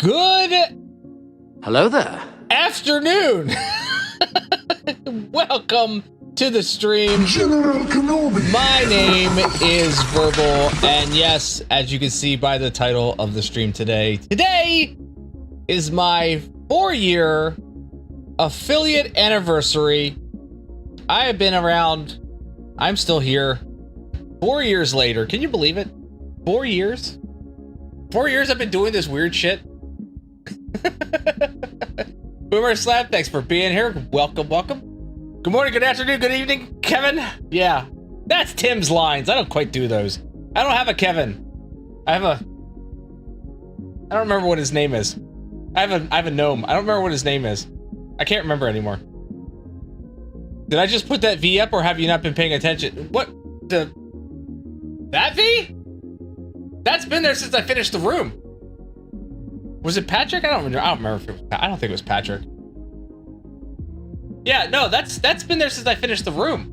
Good Hello there. afternoon. Welcome to the stream. General Kenobi. My name is Verbal, and yes, as you can see by the title of the stream today is my 4-year affiliate anniversary. I have been around. I'm still here. 4 years later. Can you believe it? 4 years? 4 years I've been doing this weird shit. Boomer Slap, thanks for being here. Welcome. Good morning, good afternoon, good evening, Kevin. Yeah, that's Tim's lines. I don't quite do those. I don't have a Kevin. I don't remember what his name is. I have a gnome. I don't remember what his name is. I can't remember anymore. Did I just put that V up, or have you not been paying attention? What? That V? That's been there since I finished the room. Was it Patrick? I don't remember if it was. I don't think it was Patrick. Yeah, no, that's been there since I finished the room.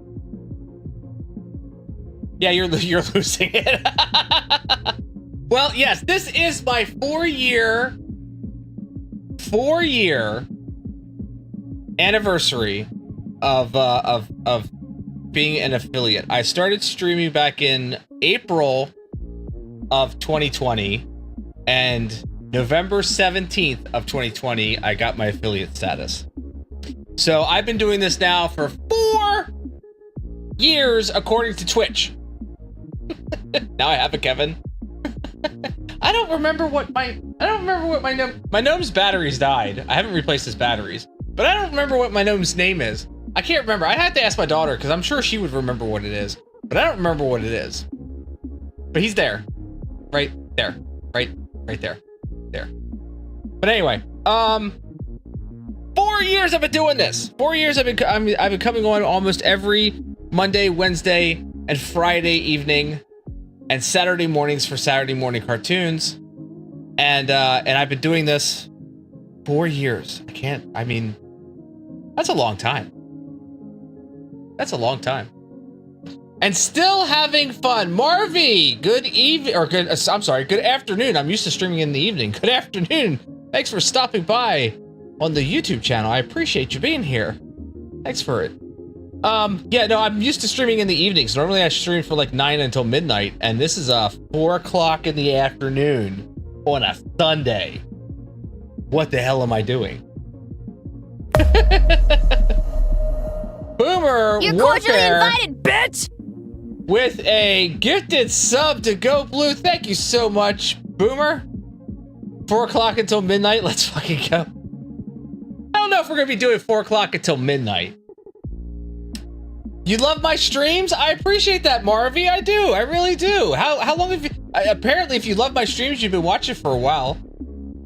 Yeah, you're losing it. Well, yes, this is my 4-year anniversary of being an affiliate. I started streaming back in April of 2020, and November 17th of 2020, I got my affiliate status. So I've been doing this now for 4 years, according to Twitch. Now I have a Kevin. I don't remember what my gnome's batteries died. I haven't replaced his batteries, but I don't remember what my gnome's name is. I can't remember. I had to ask my daughter because I'm sure she would remember what it is, but I don't remember what it is. But he's there, right there, right there. But anyway, 4 years I've been doing this. 4 years I've been coming on almost every Monday, Wednesday, and Friday evening, and Saturday mornings for Saturday morning cartoons. And I've been doing this 4 years. That's a long time. That's a long time. And still having fun. Marvy, good afternoon. I'm used to streaming in the evening. Good afternoon. Thanks for stopping by on the YouTube channel. I appreciate you being here. Thanks for it. Yeah, no, I'm used to streaming in the evenings. Normally I stream for like 9 until midnight, and this is 4 o'clock in the afternoon on a Sunday. What the hell am I doing? Boomer You're Warfare. cordially invited, bitch! With a gifted sub to Go Blue. Thank you so much, Boomer. 4 o'clock until midnight. Let's fucking go. I don't know if we're going to be doing 4 o'clock until midnight. You love my streams? I appreciate that, Marvy. I do. I really do. How long have you... apparently, if you love my streams, you've been watching for a while.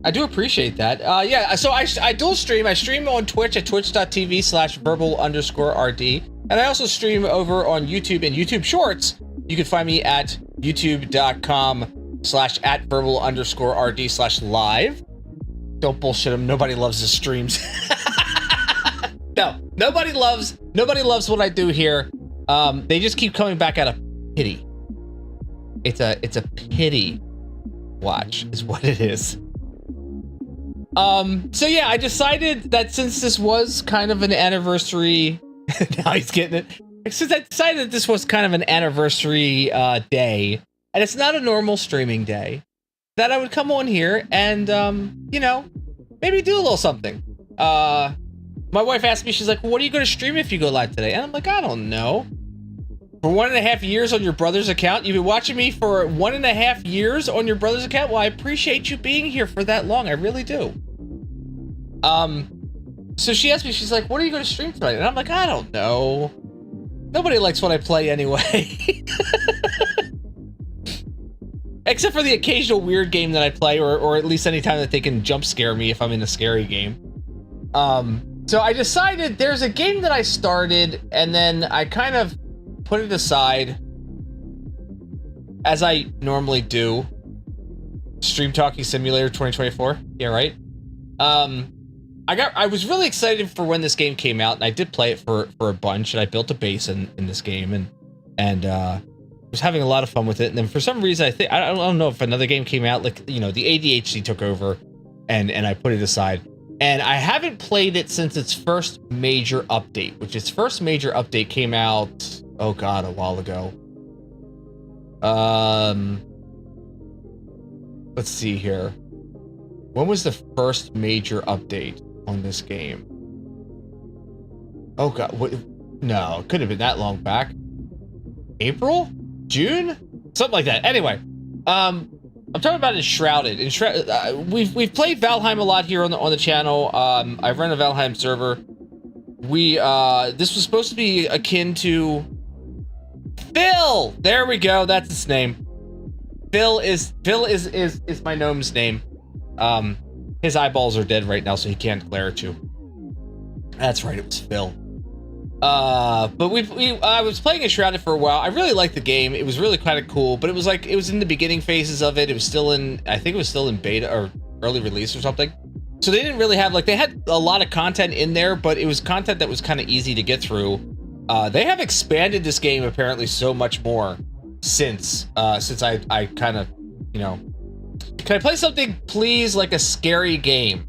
I do appreciate that. Yeah, so I dual stream. I stream on Twitch at twitch.tv/verbal_RD. And I also stream over on YouTube and YouTube Shorts. You can find me at youtube.com/@verbal_RD/live. Don't bullshit them. Nobody loves the streams. No, nobody loves what I do here. They just keep coming back out of pity. It's a pity watch is what it is. So yeah, I decided that since this was kind of an anniversary, now he's getting it. Since I decided that this was kind of an anniversary day, and it's not a normal streaming day, that I would come on here and maybe do a little something. My wife asked me, she's like, well, what are you going to stream if you go live today? And I'm like, I don't know. For 1.5 years on your brother's account? You've been watching me for 1.5 years on your brother's account? Well, I appreciate you being here for that long. I really do. So she asked me, she's like, what are you going to stream tonight? And I'm like, I don't know. Nobody likes what I play anyway. Except for the occasional weird game that I play, or at least anytime that they can jump scare me if I'm in a scary game. So I decided there's a game that I started, and then I kind of put it aside, as I normally do. Stream Talking Simulator 2024. Yeah, right. I was really excited for when this game came out, and I did play it for a bunch, and I built a base in this game, and was having a lot of fun with it. And then for some reason, I don't know if another game came out, like, you know, the ADHD took over, and I put it aside. And I haven't played it since its first major update, which its first major update came out, oh god, a while ago. Let's see here. When was the first major update on this game? Oh god, what? No, it couldn't have been that long back. April? June? Something like that. Anyway, I'm talking about Enshrouded. We've played Valheim a lot here on the channel. I've run a Valheim server. This was supposed to be akin to Phil. There we go. That's its name. Phil is my gnome's name. His eyeballs are dead right now, so he can't glare at you. That's right. It was Phil. But I was playing Enshrouded for a while. I really liked the game. It was really kind of cool, but it was in the beginning phases of it. It was still I think it was still in beta or early release or something. So they didn't really have, they had a lot of content in there, but it was content that was kind of easy to get through. They have expanded this game apparently so much more since I kind of, can I play something, please, like a scary game?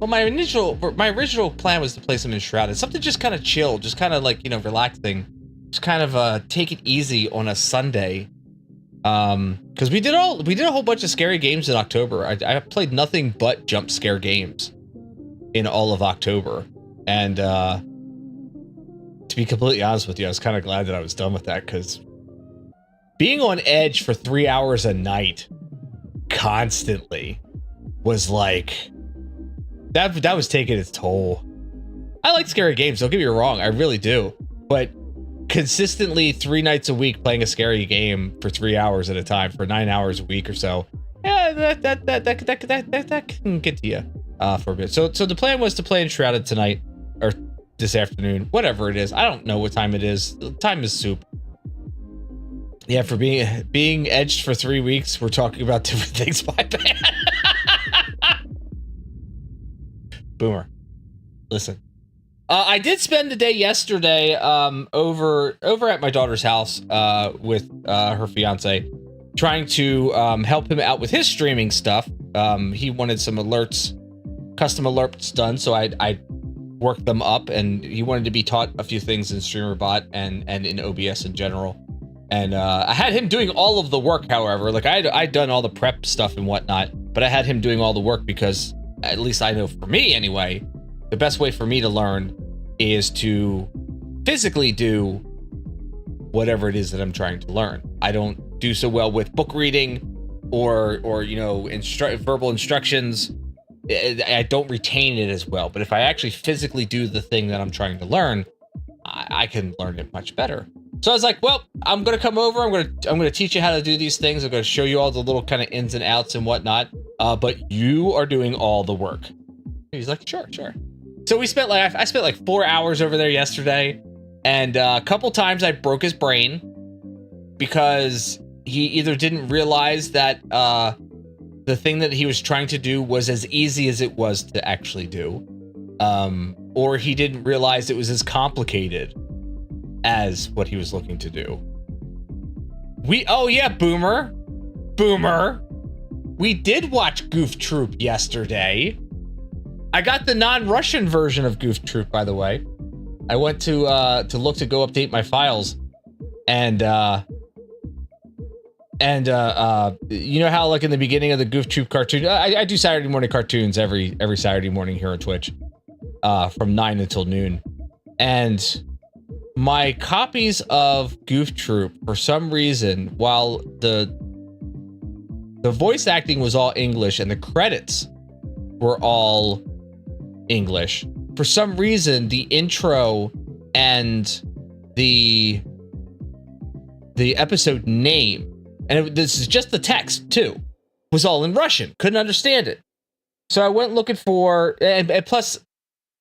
Well, my original plan was to play some Enshrouded, something just kind of chill, just kind of relaxing, just kind of take it easy on a Sunday. Because we did a whole bunch of scary games in October. I played nothing but jump scare games in all of October, and to be completely honest with you, I was kind of glad that I was done with that, because being on edge for 3 hours a night constantly was like. That was taking its toll. I like scary games, don't get me wrong, I really do. But consistently 3 nights a week playing a scary game for 3 hours at a time for 9 hours a week or so, yeah, that can get to you for a bit. So the plan was to play Enshrouded tonight, or this afternoon, whatever it is. I don't know what time it is. The time is soup. Yeah, for being edged for 3 weeks, we're talking about different things, my bad. Boomer, listen. I did spend the day yesterday over at my daughter's house with her fiance, trying to help him out with his streaming stuff. He wanted some custom alerts done, so I worked them up, and he wanted to be taught a few things in StreamerBot and in OBS in general. And I had him doing all of the work, however. I'd done all the prep stuff and whatnot, but I had him doing all the work because, at least I know for me anyway, the best way for me to learn is to physically do whatever it is that I'm trying to learn. I don't do so well with book reading or verbal instructions. I don't retain it as well. But if I actually physically do the thing that I'm trying to learn, I can learn it much better. So I was like, well, I'm gonna come over. I'm gonna teach you how to do these things. I'm gonna show you all the little kind of ins and outs and whatnot. But you are doing all the work. He's like, sure. So I spent 4 hours over there yesterday, and a couple times I broke his brain because he either didn't realize that the thing that he was trying to do was as easy as it was to actually do, or he didn't realize it was as complicated as what he was looking to do. Boomer. We did watch Goof Troop yesterday. I got the non-Russian version of Goof Troop, by the way. I went to go update my files, and you know how in the beginning of the Goof Troop cartoon, I do Saturday morning cartoons every Saturday morning here on Twitch, from 9 until noon, and my copies of Goof Troop, for some reason, while the voice acting was all English and the credits were all English, for some reason the intro and the episode name, and this is just the text too, was all in Russian. Couldn't understand it. So I went looking for, and plus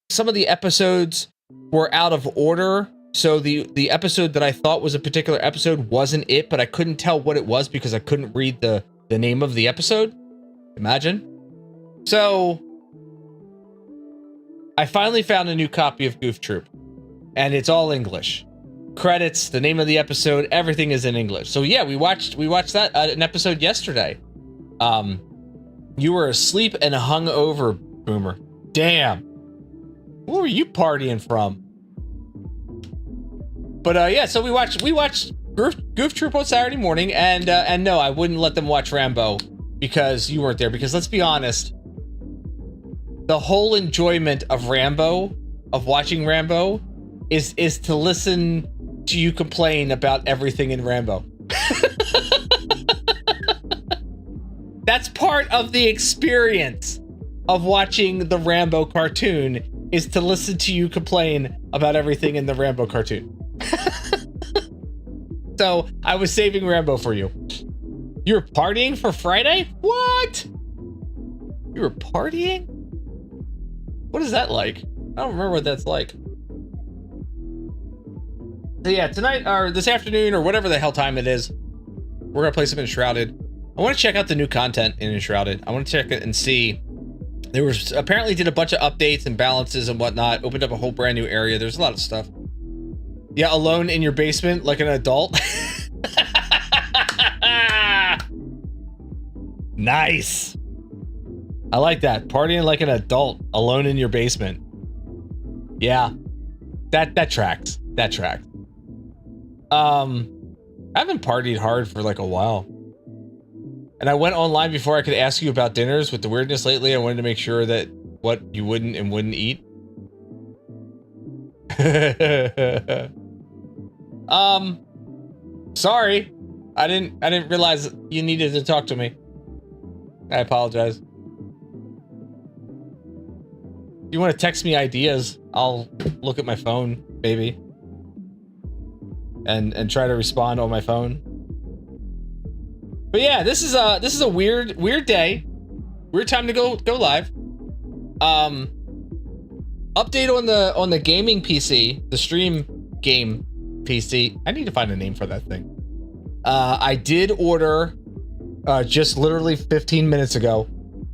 some of the episodes were out of order. So the episode that I thought was a particular episode wasn't it, but I couldn't tell what it was because I couldn't read the name of the episode. Imagine. So I finally found a new copy of Goof Troop, and it's all English. Credits, the name of the episode, everything is in English. So yeah, we watched that an episode yesterday, You were asleep and hungover, Boomer. Damn. Where were you partying from? But yeah, so we watched Goof Troop on Saturday morning, and no, I wouldn't let them watch Rambo because you weren't there. Because let's be honest, the whole enjoyment of Rambo, of watching Rambo, is to listen to you complain about everything in Rambo. That's part of the experience of watching the Rambo cartoon, is to listen to you complain about everything in the Rambo cartoon. So I was saving Rambo for you. You were partying for Friday? What? You were partying? What is that like? I don't remember what that's like. So yeah, tonight or this afternoon or whatever the hell time it is, we're gonna play some Enshrouded. I want to check out the new content in Enshrouded. I want to check it and see. There was apparently did a bunch of updates and balances and whatnot. Opened up a whole brand new area. There's a lot of stuff. Yeah, alone in your basement like an adult. Nice. I like that. Partying like an adult, alone in your basement. Yeah, that tracks. That tracks. I haven't partied hard for like a while. And I went online before I could ask you about dinners. With the weirdness lately, I wanted to make sure that what you wouldn't and wouldn't eat. Sorry. I didn't realize you needed to talk to me. I apologize. If you want to text me ideas, I'll look at my phone, maybe. And try to respond on my phone. But yeah, this is a weird day. Weird time to go live. Update on the gaming PC, the stream game PC. I need to find a name for that thing. I did order just literally 15 minutes ago.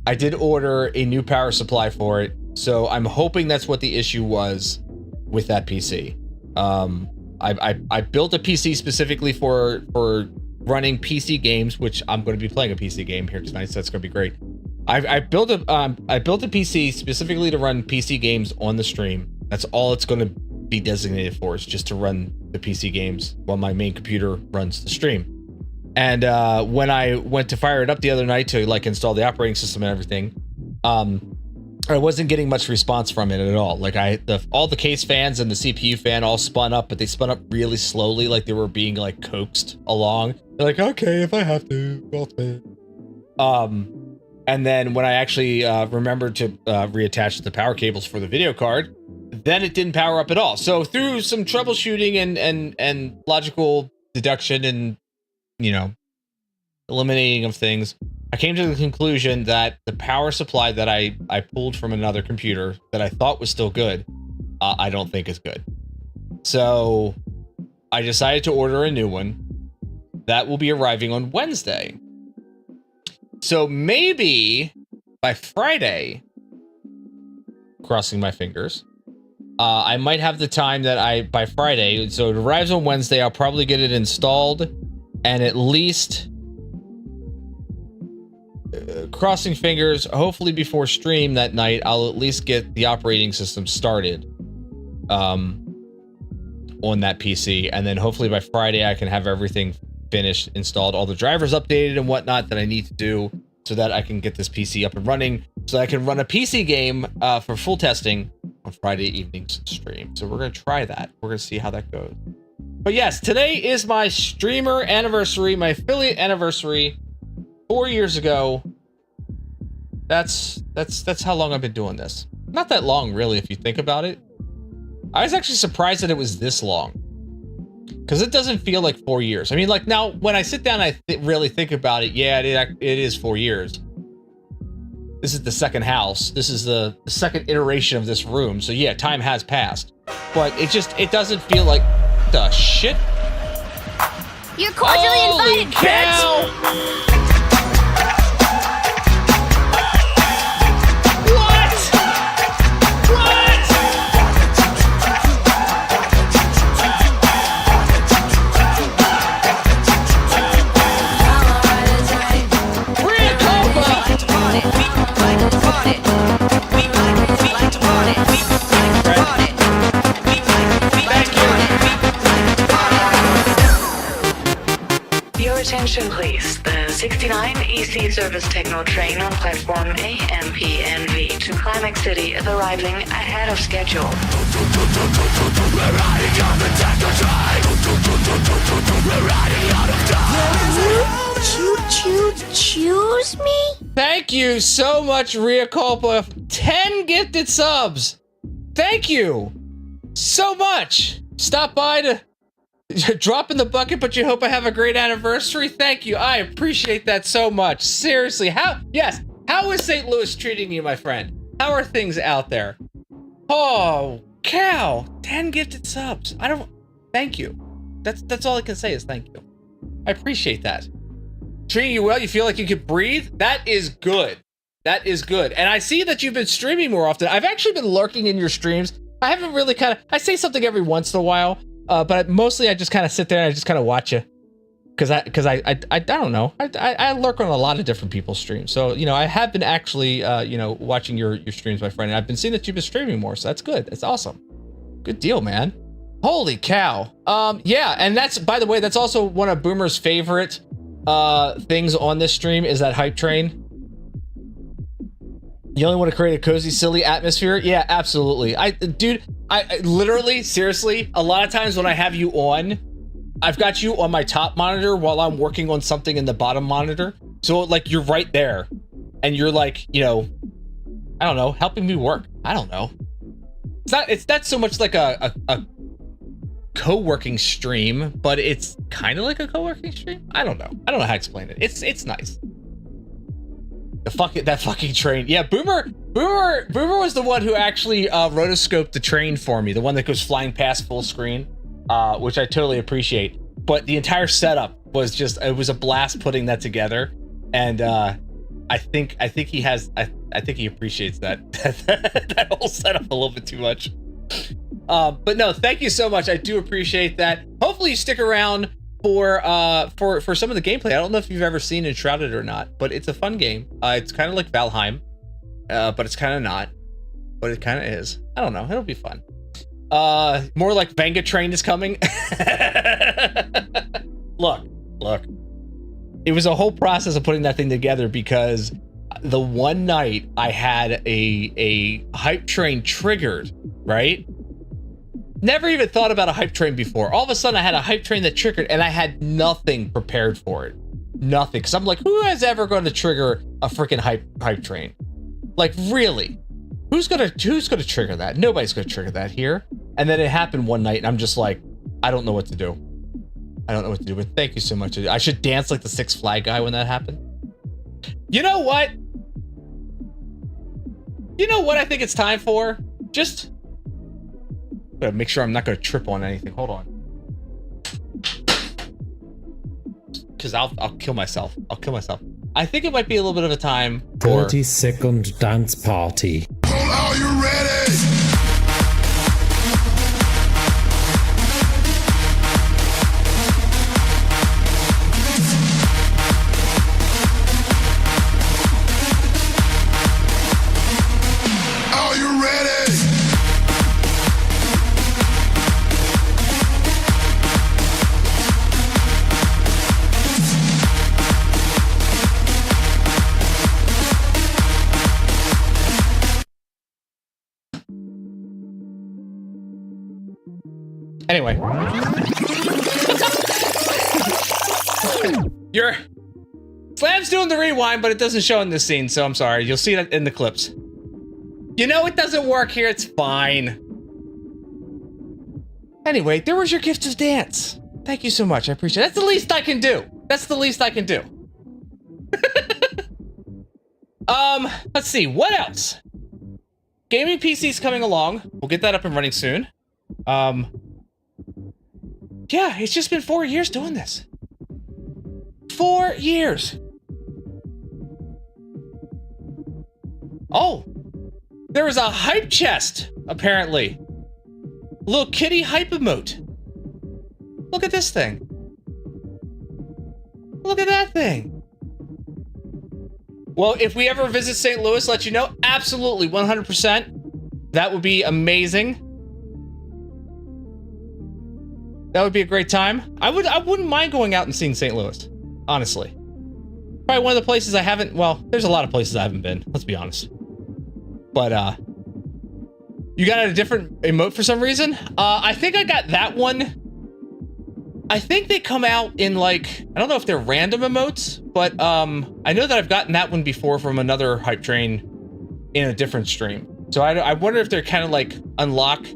I did order a new power supply for it, so I'm hoping that's what the issue was with that PC. I built a PC specifically for running PC games, which I'm going to be playing a PC game here tonight, so that's going to be great. I built a PC specifically to run PC games on the stream. That's all it's going to be designated for, is just to run the PC games while my main computer runs the stream. And when I went to fire it up the other night to like install the operating system and everything, I wasn't getting much response from it at all. Like all the case fans and the CPU fan all spun up, but they spun up really slowly, like they were being like coaxed along. They're like, okay, if I have to, I'll spin. And then when I actually remembered to reattach the power cables for the video card, then it didn't power up at all. So through some troubleshooting and logical deduction and, you know, eliminating of things, I came to the conclusion that the power supply that I pulled from another computer that I thought was still good, I don't think is good. So I decided to order a new one. That will be arriving on Wednesday. So maybe by Friday, crossing my fingers, I might have the time that by Friday, so it arrives on Wednesday, I'll probably get it installed, and at least, crossing fingers, hopefully before stream that night, I'll at least get the operating system started on that PC, and then hopefully by Friday I can have everything finished, installed, all the drivers updated and whatnot that I need to do, so that I can get this PC up and running, so I can run a PC game for full testing on Friday evening's stream. So we're gonna try that. We're gonna see how that goes. But yes, today is my streamer anniversary, my affiliate anniversary. 4 years ago. That's how long I've been doing this. Not that long, really, if you think about it. I was actually surprised that it was this long, because it doesn't feel like 4 years. I mean, like now when I sit down, I really think about it. Yeah, it is 4 years. This is the second house. This is the second iteration of this room. So yeah, time has passed, but it doesn't feel like the shit. You're cordially invited, bitch! attention, please. The 69 EC Service Techno train on platform AMPNV to Climax City is arriving ahead of schedule. Choose me? Thank you so much, Ria Culpa. 10 gifted subs. Thank you so much. Stop by to drop in the bucket, but you hope I have a great anniversary. Thank you. I appreciate that so much. Seriously, how is St. Louis treating you, my friend? How are things out there? Oh, cow. 10 gifted subs. Thank you. That's all I can say is thank you. I appreciate that. Treating you well, you feel like you could breathe? That is good. That is good. And I see that you've been streaming more often. I've actually been lurking in your streams. I haven't really I say something every once in a while, but mostly I just kind of sit there and I just kind of watch you. Cause I don't know. I lurk on a lot of different people's streams. So, you know, I have been actually, watching your streams, my friend, and I've been seeing that you've been streaming more. So that's good. That's awesome. Good deal, man. Holy cow. Yeah. And that's, by the way, that's also one of Boomer's favorite things on this stream is that hype train. You only want to create a cozy, silly atmosphere? Yeah, absolutely. Dude, I literally, seriously, a lot of times when I have you on, I've got you on my top monitor while I'm working on something in the bottom monitor. So like you're right there and you're like, you know, I don't know, helping me work. I don't know. It's not so much like a co-working stream, but it's kind of like a co-working stream. I don't know how to explain it. It's nice. That fucking train. Yeah, Boomer was the one who actually rotoscoped the train for me, the one that goes flying past full screen, which I totally appreciate. But the entire setup was it was a blast putting that together, and I think he appreciates that whole setup a little bit too much. But no, thank you so much. I do appreciate that. Hopefully you stick around for some of the gameplay. I don't know if you've ever seen Enshrouded or not, but it's a fun game. It's kind of like Valheim, but it's kind of not, but it kind of is. I don't know. It'll be fun. More like Venga Train is coming. Look. It was a whole process of putting that thing together because the one night I had a hype train triggered, right? Never even thought about a hype train before. All of a sudden I had a hype train that triggered and I had nothing prepared for it. Nothing. Cause I'm like, who is ever going to trigger a freaking hype train? Like really? Who's gonna trigger that? Nobody's gonna trigger that here. And then it happened one night and I'm just like, I don't know what to do. But thank you so much. I should dance like the Six Flag guy when that happened. You know what? I think it's time for? Just gotta make sure I'm not gonna trip on anything. Hold on. Cause I'll kill myself. I think it might be a little bit of a time for 30-second dance party. Are you ready? Are you ready? Anyway. Slam's doing the rewind, but it doesn't show in this scene, so I'm sorry. You'll see that in the clips. You know it doesn't work here, it's fine. Anyway, there was your gift of dance. Thank you so much, I appreciate it. That's the least I can do. Let's see, what else? Gaming PC's coming along. We'll get that up and running soon. Yeah, it's just been 4 years doing this. 4 years. Oh, there was a hype chest, apparently. Little kitty hype emote. Look at this thing. Look at that thing. Well, if we ever visit St. Louis, let you know. Absolutely, 100%. That would be amazing. That would be a great time. I wouldn't mind going out and seeing St. Louis. honestly. Probably one of the places I haven't, well, there's a lot of places I haven't been, let's be honest. But, you got a different emote for some reason? I think I got that one. I think they come out in like, I don't know if they're random emotes, but I know that I've gotten that one before from another Hype Train in a different stream. So I wonder if they're kind of like unlock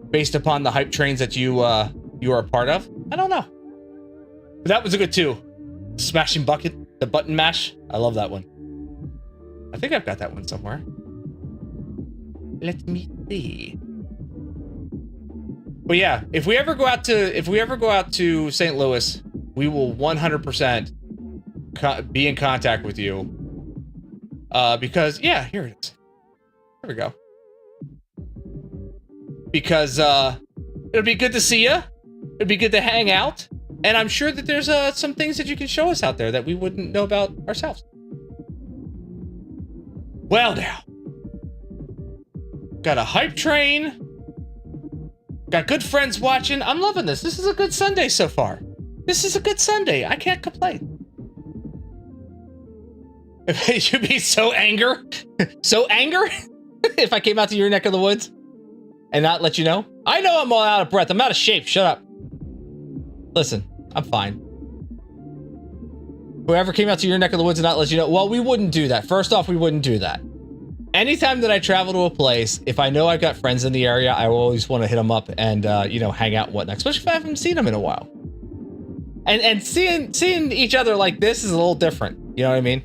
based upon the Hype Trains that you are a part of. I don't know. But that was a good too. Smashing bucket, the button mash. I love that one. I think I've got that one somewhere. Let me see. But yeah, if we ever go out to St. Louis, we will 100% be in contact with you. Because yeah, here it is. There we go. Because it'll be good to see you. It'd be good to hang out, and I'm sure that there's some things that you can show us out there that we wouldn't know about ourselves. Well, now got a Hype Train. Got good friends watching. I'm loving this. This is a good Sunday so far. This is a good Sunday. I can't complain. You'd be so anger, if I came out to your neck of the woods and not let you know. I know I'm all out of breath. I'm out of shape. Shut up. Listen, I'm fine. Whoever came out to your neck of the woods and not let you know, well, we wouldn't do that. First off, we wouldn't do that. Anytime that I travel to a place, if I know I've got friends in the area, I always want to hit them up and, hang out and whatnot, especially if I haven't seen them in a while. And seeing each other like this is a little different. You know what I mean?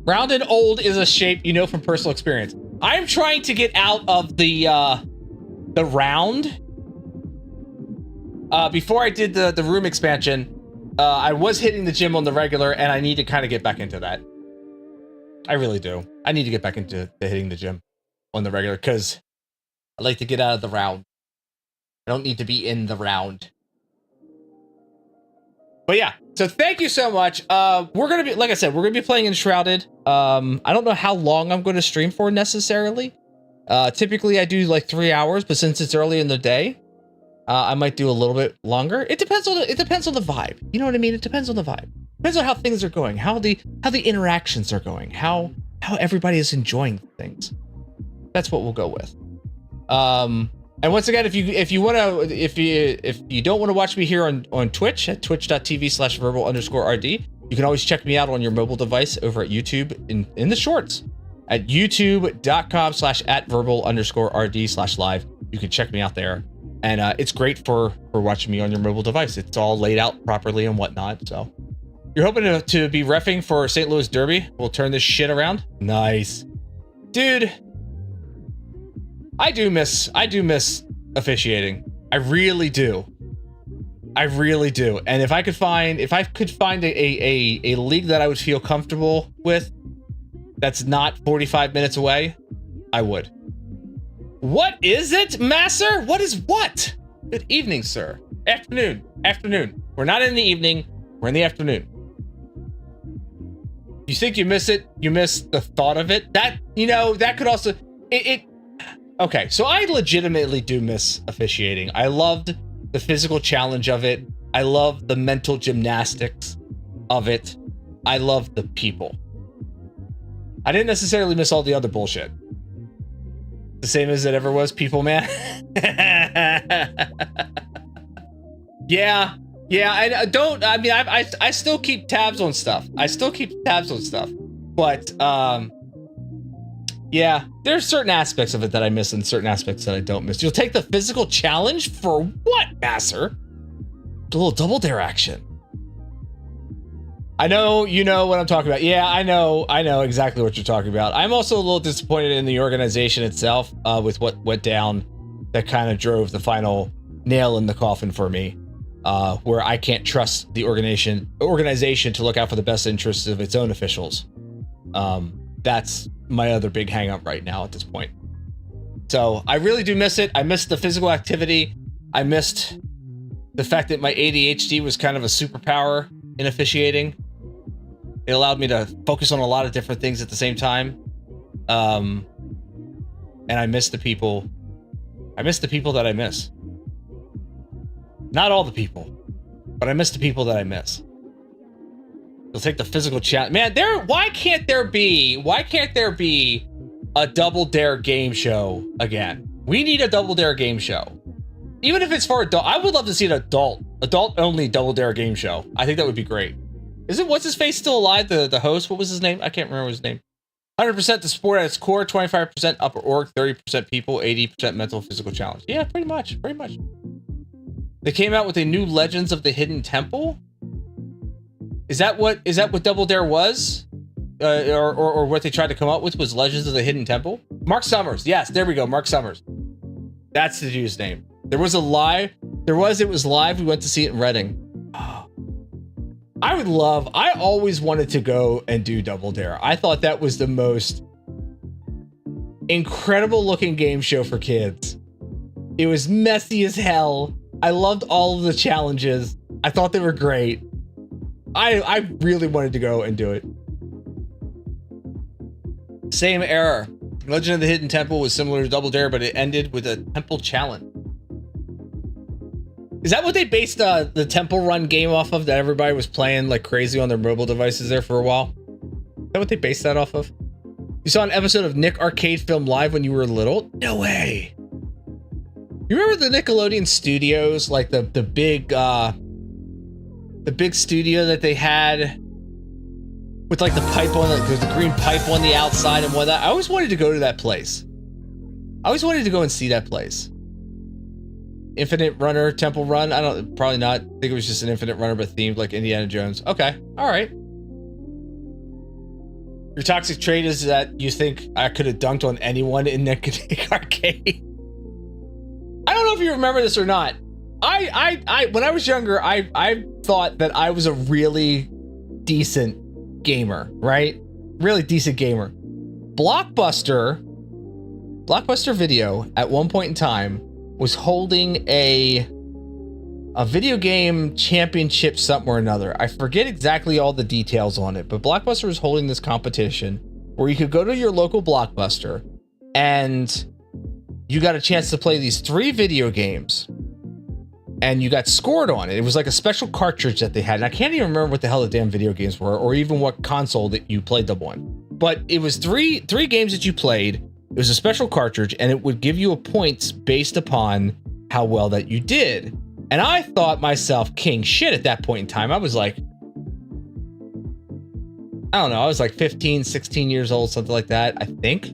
Round and old is a shape you know from personal experience. I'm trying to get out of the round. Before I did the room expansion, I was hitting the gym on the regular, and I need to kind of get back into that. I really do. I need to get back into hitting the gym on the regular because I like to get out of the round. I don't need to be in the round. But yeah, so thank you so much. We're gonna be, like I said, we're gonna be playing Enshrouded. I don't know how long I'm going to stream for necessarily. Typically I do like 3 hours, but since it's early in the day, I might do a little bit longer. It depends on the vibe. You know what I mean? It depends on the vibe. Depends on how things are going, how the interactions are going, how everybody is enjoying things. That's what we'll go with. And once again, if you don't want to watch me here on Twitch at twitch.tv/verbal_RD, you can always check me out on your mobile device over at YouTube in the shorts at youtube.com/@verbal_RD/live. You can check me out there. And it's great for watching me on your mobile device. It's all laid out properly and whatnot. So you're hoping to be reffing for St. Louis Derby. We'll turn this shit around. Nice. Dude, I do miss officiating. I really do. And if I could find a league that I would feel comfortable with that's not 45 minutes away, I would. What is it, Masser? What is what? Good evening, sir. Afternoon. We're not in the evening. We're in the afternoon. You think you miss it? You miss the thought of it? That could also... Okay, so I legitimately do miss officiating. I loved the physical challenge of it. I loved the mental gymnastics of it. I loved the people. I didn't necessarily miss all the other bullshit. The same as it ever was, people, man. Yeah. I still keep tabs on stuff. But, yeah, there's certain aspects of it that I miss and certain aspects that I don't miss. You'll take the physical challenge for what, Masser? A little double dare action. I know you know what I'm talking about. Yeah, I know exactly what you're talking about. I'm also a little disappointed in the organization itself with what went down that kind of drove the final nail in the coffin for me, where I can't trust the organization to look out for the best interests of its own officials. That's my other big hang up right now at this point. So I really do miss it. I missed the physical activity. I missed the fact that my ADHD was kind of a superpower in officiating. It allowed me to focus on a lot of different things at the same time. And I miss the people. I miss the people that I miss. Not all the people. but I miss the people that I miss. They'll take the physical challenge. Man, why can't there be a Double Dare game show again? We need a Double Dare game show. Even if it's for adult, I would love to see an adult only Double Dare game show. I think that would be great. What's his face still alive? The host, what was his name? I can't remember his name. 100% the sport at its core, 25% upper org, 30% people, 80% mental physical challenge. Yeah, pretty much. They came out with a new Legends of the Hidden Temple. Is that what Double Dare was? Or what they tried to come up with was Legends of the Hidden Temple? Mark Summers. Yes, there we go. Mark Summers. That's the dude's name. It was live. We went to see it in Reading. I always wanted to go and do Double Dare. I thought that was the most incredible looking game show for kids. It was messy as hell. I loved all of the challenges. I thought they were great. I really wanted to go and do it. Same error. Legend of the Hidden Temple was similar to Double Dare, but it ended with a temple challenge. Is that what they based the Temple Run game off of that everybody was playing like crazy on their mobile devices there for a while? Is that what they based that off of? You saw an episode of Nick Arcade Film Live when you were little? No way. You remember the Nickelodeon Studios, like the big studio that they had with like the pipe on the green pipe on the outside and whatnot? I always wanted to go to that place. I always wanted to go and see that place. Infinite Runner, Temple Run. Probably not. I think it was just an Infinite Runner, but themed like Indiana Jones. Okay. All right. Your toxic trait is that you think I could have dunked on anyone in Nick Arcade. I don't know if you remember this or not. I when I was younger, I thought that I was a really decent gamer, right? Really decent gamer. Blockbuster Video at one point in time was holding a video game championship something or another. I forget exactly all the details on it, but Blockbuster was holding this competition where you could go to your local Blockbuster and you got a chance to play these 3 video games and you got scored on it. It was like a special cartridge that they had. And I can't even remember what the hell the damn video games were or even what console that you played them on. But it was three games that you played. It was a special cartridge, and it would give you a points based upon how well that you did. And I thought myself king shit at that point in time. I was like, I don't know. I was like 15, 16 years old, something like that, I think. I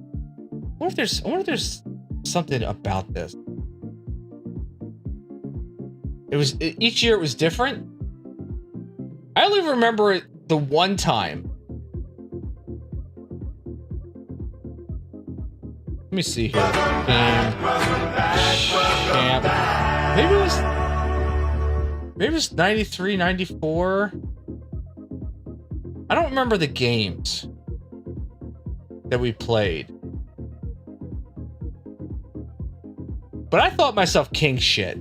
wonder if there's something about this. Each year it was different. I only remember it the one time. Let me see here. Champ. Maybe it was 93, 94. I don't remember the games that we played. But I thought myself king shit.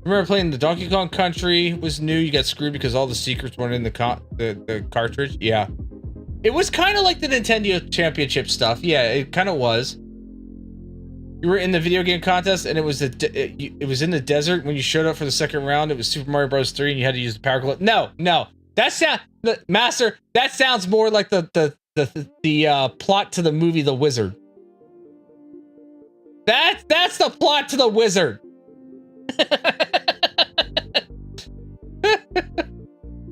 Remember playing the Donkey Kong Country was new. You got screwed because all the secrets weren't in the cartridge. Yeah. It was kind of like the Nintendo Championship stuff. Yeah, it kind of was. You were in the video game contest, and it was it was in the desert. When you showed up for the second round, it was Super Mario Bros. 3, and you had to use the power glove. No. Master, that sounds more like the plot to the movie The Wizard. That's the plot to The Wizard.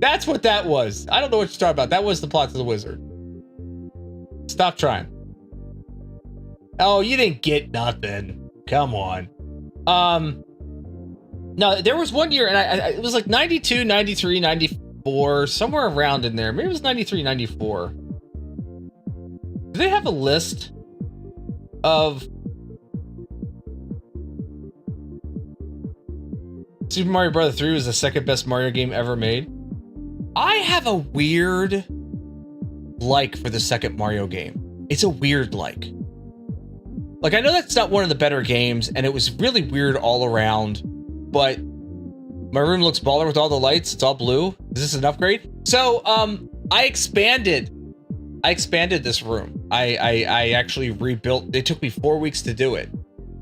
That's what that was. I don't know what you're talking about. That was the plot to The Wizard. Stop trying. Oh, you didn't get nothing. Come on. No, there was one year, and it was like 92, 93, 94, somewhere around in there. Maybe it was 93, 94. Do they have a list of Super Mario Bros. 3 was the second best Mario game ever made? I have a weird like for the second Mario game. It's a weird like. Like, I know that's not one of the better games, and it was really weird all around, but my room looks baller with all the lights. It's all blue. Is this an upgrade? So, I expanded this room. I actually rebuilt. It took me 4 weeks to do it,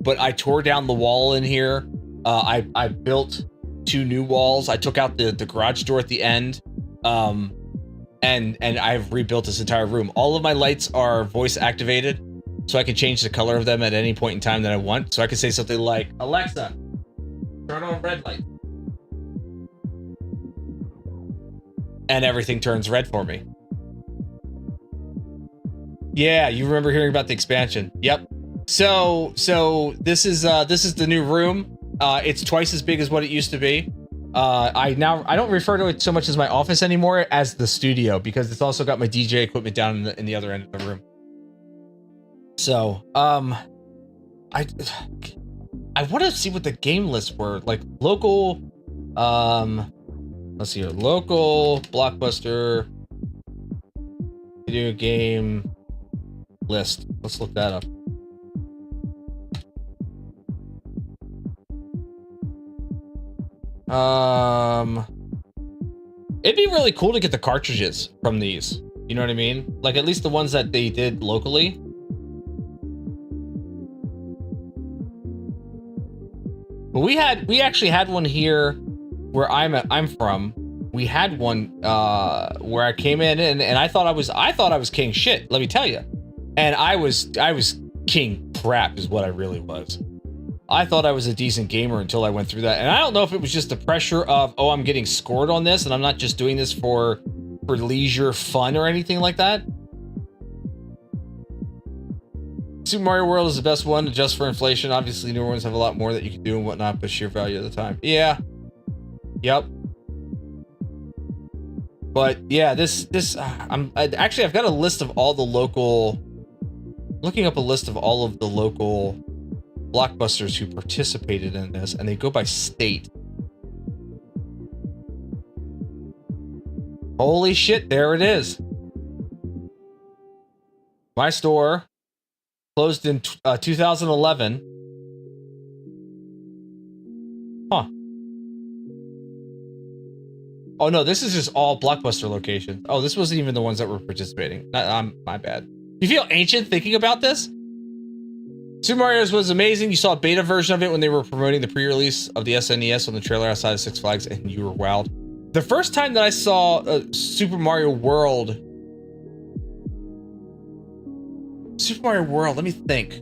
but I tore down the wall in here. I built 2 new walls. I took out the garage door at the end. And I've rebuilt this entire room. All of my lights are voice activated, so I can change the color of them at any point in time that I want. So I can say something like, Alexa, turn on red light. And everything turns red for me. Yeah, you remember hearing about the expansion. Yep. So this is the new room. It's twice as big as what it used to be. I don't refer to it so much as my office anymore as the studio, because it's also got my DJ equipment down in the other end of the room. So, I want to see what the game lists were, like local, let's see here, local Blockbuster video game list. Let's look that up. It'd be really cool to get the cartridges from these. You know what I mean? Like at least the ones that they did locally. But we actually had one here where I'm from. We had one where I came in and I thought I was king shit, let me tell you. And I was king crap is what I really was. I thought I was a decent gamer until I went through that. And I don't know if it was just the pressure of, oh, I'm getting scored on this and I'm not just doing this for leisure fun or anything like that. Super Mario World is the best one, just for inflation. Obviously, newer ones have a lot more that you can do and whatnot, but sheer value at the time. Yeah. Yep. But yeah, I've got a list of all the local, looking up a list of all of the local Blockbusters who participated in this, and they go by state. Holy shit, there it is. My store closed in 2011. Huh. Oh no, this is just all Blockbuster locations. Oh, this wasn't even the ones that were participating. My bad. You feel ancient thinking about this? Super Mario's was amazing. You saw a beta version of it when they were promoting the pre-release of the SNES on the trailer outside of Six Flags, and you were wowed. The first time that I saw Super Mario World, let me think.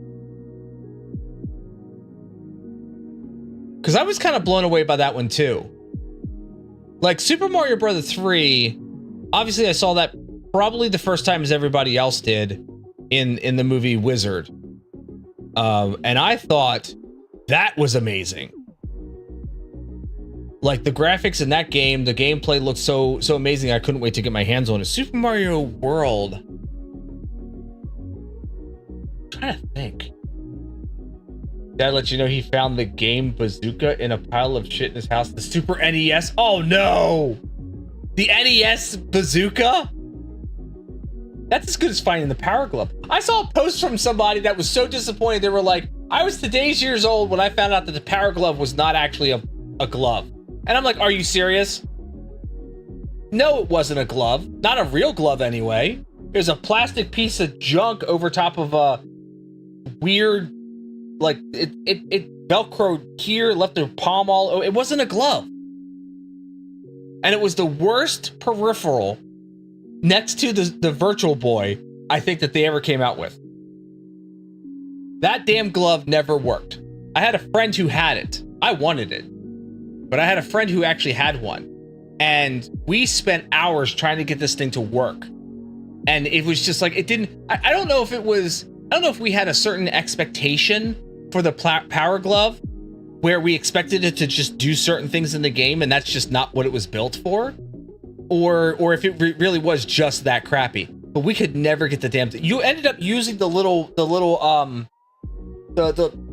Because I was kind of blown away by that one too. Like Super Mario Bros. 3, obviously I saw that probably the first time as everybody else did in the movie Wizard. And I thought that was amazing. Like the graphics in that game, the gameplay looked so amazing. I couldn't wait to get my hands on it. Super Mario World. I'm trying to think. Dad let you know he found the game Bazooka in a pile of shit in his house. The Super NES. Oh no! The NES Bazooka? That's as good as finding the Power Glove. I saw a post from somebody that was so disappointed. They were like, I was today's years old when I found out that the Power Glove was not actually a glove. And I'm like, are you serious? No, it wasn't a glove. Not a real glove anyway. It was a plastic piece of junk over top of a weird, like, it Velcroed here, left their palm all. It wasn't a glove. And it was the worst peripheral next to the Virtual Boy I think that they ever came out with. That damn glove never worked. I had a friend who had it. I wanted it. But I had a friend who actually had one. And we spent hours trying to get this thing to work. And it was just like, it didn't, I don't know if we had a certain expectation for the Power Glove where we expected it to just do certain things in the game and that's just not what it was built for. Or if it really was just that crappy. But we could never get the damn thing. You ended up using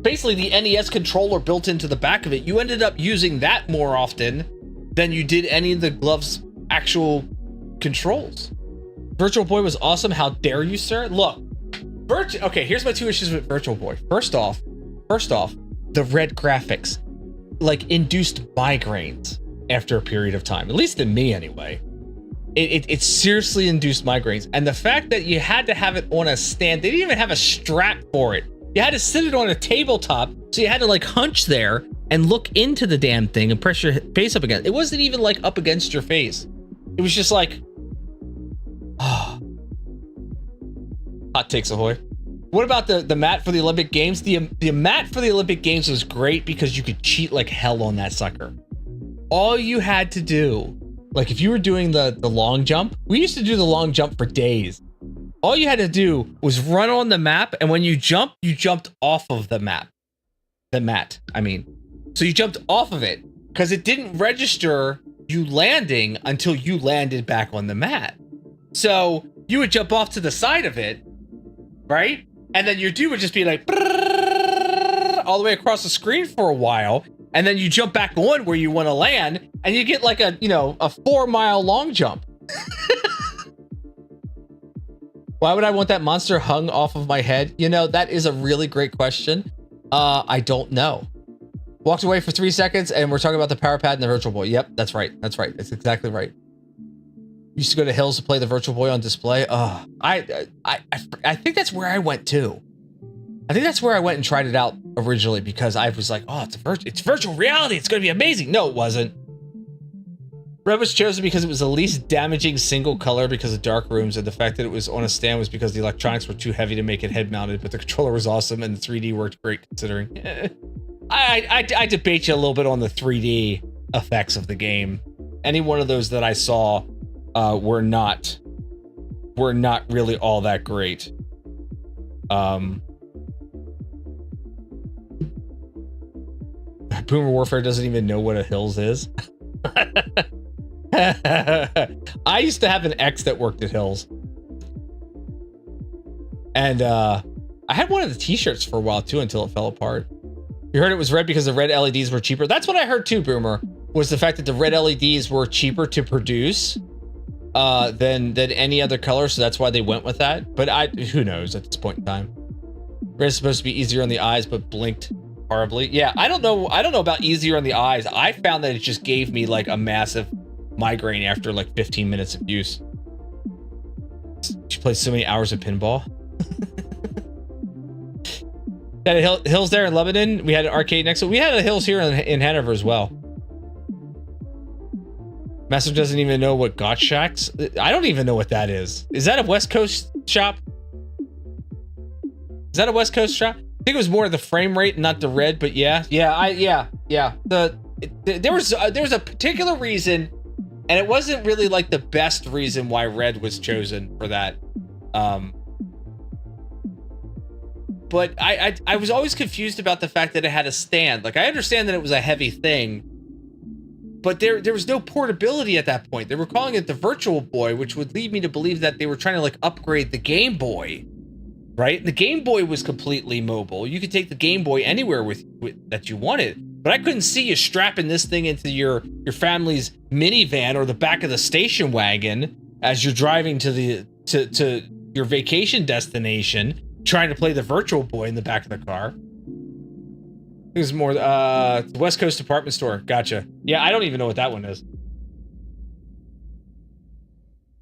basically the NES controller built into the back of it. You ended up using that more often than you did any of the glove's actual controls. Virtual Boy was awesome. How dare you, sir? Look, okay, here's my 2 issues with Virtual Boy. First off, the red graphics like induced migraines after a period of time, at least in me anyway. It seriously induced migraines. And the fact that you had to have it on a stand, they didn't even have a strap for it. You had to sit it on a tabletop, so you had to like hunch there and look into the damn thing and press your face up against. It wasn't even like up against your face. It was just like, oh. Hot takes ahoy. What about the mat for the Olympic Games? The mat for the Olympic Games was great because you could cheat like hell on that sucker. All you had to do, like if you were doing the long jump, we used to do the long jump for days. All you had to do was run on the map, and when you jumped off of the map. The mat, I mean. So you jumped off of it because it didn't register you landing until you landed back on the mat. So you would jump off to the side of it, right? And then your dude would just be like all the way across the screen for a while, and then you jump back on where you want to land, and you get like a 4-mile long jump. Why would I want that monster hung off of my head? That is a really great question. I don't know. Walked away for 3 seconds, and we're talking about the power pad and the Virtual Boy. Yep, that's right. That's right. That's exactly right. Used to go to Hills to play the Virtual Boy on display. I think that's where I went too. I think that's where I went and tried it out originally because I was like, oh, it's virtual reality. It's going to be amazing. No, it wasn't. Red was chosen because it was the least damaging single color because of dark rooms, and the fact that it was on a stand was because the electronics were too heavy to make it head mounted, but the controller was awesome and the 3D worked great considering. I debate you a little bit on the 3D effects of the game. Any one of those that I saw were not really all that great. Boomer Warfare doesn't even know what a Hills is. I used to have an ex that worked at Hills, and I had one of the t-shirts for a while too until it fell apart. You heard it was red because the red LEDs were cheaper. That's what I heard too, Boomer, was the fact that the red LEDs were cheaper to produce than any other color, so that's why they went with that. But who knows at this point in time. Red is supposed to be easier on the eyes, but blinked horribly. Yeah, I don't know about easier on the eyes. I found that it just gave me like a massive migraine after like 15 minutes of use. She plays so many hours of pinball. Had a Hills there in Lebanon. We had an arcade next to it. We had a Hills here in Hanover as well. Master doesn't even know what Gottschalk's. I don't even know what that is. Is that a West Coast shop? Is that a West Coast shop? I think it was more the frame rate, not the red. But yeah. There was a particular reason, and it wasn't really like the best reason why red was chosen for that. But I was always confused about the fact that it had a stand. Like, I understand that it was a heavy thing, but there was no portability at that point. They were calling it the Virtual Boy, which would lead me to believe that they were trying to like upgrade the Game Boy, right? The Game Boy was completely mobile. You could take the Game Boy anywhere with that you wanted, but I couldn't see you strapping this thing into your family's minivan or the back of the station wagon as you're driving to your vacation destination, trying to play the Virtual Boy in the back of the car. It was more the West Coast department store. Gotcha. Yeah, I don't even know what that one is.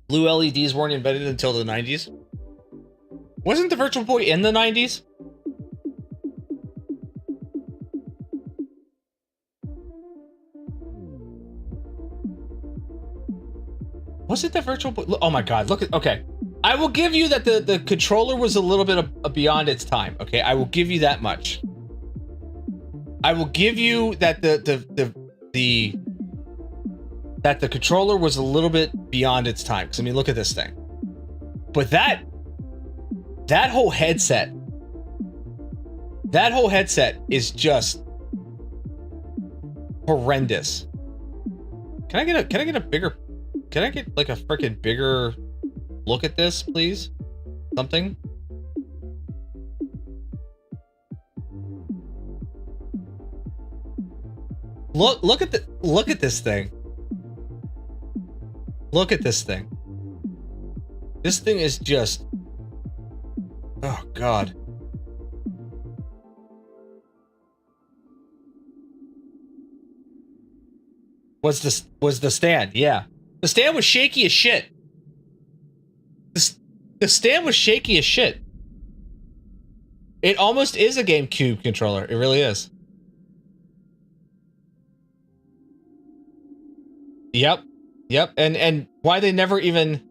Blue LEDs weren't invented until the 90s. Wasn't the Virtual Boy in the 90s? Was it the Virtual Boy? Oh my God, look at, okay. I will give you that the controller was a little bit beyond its time. Okay, I will give you that much. I will give you that the controller was a little bit beyond its time. Because I mean, look at this thing. But that whole headset is just horrendous. Can I get like a freaking bigger look at this, please? Something. Look at this thing. Look at this thing. This thing is just, oh God. Was the stand? Yeah. The stand was shaky as shit. The stand was shaky as shit. It almost is a GameCube controller. It really is. Yep. And why they never even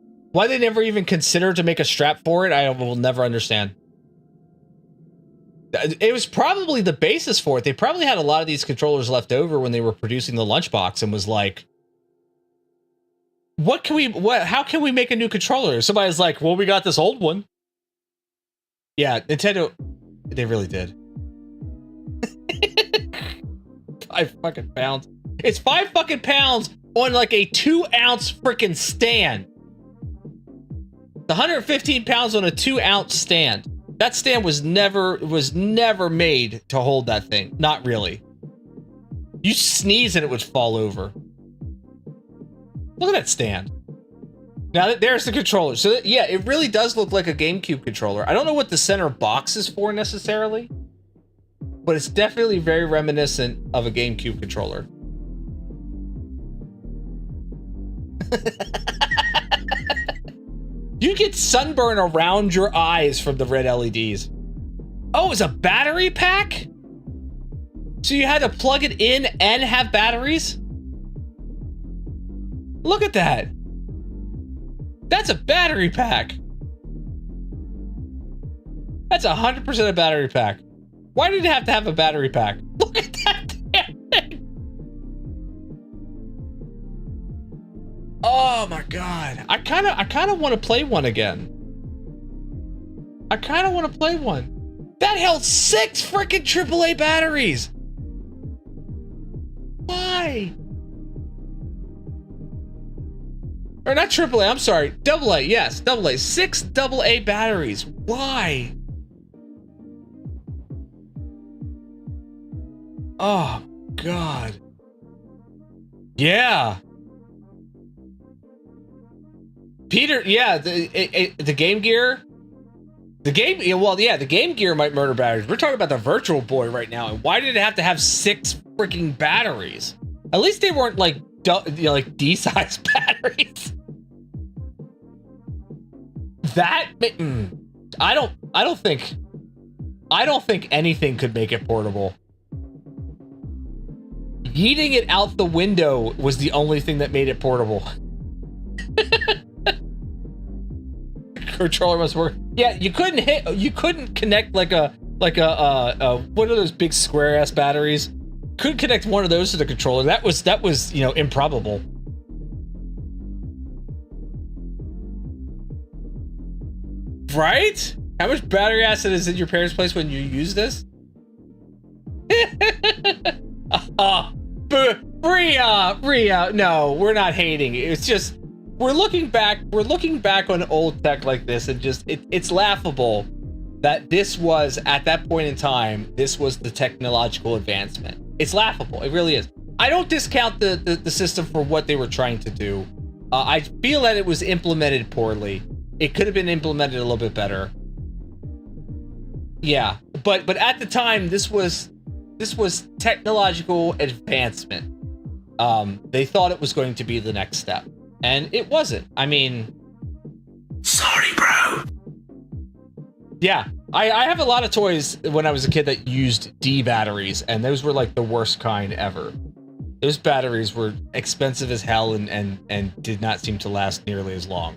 considered to make a strap for it, I will never understand. It was probably the basis for it. They probably had a lot of these controllers left over when they were producing the lunchbox and was like, how can we make a new controller? Somebody's like, well, we got this old one. Yeah, Nintendo, they really did. 5 fucking pounds. It's 5 fucking pounds on like a 2-ounce freaking stand. The 115 pounds on a 2-ounce stand. That stand was never made to hold that thing. Not really. You sneeze and it would fall over. Look at that stand. Now there's the controller. So yeah, it really does look like a GameCube controller. I don't know what the center box is for necessarily, but it's definitely very reminiscent of a GameCube controller. You get sunburn around your eyes from the red LEDs. Oh, it's a battery pack? So you had to plug it in and have batteries? Look at that. That's a battery pack. That's 100% a battery pack. Why did it have to have a battery pack? Look at that damn thing. Oh my god. I kind of want to play one again. I kind of want to play one. That held 6 freaking AAA batteries. Why? Or not AAA, I'm sorry. AA, yes, AA. 6 AA batteries. Why? Oh, God. Yeah. Peter, yeah, the Game Gear. The Game Gear might murder batteries. We're talking about the Virtual Boy right now. And why did it have to have 6 freaking batteries? At least they weren't like, like D-size batteries. That I don't think anything could make it portable. Yeeting it out the window was the only thing that made it portable. Controller must work. Yeah, you couldn't connect like a what are those big square ass batteries? Couldn't connect one of those to the controller. That was improbable. Right? How much battery acid is in your parents' place when you use this? Bria, no, we're not hating. It's just we're looking back on old tech like this and just it's laughable that this was at that point in time, this was the technological advancement. It's laughable. It really is. I don't discount the system for what they were trying to do. I feel that it was implemented poorly. It could have been implemented a little bit better. Yeah, but at the time, this was technological advancement. They thought it was going to be the next step, and it wasn't. I mean, Sorry, bro. yeah, I have a lot of toys when I was a kid that used D batteries, and those were like the worst kind ever. Those batteries were expensive as hell and did not seem to last nearly as long.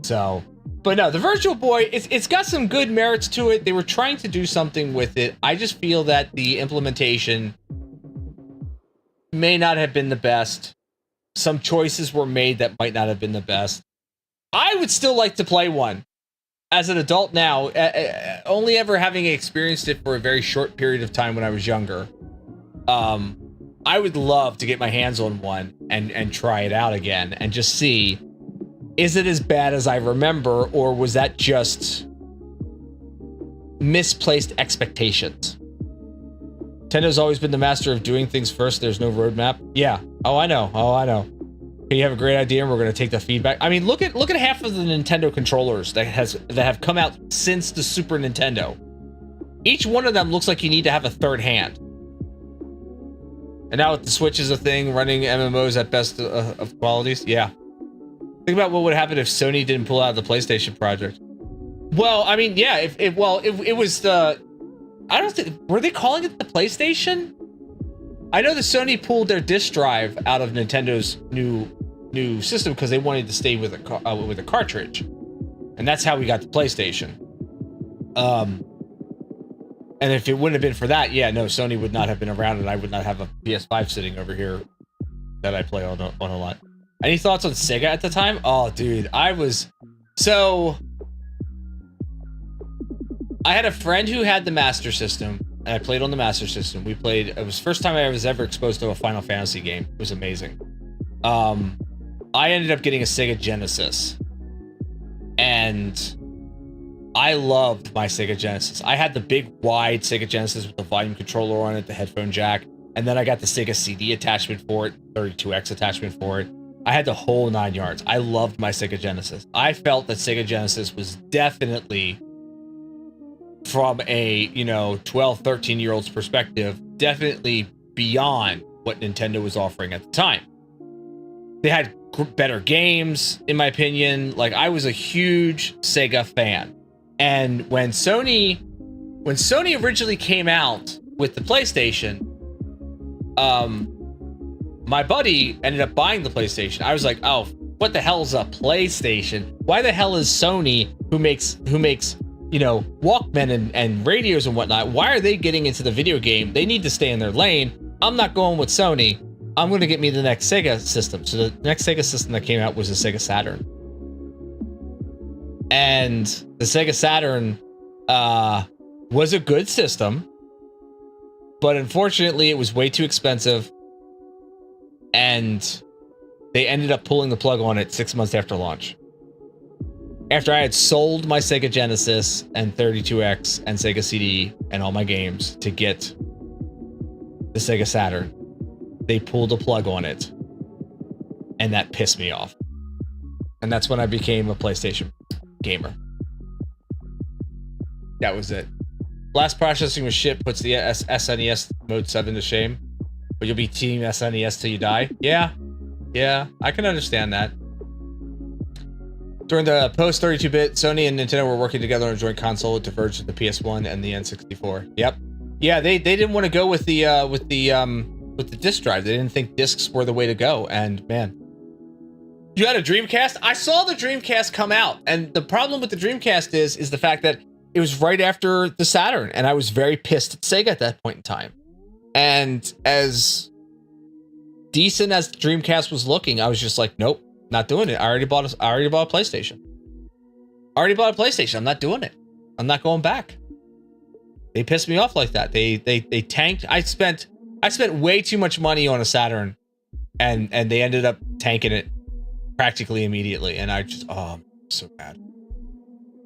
So, but no, the Virtual Boy, it's got some good merits to it. They were trying to do something with it. I just feel that the implementation may not have been the best. Some choices were made that might not have been the best. I would still like to play one. As an adult now, only ever having experienced it for a very short period of time when I was younger, I would love to get my hands on one and try it out again and just see, is it as bad as I remember, or was that just misplaced expectations? Nintendo's always been the master of doing things first. There's no roadmap. Yeah. Oh, I know. You have a great idea, and we're going to take the feedback. I mean, look at half of the Nintendo controllers that have come out since the Super Nintendo. Each one of them looks like you need to have a third hand. And now with the Switch is a thing, running MMOs at best of qualities. Yeah. Think about what would happen if Sony didn't pull out the PlayStation project. Well, I mean, yeah. If it was the, I don't think, were they calling it the PlayStation? I know that Sony pulled their disk drive out of Nintendo's new system because they wanted to stay with a cartridge, and that's how we got the PlayStation. And if it wouldn't have been for that, yeah, no, Sony would not have been around, and I would not have a PS5 sitting over here that I play on a lot. Any thoughts on Sega at the time? Oh, dude, I had a friend who had the Master System, and I played on the Master System. It was the first time I was ever exposed to a Final Fantasy game. It was amazing. I ended up getting a Sega Genesis, and I loved my Sega Genesis. I had the big wide Sega Genesis with the volume controller on it, the headphone jack, and then I got the Sega CD attachment for it, 32X attachment for it. I had the whole 9 yards. I loved my Sega Genesis. I felt that Sega Genesis was definitely, from a 12, 13-year-old's perspective, definitely beyond what Nintendo was offering at the time. They had better games, in my opinion. Like, I was a huge Sega fan. And when Sony originally came out with the PlayStation, my buddy ended up buying the PlayStation. I was like, oh, what the hell is a PlayStation? Why the hell is Sony, who makes Walkman and radios and whatnot, why are they getting into the video game? They need to stay in their lane. I'm not going with Sony. I'm going to get me the next Sega system. So the next Sega system that came out was the Sega Saturn. And the Sega Saturn was a good system, but unfortunately it was way too expensive, and they ended up pulling the plug on it 6 months after launch. After I had sold my Sega Genesis and 32X and Sega CD and all my games to get the Sega Saturn, they pulled a plug on it, and that pissed me off. And that's when I became a PlayStation gamer. That was it. Blast processing was shit, puts the SNES Mode 7 to shame. But you'll be Team SNES till you die. Yeah, I can understand that. During the post 32-bit, Sony and Nintendo were working together on a joint console to merge the PS1 and the N64. Yep. Yeah, they didn't want to go with the disc drive. They didn't think discs were the way to go. And man, you had a Dreamcast? I saw the Dreamcast come out, and the problem with the Dreamcast is the fact that it was right after the Saturn, and I was very pissed at Sega at that point in time. And as decent as the Dreamcast was looking, I was just like, nope, not doing it. I already bought a PlayStation. I'm not doing it. I'm not going back. They pissed me off like that. They tanked. I spent way too much money on a Saturn, and they ended up tanking it practically immediately, and I just, so bad.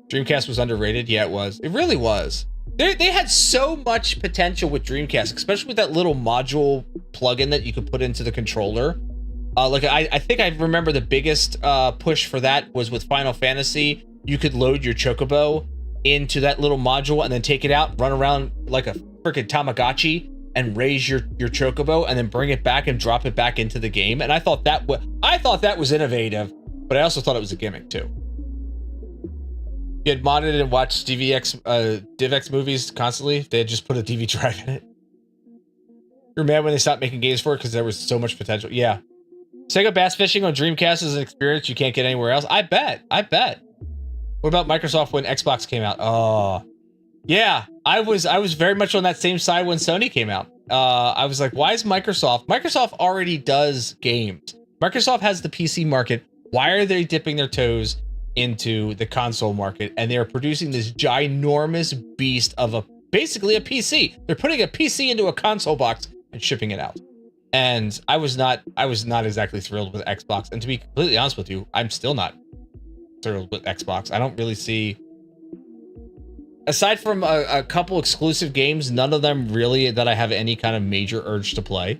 Dreamcast was underrated. Yeah, it was. It really was. They had so much potential with Dreamcast, especially with that little module plugin that you could put into the controller. I think I remember the biggest push for that was with Final Fantasy. You could load your Chocobo into that little module and then take it out, run around like a freaking Tamagotchi, and raise your Chocobo, and then bring it back and drop it back into the game. And I thought that was innovative, but I also thought it was a gimmick too. You had modded and watched DivX movies constantly. They had just put a DV drive in it. You're mad when they stopped making games for it because there was so much potential. Yeah. Sega bass fishing on Dreamcast is an experience you can't get anywhere else. I bet. What about Microsoft when Xbox came out? Oh, yeah. I was very much on that same side when Sony came out. I was like, why is Microsoft already does games. Microsoft has the PC market. Why are they dipping their toes into the console market? And they're producing this ginormous beast of basically a PC. They're putting a PC into a console box and shipping it out. And I was not exactly thrilled with Xbox. And to be completely honest with you, I'm still not thrilled with Xbox. I don't really see, aside from a couple exclusive games, none of them really that I have any kind of major urge to play.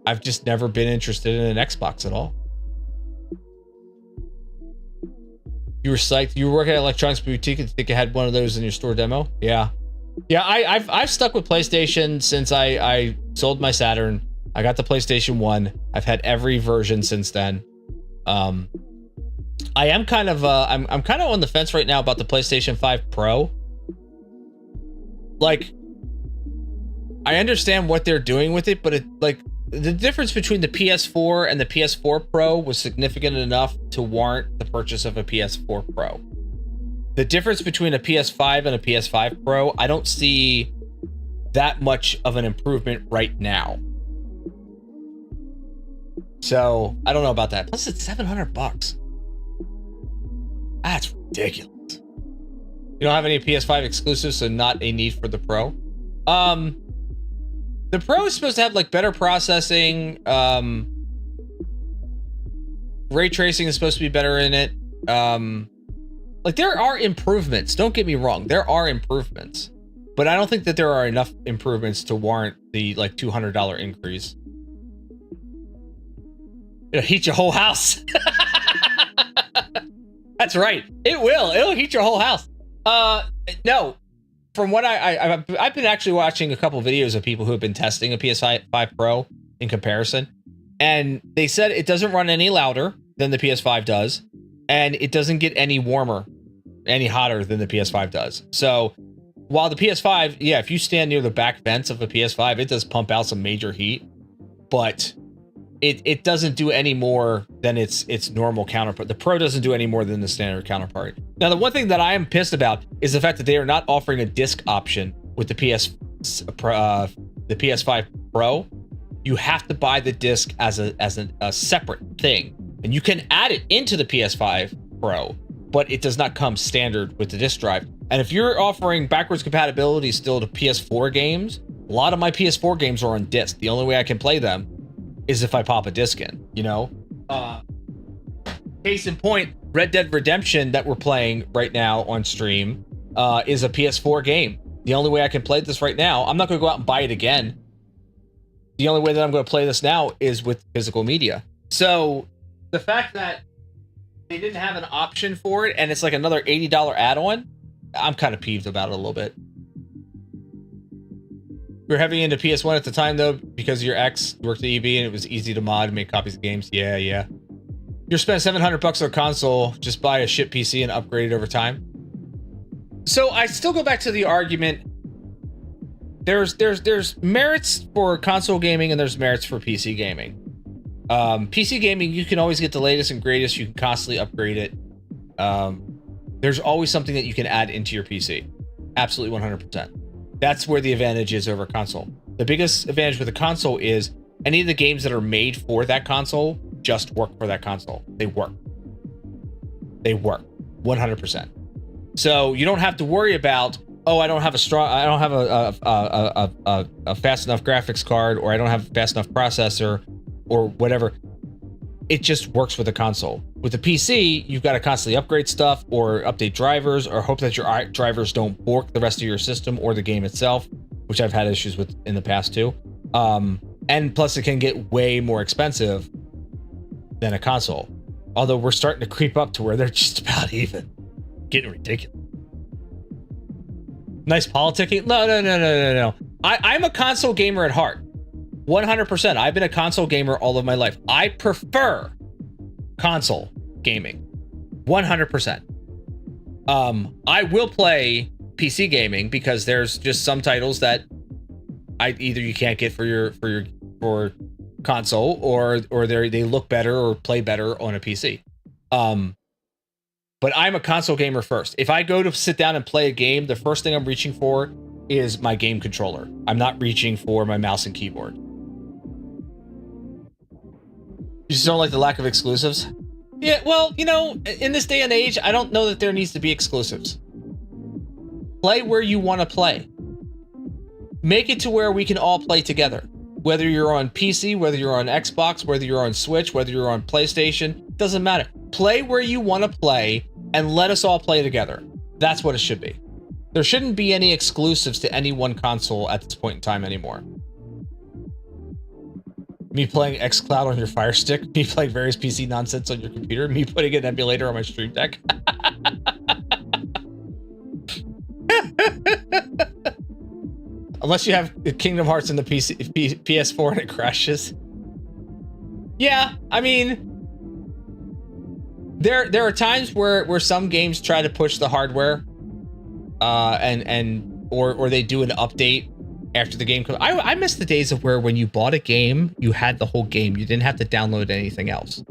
I've just never been interested in an Xbox at all. You were psyched. You were working at Electronics Boutique and think you had one of those in your store demo? Yeah. I've stuck with PlayStation since I sold my Saturn. I got the PlayStation 1. I've had every version since then. I am kind of I'm kind of on the fence right now about the PlayStation 5 Pro. Like, I understand what they're doing with it, but it like the difference between the PS4 and the PS4 Pro was significant enough to warrant the purchase of a PS4 Pro. The difference between a PS5 and a PS5 Pro, I don't see that much of an improvement right now. So I don't know about that. Plus, it's $700. That's ridiculous. You don't have any PS5 exclusives, so not a need for the Pro. The Pro is supposed to have like better processing. Ray tracing is supposed to be better in it. Like there are improvements. Don't get me wrong. There are improvements, but I don't think that there are enough improvements to warrant the like $200 increase. It'll heat your whole house. That's right. It will. It'll heat your whole house. No. From what I've been actually watching a couple videos of people who have been testing a PS5 Pro in comparison, and they said it doesn't run any louder than the PS5 does, and it doesn't get any warmer, any hotter than the PS5 does. So while the PS5, yeah, if you stand near the back vents of a PS5, it does pump out some major heat, but it doesn't do any more than its normal counterpart. The Pro doesn't do any more than the standard counterpart. Now, the one thing that I am pissed about is the fact that they are not offering a disc option with the PS5 Pro. You have to buy the disc as a separate thing, and you can add it into the PS5 Pro, but it does not come standard with the disc drive. And if you're offering backwards compatibility still to PS4 games, a lot of my PS4 games are on disc. The only way I can play them is if I pop a disc in, you know? Case in point, Red Dead Redemption that we're playing right now on stream is a PS4 game. The only way I can play this right now, I'm not going to go out and buy it again. The only way that I'm going to play this now is with physical media. So the fact that they didn't have an option for it and it's like another $80 add-on, I'm kind of peeved about it a little bit. We were heavy into PS1 at the time, though, because your ex worked at EB and it was easy to mod and make copies of games. Yeah. You're spending $700 on a console, just buy a shit PC and upgrade it over time. So I still go back to the argument. There's merits for console gaming and there's merits for PC gaming. PC gaming, you can always get the latest and greatest. You can constantly upgrade it. There's always something that you can add into your PC. Absolutely 100%. That's where the advantage is over console. The biggest advantage with a console is any of the games that are made for that console just work for that console. They work 100%. So you don't have to worry about, I don't have a fast enough graphics card, or I don't have a fast enough processor, or whatever. It just works with a console. With a PC, you've got to constantly upgrade stuff or update drivers or hope that your drivers don't bork the rest of your system or the game itself, which I've had issues with in the past too. And plus it can get way more expensive than a console. Although we're starting to creep up to where they're just about even. Getting ridiculous. Nice politicking? No. I'm a console gamer at heart. 100%. I've been a console gamer all of my life. I prefer console gaming. 100%. I will play PC gaming because there's just some titles that either you can't get for console or they look better or play better on a PC. But I'm a console gamer first. If I go to sit down and play a game, the first thing I'm reaching for is my game controller. I'm not reaching for my mouse and keyboard. You just don't like the lack of exclusives? Yeah, well, in this day and age, I don't know that there needs to be exclusives. Play where you want to play. Make it to where we can all play together. Whether you're on PC, whether you're on Xbox, whether you're on Switch, whether you're on PlayStation, doesn't matter. Play where you want to play and let us all play together. That's what it should be. There shouldn't be any exclusives to any one console at this point in time anymore. Me playing xCloud on your Fire Stick, me playing various PC nonsense on your computer, me putting an emulator on my Stream Deck. Unless you have Kingdom Hearts in the PS4 and it crashes. Yeah, I mean, there are times where some games try to push the hardware, or they do an update after the game. I miss the days of where when you bought a game, you had the whole game. You didn't have to download anything else.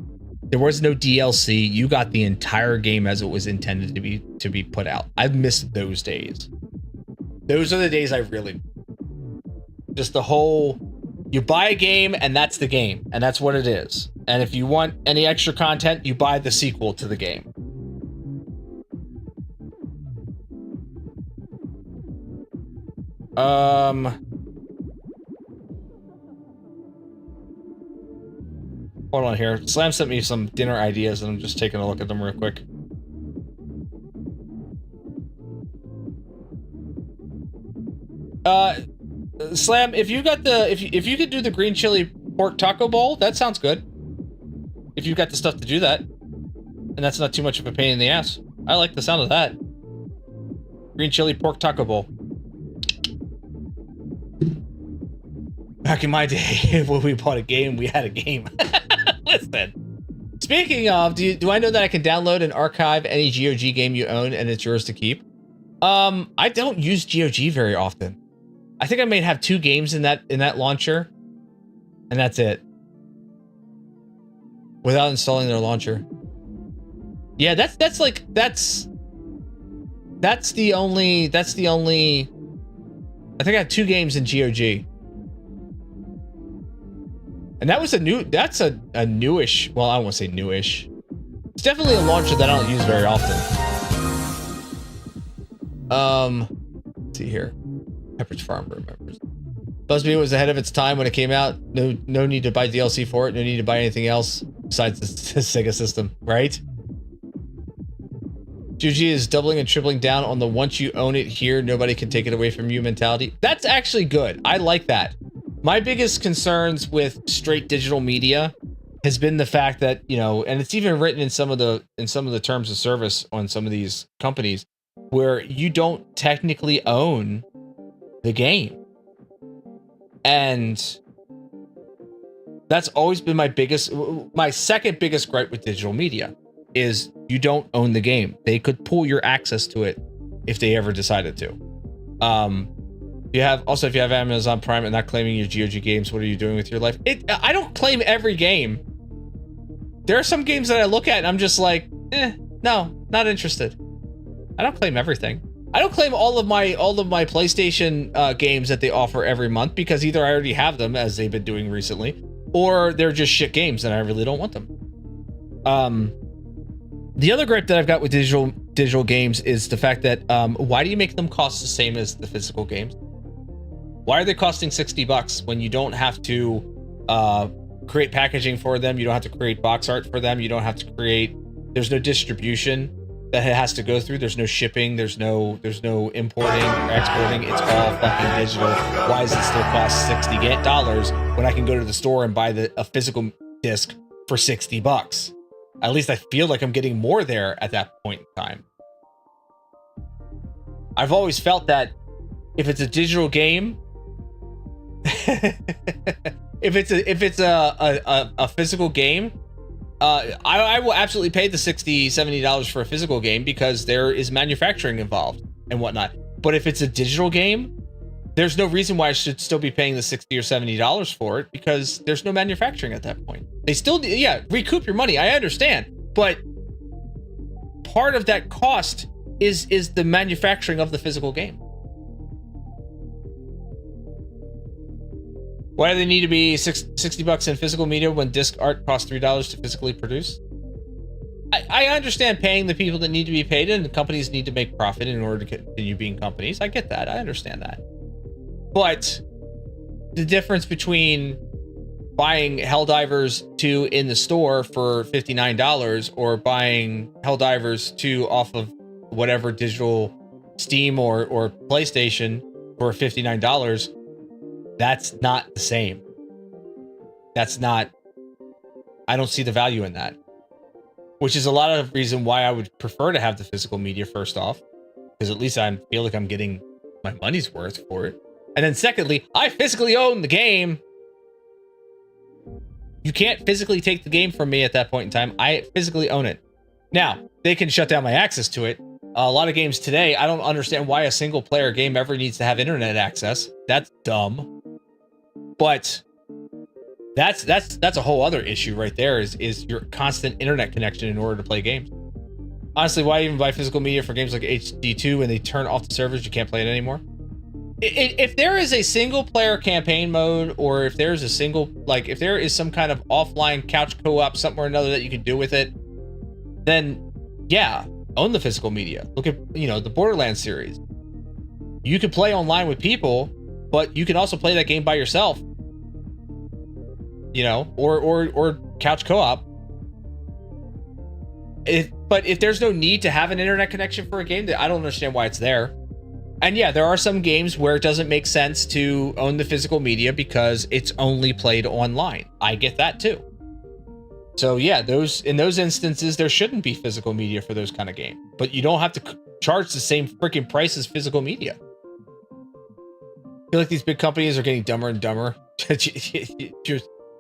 There was no DLC. You got the entire game as it was intended to be put out. I've missed those days. Those are the days I really... Just the whole... You buy a game, and that's the game. And that's what it is. And if you want any extra content, you buy the sequel to the game. Hold on here. Slam sent me some dinner ideas, and I'm just taking a look at them real quick. Slam, if you got the if you could do the green chili pork taco bowl, that sounds good. If you've got the stuff to do that, and that's not too much of a pain in the ass. I like the sound of that. Green chili pork taco bowl. Back in my day, when we bought a game, we had a game. Listen. Speaking of, do I know that I can download and archive any GOG game you own and it's yours to keep? I don't use GOG very often. I think I may have 2 games in that launcher, and that's it. Without installing their launcher. Yeah, that's the only. I think I have 2 games in GOG. And that was that's a newish, well, I won't say newish. It's definitely a launcher that I don't use very often. Let's see here. Pepperidge Farm remembers. BuzzFeed was ahead of its time when it came out. No need to buy DLC for it. No need to buy anything else besides the Sega system, right? GOG is doubling and tripling down on the once you own it here, nobody can take it away from you mentality. That's actually good. I like that. My biggest concerns with straight digital media has been the fact that, you know, and it's even written in some of the terms of service on some of these companies, where you don't technically own the game. And that's always been my second biggest gripe with digital media is you don't own the game. They could pull your access to it if they ever decided to. If you have Amazon Prime and not claiming your GOG games, what are you doing with your life? I don't claim every game. There are some games that I look at and I'm just like, no, not interested. I don't claim everything. I don't claim all of my PlayStation games that they offer every month because either I already have them, as they've been doing recently, or they're just shit games and I really don't want them. The other gripe that I've got with digital games is the fact that why do you make them cost the same as the physical games? Why are they costing $60 when you don't have to create packaging for them? You don't have to create box art for them. You don't have to create. There's no distribution that it has to go through. There's no shipping. There's no importing or exporting. It's all fucking digital. Why does it still cost $60 when I can go to the store and buy a physical disc for $60? At least I feel like I'm getting more there at that point in time. I've always felt that if it's a digital game, if it's a physical game, I will absolutely pay the $60-$70 for a physical game because there is manufacturing involved and whatnot. But if it's a digital game, there's no reason why I should still be paying the $60 or $70 for it because there's no manufacturing at that point. They still, recoup your money. I understand, but part of that cost is the manufacturing of the physical game. Why do they need to be $60 in physical media when disc art costs $3 to physically produce? I understand paying the people that need to be paid, and the companies need to make profit in order to continue being companies. I get that. I understand that. But the difference between buying Helldivers 2 in the store for $59 or buying Helldivers 2 off of whatever digital Steam or PlayStation for $59, that's not the same. I don't see the value in that. Which is a lot of reason why I would prefer to have the physical media first off. Because at least I feel like I'm getting my money's worth for it. And then secondly, I physically own the game. You can't physically take the game from me at that point in time. I physically own it. Now, they can shut down my access to it. A lot of games today, I don't understand why a single player game ever needs to have internet access. That's dumb. But that's a whole other issue right there is your constant internet connection in order to play games. Honestly, why even buy physical media for games like HD2 when they turn off the servers? You can't play it anymore. If there is a single player campaign mode, or if there's a single, like if there is some kind of offline couch co-op, something or another that you can do with it, then yeah, own the physical media. Look at, the Borderlands series. You could play online with people, but you can also play that game by yourself. Or couch co-op. But if there's no need to have an internet connection for a game, I don't understand why it's there. And yeah, there are some games where it doesn't make sense to own the physical media because it's only played online. I get that too. So yeah, in those instances, there shouldn't be physical media for those kind of games. But you don't have to charge the same freaking price as physical media. I feel like these big companies are getting dumber and dumber.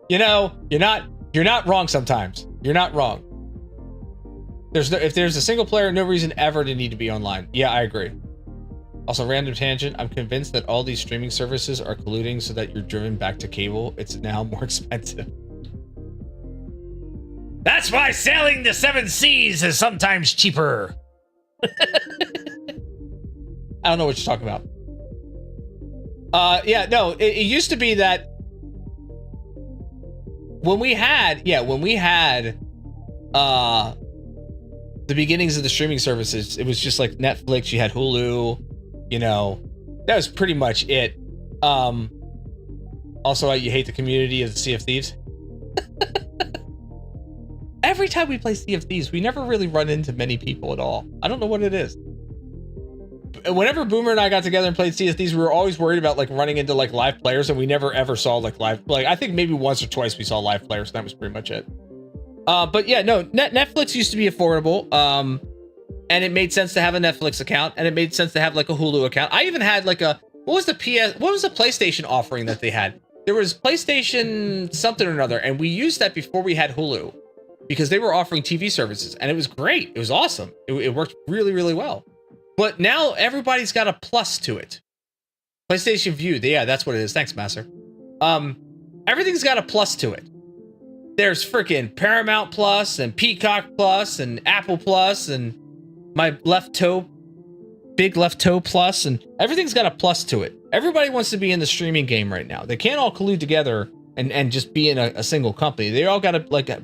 You're not wrong sometimes. You're not wrong. If there's a single player, no reason ever to need to be online. Yeah, I agree. Also, random tangent. I'm convinced that all these streaming services are colluding so that you're driven back to cable. It's now more expensive. That's why sailing the 7 seas is sometimes cheaper. I don't know what you're talking about. It used to be that when we had the beginnings of the streaming services, it was just like Netflix, you had Hulu, that was pretty much it. Also, you hate the community of the Sea of Thieves. Every time we play Sea of Thieves, we never really run into many people at all. I don't know what it is. Whenever Boomer and I got together and played Sea of Thieves, we were always worried about running into live players, and we never ever saw live. I think maybe once or twice we saw live players, and that was pretty much it. But yeah, no, Netflix used to be affordable. And it made sense to have a Netflix account, and it made sense to have a Hulu account. I even had what was the PlayStation offering that they had? There was PlayStation something or another, and we used that before we had Hulu because they were offering TV services, and it was great. It was awesome. It worked really, really well. But now everybody's got a plus to it. PlayStation Vue, yeah, that's what it is. Thanks, Master. Everything's got a plus to it. There's freaking Paramount Plus and Peacock Plus and Apple Plus and my big left toe plus, and everything's got a plus to it. Everybody wants to be in the streaming game right now. They can't all collude together and just be in a single company. They all got to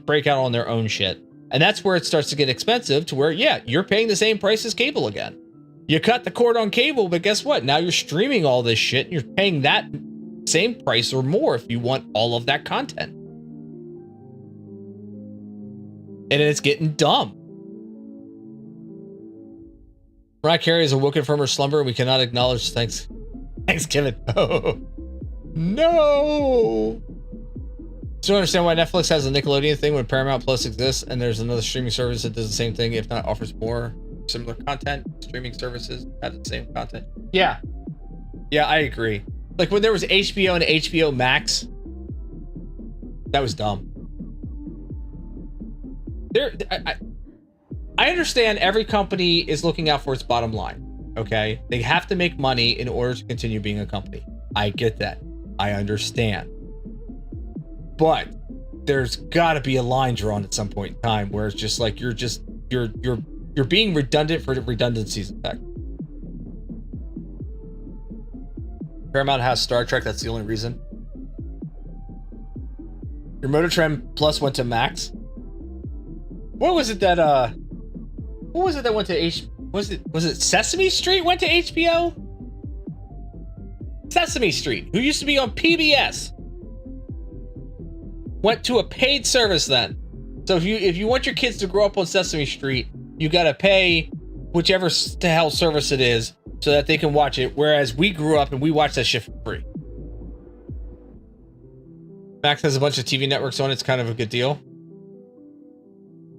break out on their own shit. And that's where it starts to get expensive, to where, yeah, you're paying the same price as cable again. You cut the cord on cable, but guess what? Now you're streaming all this shit, and you're paying that same price or more if you want all of that content. And it's getting dumb. Mariah Carey is awoken from her slumber, and we cannot acknowledge Thanksgiving. Oh, no. Still understand why Netflix has a Nickelodeon thing when Paramount Plus exists, and there's another streaming service that does the same thing, if not offers more similar content. Streaming services have the same content. Yeah, I agree. Like when there was HBO and HBO Max, that was dumb. I understand every company is looking out for its bottom line. Okay, they have to make money in order to continue being a company. I get that. I understand. But there's got to be a line drawn at some point in time where it's just like you're being redundant for the redundancy's effect. Paramount has Star Trek. That's the only reason. Your Motor Trend Plus went to Max. What was it that went to was it Sesame Street went to HBO? Sesame Street, who used to be on PBS, went to a paid service then. So if you want your kids to grow up on Sesame Street, you got to pay whichever the hell service it is so that they can watch it. Whereas we grew up and we watched that shit for free. Max has a bunch of TV networks on it. It's kind of a good deal.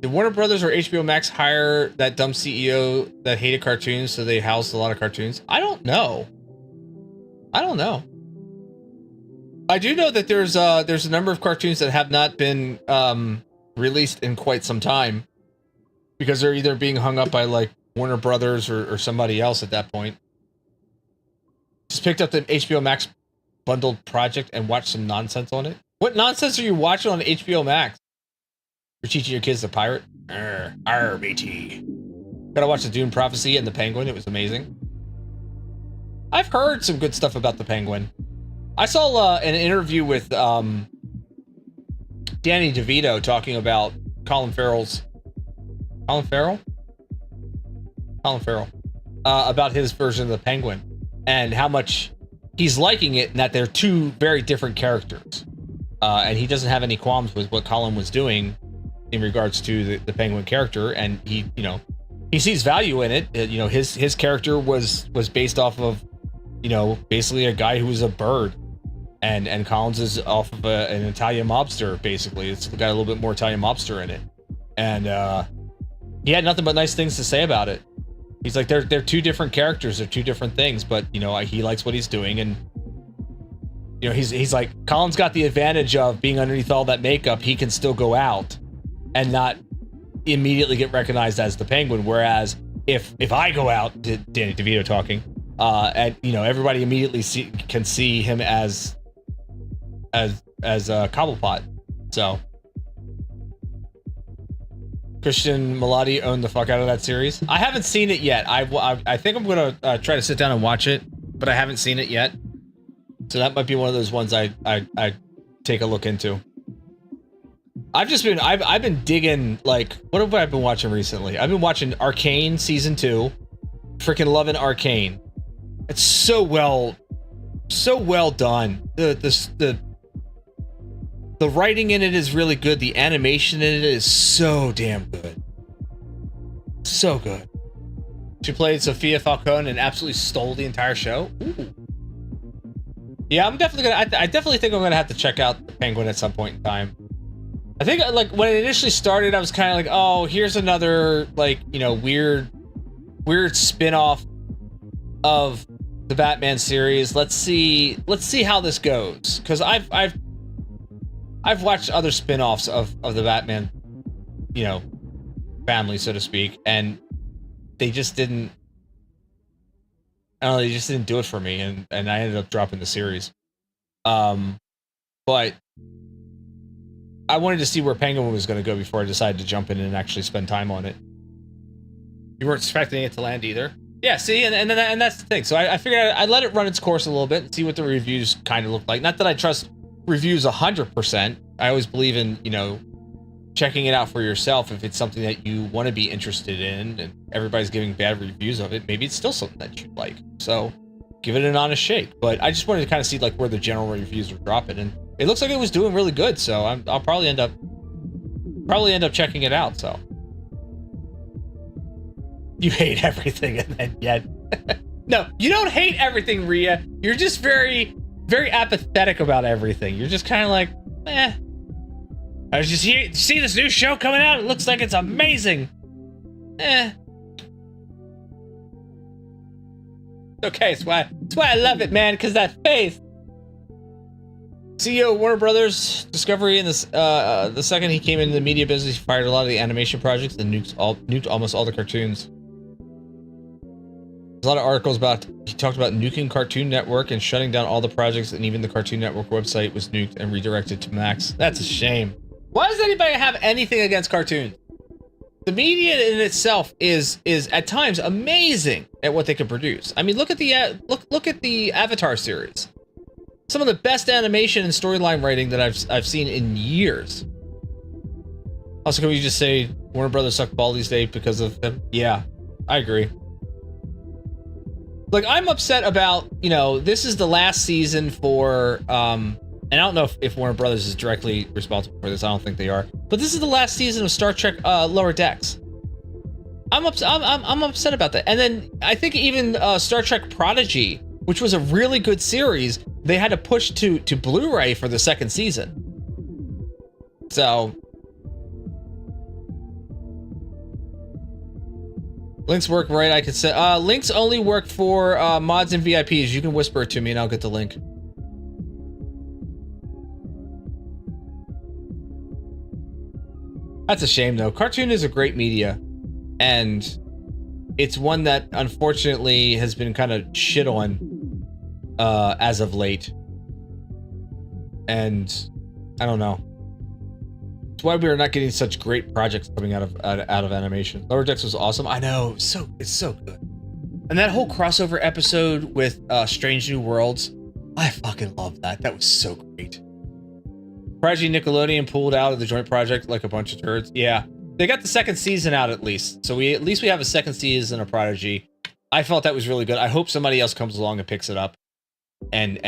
Did Warner Brothers or HBO Max hire that dumb CEO that hated cartoons so they housed a lot of cartoons? I don't know. I do know that there's a number of cartoons that have not been released in quite some time because they're either being hung up by like Warner Brothers or somebody else at that point. Just picked up the HBO Max bundled project and watch some nonsense on it. What nonsense are you watching on HBO Max? You're teaching your kids to pirate? BT. Gotta watch the Dune Prophecy and the Penguin. It was amazing. I've heard some good stuff about the Penguin. I saw an interview with Danny DeVito talking about Colin Farrell. About his version of the Penguin and how much he's liking it, and that they're two very different characters. And he doesn't have any qualms with what Colin was doing in regards to the Penguin character, and he sees value in it. His character was based off of, basically a guy who was a bird, and Colin's is off of an Italian mobster. Basically, it's got a little bit more Italian mobster in it, and he had nothing but nice things to say about it. He's like, they're two different characters, they're two different things, but he likes what he's doing, and he's like, Colin's got the advantage of being underneath all that makeup. He can still go out and not immediately get recognized as the Penguin, whereas if I go out, Danny DeVito talking, and everybody immediately can see him as Cobblepot. So Christian Malati owned the fuck out of that series. I haven't seen it yet. I think I'm gonna try to sit down and watch it, but I haven't seen it yet. So that might be one of those ones I take a look into. I've been digging, like, what have I been watching recently? I've been watching Arcane season 2. Freaking loving Arcane. It's so well done. The writing in it is really good. The animation in it is so damn good. So good. She played Sophia Falcone and absolutely stole the entire show. Ooh. Yeah, I definitely think I'm gonna have to check out the Penguin at some point in time. I think, like, when it initially started, I was kind of like, oh, here's another, like, weird spin-off of the Batman series. Let's see how this goes, because I've watched other spin-offs of the Batman, family, so to speak, and they just didn't. I don't know, they just didn't do it for me, and I ended up dropping the series. But I wanted to see where Penguin was going to go before I decided to jump in and actually spend time on it. You weren't expecting it to land either. Yeah, see, and that's the thing. So I figured I'd let it run its course a little bit and see what the reviews kind of look like. Not that I trust reviews 100%. I always believe in, checking it out for yourself. If it's something that you want to be interested in and everybody's giving bad reviews of it, maybe it's still something that you like. So give it an honest shake. But I just wanted to kind of see, like, where the general reviews were dropping, and it looks like it was doing really good. So I'll probably end up checking it out. So you hate everything, and then yet no, you don't hate everything, Rhea. You're just very, very apathetic about everything. You're just kind of like, eh. I was just here. See this new show coming out? It looks like it's amazing. Eh. Okay, that's why I love it, man. Because that face. CEO of Warner Brothers Discovery, in this the second he came into the media business, he fired a lot of the animation projects and nuked almost all the cartoons. There's a lot of articles about, he talked about nuking Cartoon Network and shutting down all the projects, and even the Cartoon Network website was nuked and redirected to Max. That's a shame. Why does anybody have anything against cartoons? The media in itself is at times amazing at what they can produce. I mean, look at the Avatar series. Some of the best animation and storyline writing that I've seen in years. Also, can we just say Warner Brothers suck ball these days because of them? Yeah, I agree. Like, I'm upset about, this is the last season for, and I don't know if Warner Brothers is directly responsible for this. I don't think they are. But this is the last season of Star Trek Lower Decks. I'm upset about that. And then I think even Star Trek Prodigy, which was a really good series, they had to push to Blu-ray for the second season. So links work, right? I could say links only work for mods and VIPs. You can whisper it to me and I'll get the link. That's a shame, though. Cartoon is a great media, and it's one that unfortunately has been kind of shit on as of late. and I don't know. It's why we are not getting such great projects coming out of animation. Lower Decks was awesome. I know, it's so good. And that whole crossover episode with Strange New Worlds, I fucking love that. That was so great. Prodigy Nickelodeon pulled out of the joint project like a bunch of turds. Yeah, they got the second season out at least. So we have a second season of Prodigy. I felt that was really good. I hope somebody else comes along and picks it up and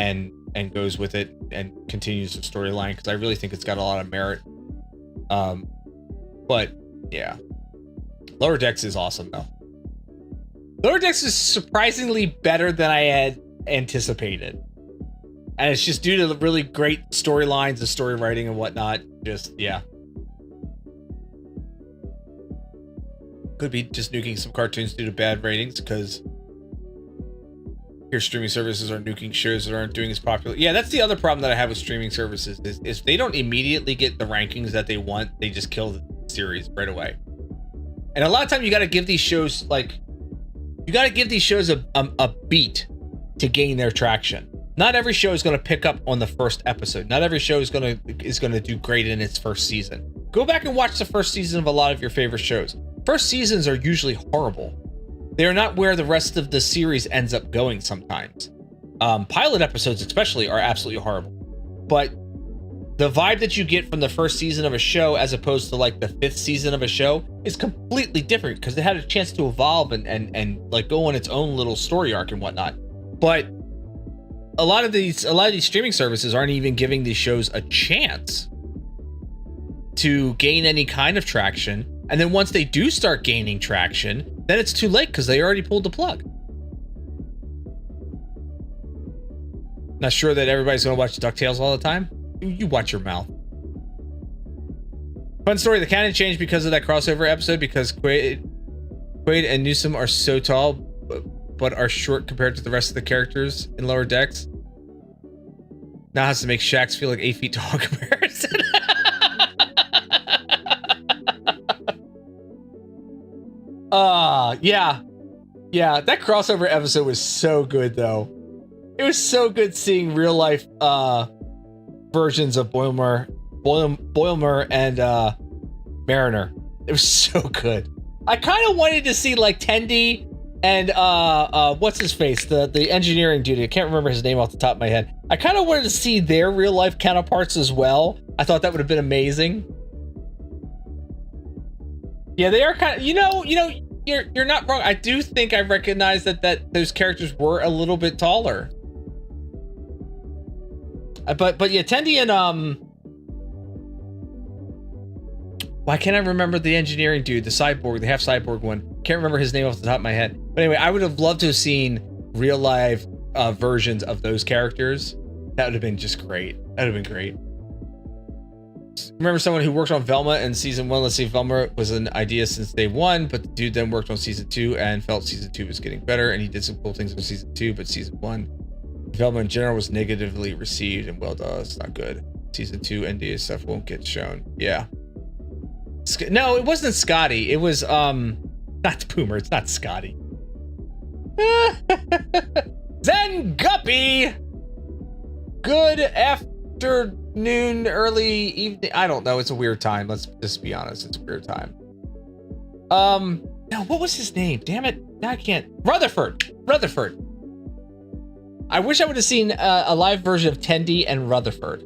goes with it and continues the storyline, because I really think it's got a lot of merit. But yeah, Lower Decks is awesome though. Lower Decks is surprisingly better than I had anticipated, and it's just due to the really great storylines and story writing and whatnot. Just yeah, could be just nuking some cartoons due to bad ratings, because here streaming services are nuking shows that aren't doing as popular. Yeah, that's the other problem that I have with streaming services is if they don't immediately get the rankings that they want, they just kill the series right away. And a lot of time you got to give these shows a beat to gain their traction. Not every show is going to pick up on the first episode. Not every show is going to do great in its first season. Go back and watch the first season of a lot of your favorite shows. First seasons are usually horrible. They are not where the rest of the series ends up going sometimes. Pilot episodes especially are absolutely horrible. But the vibe that you get from the first season of a show as opposed to like the fifth season of a show is completely different, because it had a chance to evolve and like go on its own little story arc and whatnot. But a lot of these streaming services aren't even giving these shows a chance to gain any kind of traction. And then once they do start gaining traction, then it's too late because they already pulled the plug. Not sure that everybody's going to watch DuckTales all the time. You watch your mouth. Fun story, the canon changed because of that crossover episode, because Quaid and Newsom are so tall, but are short compared to the rest of the characters in Lower Decks. Now has to make Shax feel like 8 feet tall in comparison. Yeah, that crossover episode was so good though. It was so good seeing real life versions of Boimler and Mariner. It was so good. I kind of wanted to see like Tendi and what's his face, the engineering dude. I can't remember his name off the top of my head. I kind of wanted to see their real life counterparts as well. I thought that would have been amazing. Yeah, they are kind of, you're not wrong. I do think I recognize that those characters were a little bit taller. But yeah, Tendi and why can't I remember the engineering dude, the cyborg, the half cyborg one? Can't remember his name off the top of my head. But anyway, I would have loved to have seen real life versions of those characters. That would have been just great. That would have been great. Remember someone who worked on Velma in season 1. Let's see, Velma was an idea since day 1, but the dude then worked on season 2 and felt season 2 was getting better, and he did some cool things in season 2, but season 1, Velma in general was negatively received, and well, it's not good. Season 2 NDA stuff won't get shown. Yeah. No, it wasn't Scotty. It was not Boomer. It's not Scotty. Zen Guppy. Good afternoon, early evening. I don't know. It's a weird time. Let's just be honest. It's a weird time. No, what was his name? Damn it. Now I can't. Rutherford. I wish I would have seen a live version of Tendi and Rutherford.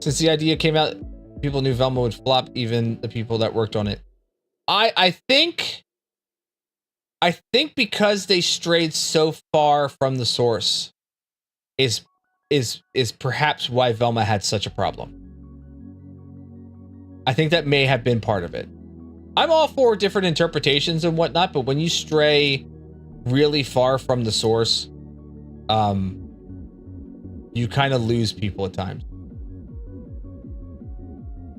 Since the idea came out, people knew Velma would flop, even the people that worked on it. I think because they strayed so far from the source is perhaps why Velma had such a problem. I think that may have been part of it. I'm all for different interpretations and whatnot, but when you stray really far from the source, you kind of lose people at times.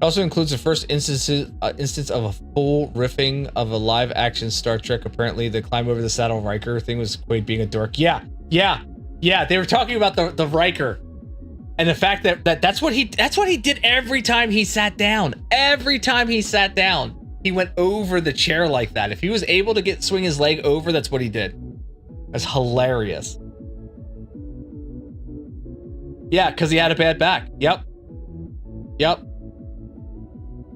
It also includes the first instance of a full riffing of a live-action Star Trek. Apparently, the climb over the saddle Riker thing was Quaid being a dork. Yeah. They were talking about the Riker, and the fact that's what he did every time he sat down. Every time he sat down, he went over the chair like that. If he was able to swing his leg over, that's what he did. That's hilarious. Yeah, because he had a bad back. Yep.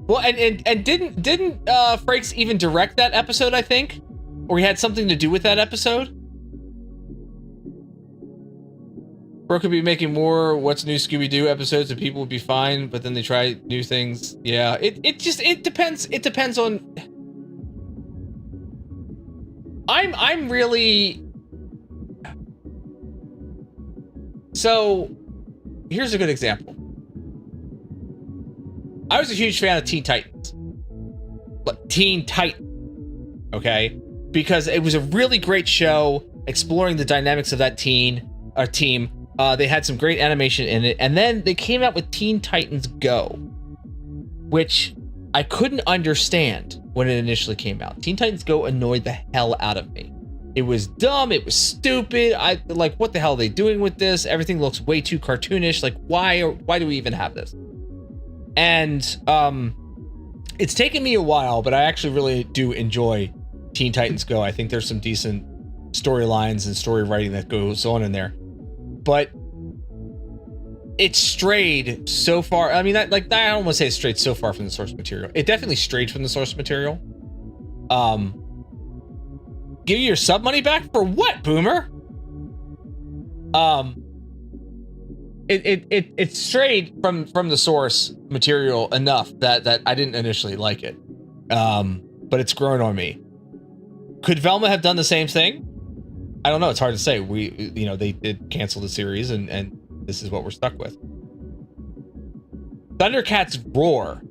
Well, and didn't Frakes even direct that episode, I think? Or he had something to do with that episode? Bro could be making more What's New Scooby-Doo episodes and people would be fine, but then they try new things. Yeah, it depends. It depends on... I'm really... So, here's a good example. I was a huge fan of Teen Titans. Teen Titan. Okay? Because it was a really great show exploring the dynamics of that team. They had some great animation in it. And then they came out with Teen Titans Go, which I couldn't understand when it initially came out. Teen Titans Go annoyed the hell out of me. It was dumb. It was stupid. What the hell are they doing with this? Everything looks way too cartoonish. Like, why do we even have this? And it's taken me a while, but I actually really do enjoy Teen Titans Go. I think there's some decent storylines and story writing that goes on in there. But it strayed so far. I mean, I don't want to say it strayed so far from the source material. It definitely strayed from the source material. Give you your sub money back for what, Boomer? It strayed from the source material enough that I didn't initially like it. But it's grown on me. Could Velma have done the same thing? I don't know. It's hard to say. They did cancel the series, and this is what we're stuck with. Thundercats Roar,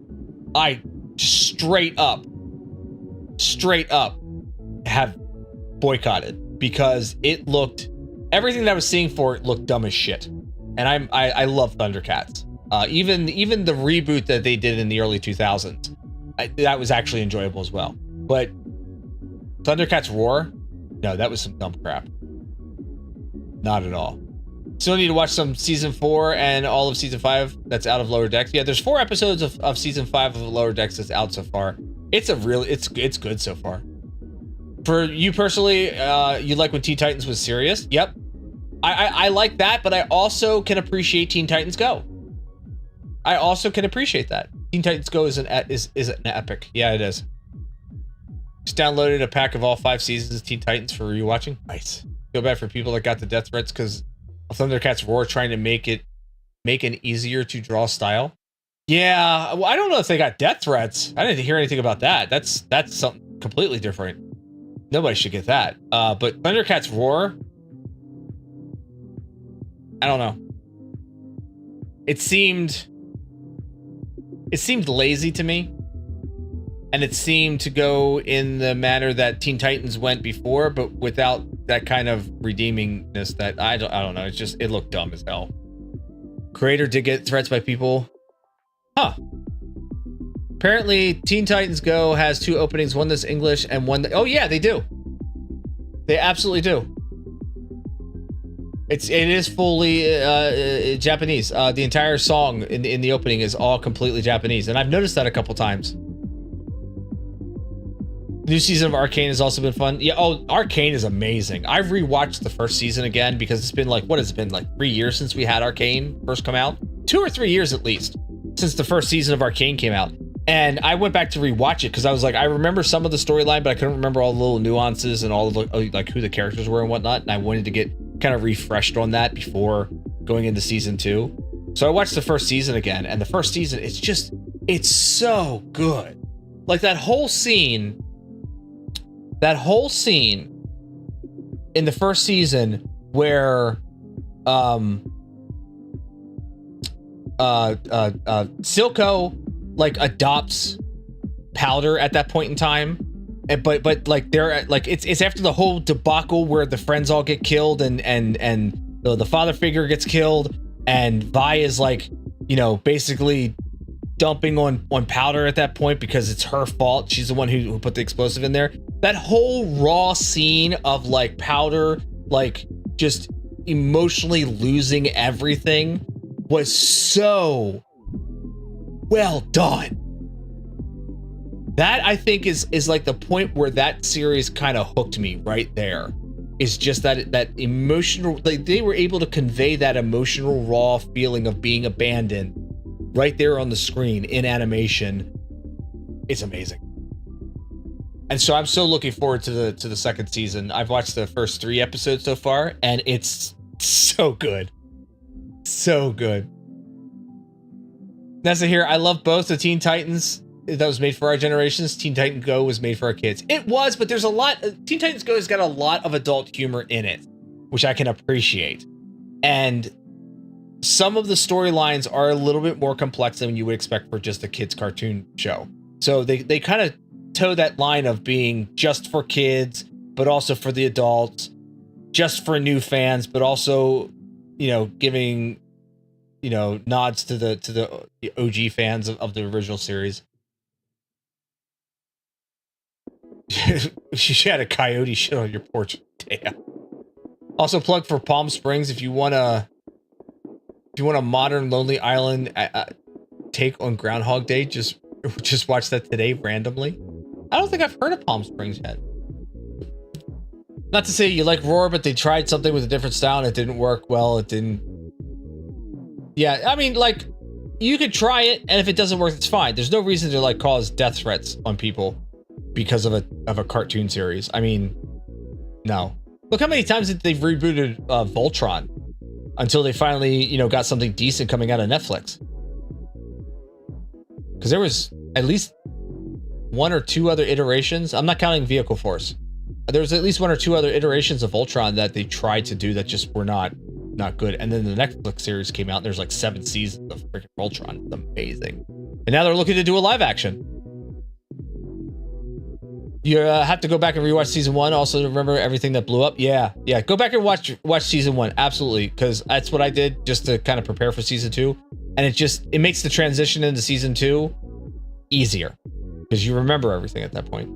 I straight up have boycotted because everything that I was seeing for it looked dumb as shit. And I love Thundercats. Even the reboot that they did in the early 2000s, that was actually enjoyable as well. But Thundercats Roar, no, that was some dumb crap. Not at all. Still need to watch some season 4 and all of season 5 that's out of Lower Decks. Yeah, there's 4 episodes of season 5 of Lower Decks that's out so far. It's good so far. For you personally, you like when Teen Titans was serious? Yep. I like that, but I also can appreciate Teen Titans Go. I also can appreciate that. Teen Titans Go is an epic. Yeah, it is. Just downloaded a pack of all 5 seasons of Teen Titans for rewatching. Nice. Feel bad for people that got the death threats because of Thundercats Roar trying to make an easier to draw style. Yeah, well, I don't know if they got death threats. I didn't hear anything about that. That's something completely different. Nobody should get that. But Thundercats Roar, I don't know. It seemed lazy to me. And it seemed to go in the manner that Teen Titans went before, but without that kind of redeemingness that I don't know. It looked dumb as hell. Creator did get threats by people. Huh. Apparently, Teen Titans Go has 2 openings, one that's English and one that... Oh yeah, they do. They absolutely do. It is fully Japanese. The entire song in the opening is all completely Japanese, and I've noticed that a couple times. New season of Arcane has also been fun. Yeah, Arcane is amazing. I've rewatched the first season again because it's been like 3 years since we had Arcane first come out? 2 or 3 years at least since the first season of Arcane came out. And I went back to rewatch it because I was like, I remember some of the storyline, but I couldn't remember all the little nuances and all of the, who the characters were and whatnot. And I wanted to get kind of refreshed on that before going into season 2. So I watched the first season again, and the first season, it's so good. Like that whole scene in the first season where Silco adopts Powder at that point in time, but like they're like it's after the whole debacle where the friends all get killed and the father figure gets killed, and Vi is basically dumping on Powder at that point because it's her fault. She's the one who put the explosive in there. That whole raw scene of Powder just emotionally losing everything was so well done. That I think is like the point where that series kind of hooked me right there. is just that emotional, like they were able to convey that emotional raw feeling of being abandoned right there on the screen in animation. It's amazing. And so I'm so looking forward to the second season. I've watched the first 3 episodes so far, and it's so good. So good. Nessa here, I love both the Teen Titans that was made for our generations. Teen Titan Go was made for our kids. It was, but there's a lot. Teen Titans Go has got a lot of adult humor in it, which I can appreciate. And some of the storylines are a little bit more complex than you would expect for just a kids cartoon show. So they kind of toe that line of being just for kids, but also for the adults, just for new fans, but also, you know, giving, you know, nods to the OG fans of the original series. You had a coyote shit on your porch. Damn. Also, plug for Palm Springs if you want a modern Lonely Island take on Groundhog Day. Just watch that today randomly. I don't think I've heard of Palm Springs yet. Not to say you like Roar, but they tried something with a different style and it didn't work well. It didn't. Yeah, I mean, like, you could try it, and if it doesn't work, it's fine. There's no reason to like cause death threats on people because of a cartoon series. I mean, no. Look how many times they've rebooted Voltron until they finally, you know, got something decent coming out of Netflix. Because there was at least 1 or 2 other iterations. I'm not counting Vehicle Force. There was at least 1 or 2 other iterations of Voltron that they tried to do that just were not good. And then the Netflix series came out, and there's like 7 seasons of freaking Voltron. It's amazing. And now they're looking to do a live action. You have to go back and rewatch season 1. Also, remember everything that blew up. Yeah. Go back and watch season 1. Absolutely, because that's what I did just to kind of prepare for season 2. And it makes the transition into season 2 easier because you remember everything at that point.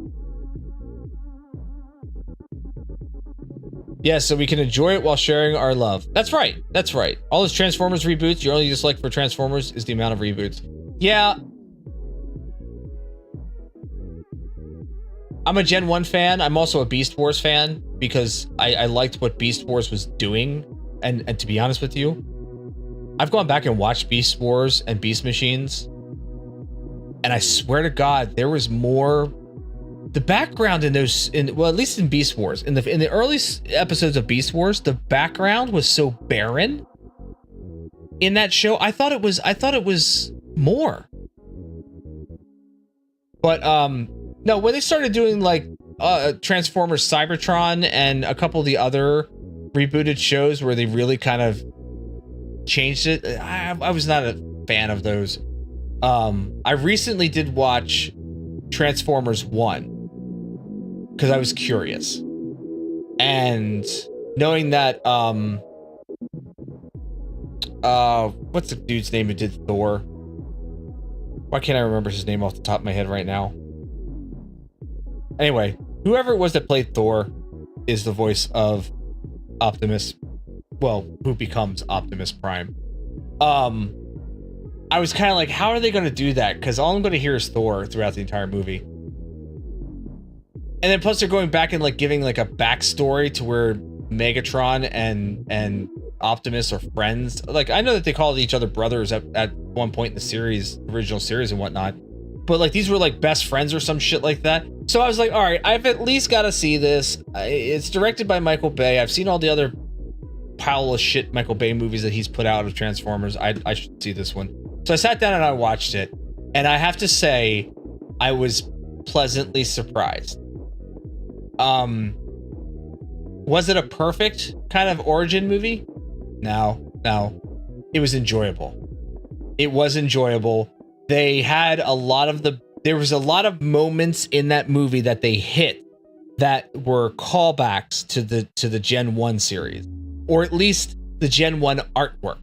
Yeah, so we can enjoy it while sharing our love. That's right. All those Transformers reboots, your only dislike for Transformers is the amount of reboots. Yeah. I'm a Gen 1 fan. I'm also a Beast Wars fan because I liked what Beast Wars was doing. And to be honest with you, I've gone back and watched Beast Wars and Beast Machines. And I swear to God, there was more. The background in those, well, at least in Beast Wars, in the early episodes of Beast Wars, the background was so barren in that show. I thought it was more. But no, when they started doing like Transformers Cybertron and a couple of the other rebooted shows where they really kind of changed it, I was not a fan of those. I recently did watch Transformers 1 because I was curious, and knowing that what's the dude's name who did Thor? Why can't I remember his name off the top of my head right now? Anyway, whoever it was that played Thor is the voice of Optimus, well, who becomes Optimus Prime. I was kind of like, how are they going to do that? Because all I'm going to hear is Thor throughout the entire movie. And then plus they're going back and like giving like a backstory to where Megatron and Optimus are friends. Like, I know that they called each other brothers at one point in the series, original series and whatnot, but like these were like best friends or some shit like that. So I was like, all right, I've at least got to see this. It's directed by Michael Bay. I've seen all the other pile of shit Michael Bay movies that he's put out of Transformers. I should see this one. So I sat down and I watched it, and I have to say I was pleasantly surprised. Was it a perfect kind of origin movie? No. It was enjoyable. They had there was a lot of moments in that movie that they hit that were callbacks to the Gen 1 series, or at least the Gen 1 artwork.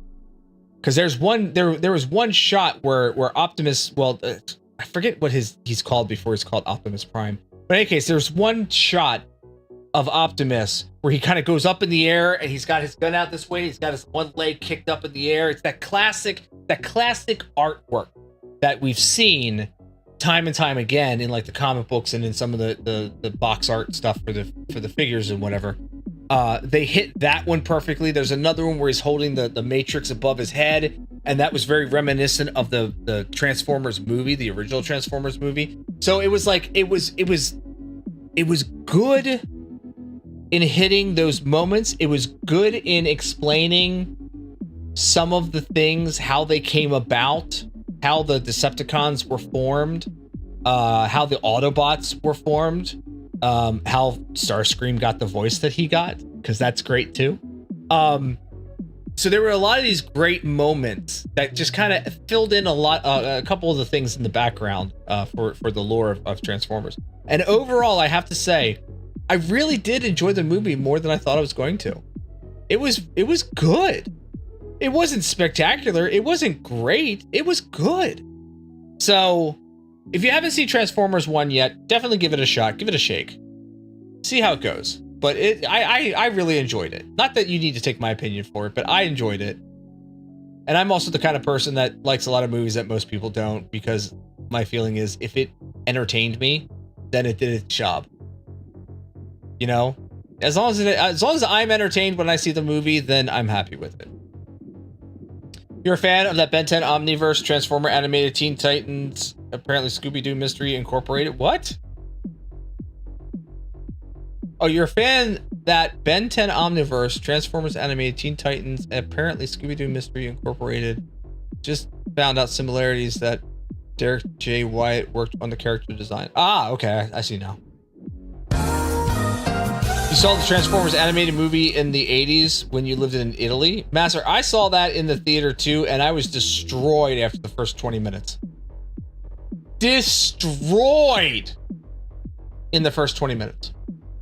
Because there was one shot where Optimus, well, I forget what he's called before he's called Optimus Prime. But in any case, there's one shot of Optimus where he kind of goes up in the air and he's got his gun out this way. He's got his one leg kicked up in the air. It's that classic artwork that we've seen time and time again in like the comic books and in some of the box art stuff for the figures and whatever. They hit that one perfectly. There's another one where he's holding the Matrix above his head, and that was very reminiscent of the Transformers movie, the original Transformers movie. So it was like it was good in hitting those moments. It was good in explaining some of the things, how they came about, how the Decepticons were formed, how the Autobots were formed, how Starscream got the voice that he got, because that's great too. So there were a lot of these great moments that just kind of filled in a couple of the things in the background for the lore of Transformers. And overall, I have to say, I really did enjoy the movie more than I thought I was going to. It was good. It wasn't spectacular. It wasn't great. It was good. So if you haven't seen Transformers 1 yet, definitely give it a shot. Give it a shake. See how it goes. But I really enjoyed it. Not that you need to take my opinion for it, but I enjoyed it. And I'm also the kind of person that likes a lot of movies that most people don't, because my feeling is if it entertained me, then it did its job. You know, as long as I'm entertained when I see the movie, then I'm happy with it. You're a fan of that Ben 10 Omniverse Transformer animated Teen Titans, apparently Scooby-Doo Mystery Incorporated. What? Oh, you're a fan that Ben 10 Omniverse Transformers animated Teen Titans, apparently Scooby-Doo Mystery Incorporated. Just found out similarities that Derek J. Wyatt worked on the character design. Ah, okay, I see now. You saw the Transformers animated movie in the 80s when you lived in Italy? Master, I saw that in the theater too, and I was destroyed after the first 20 minutes. Destroyed in the first 20 minutes.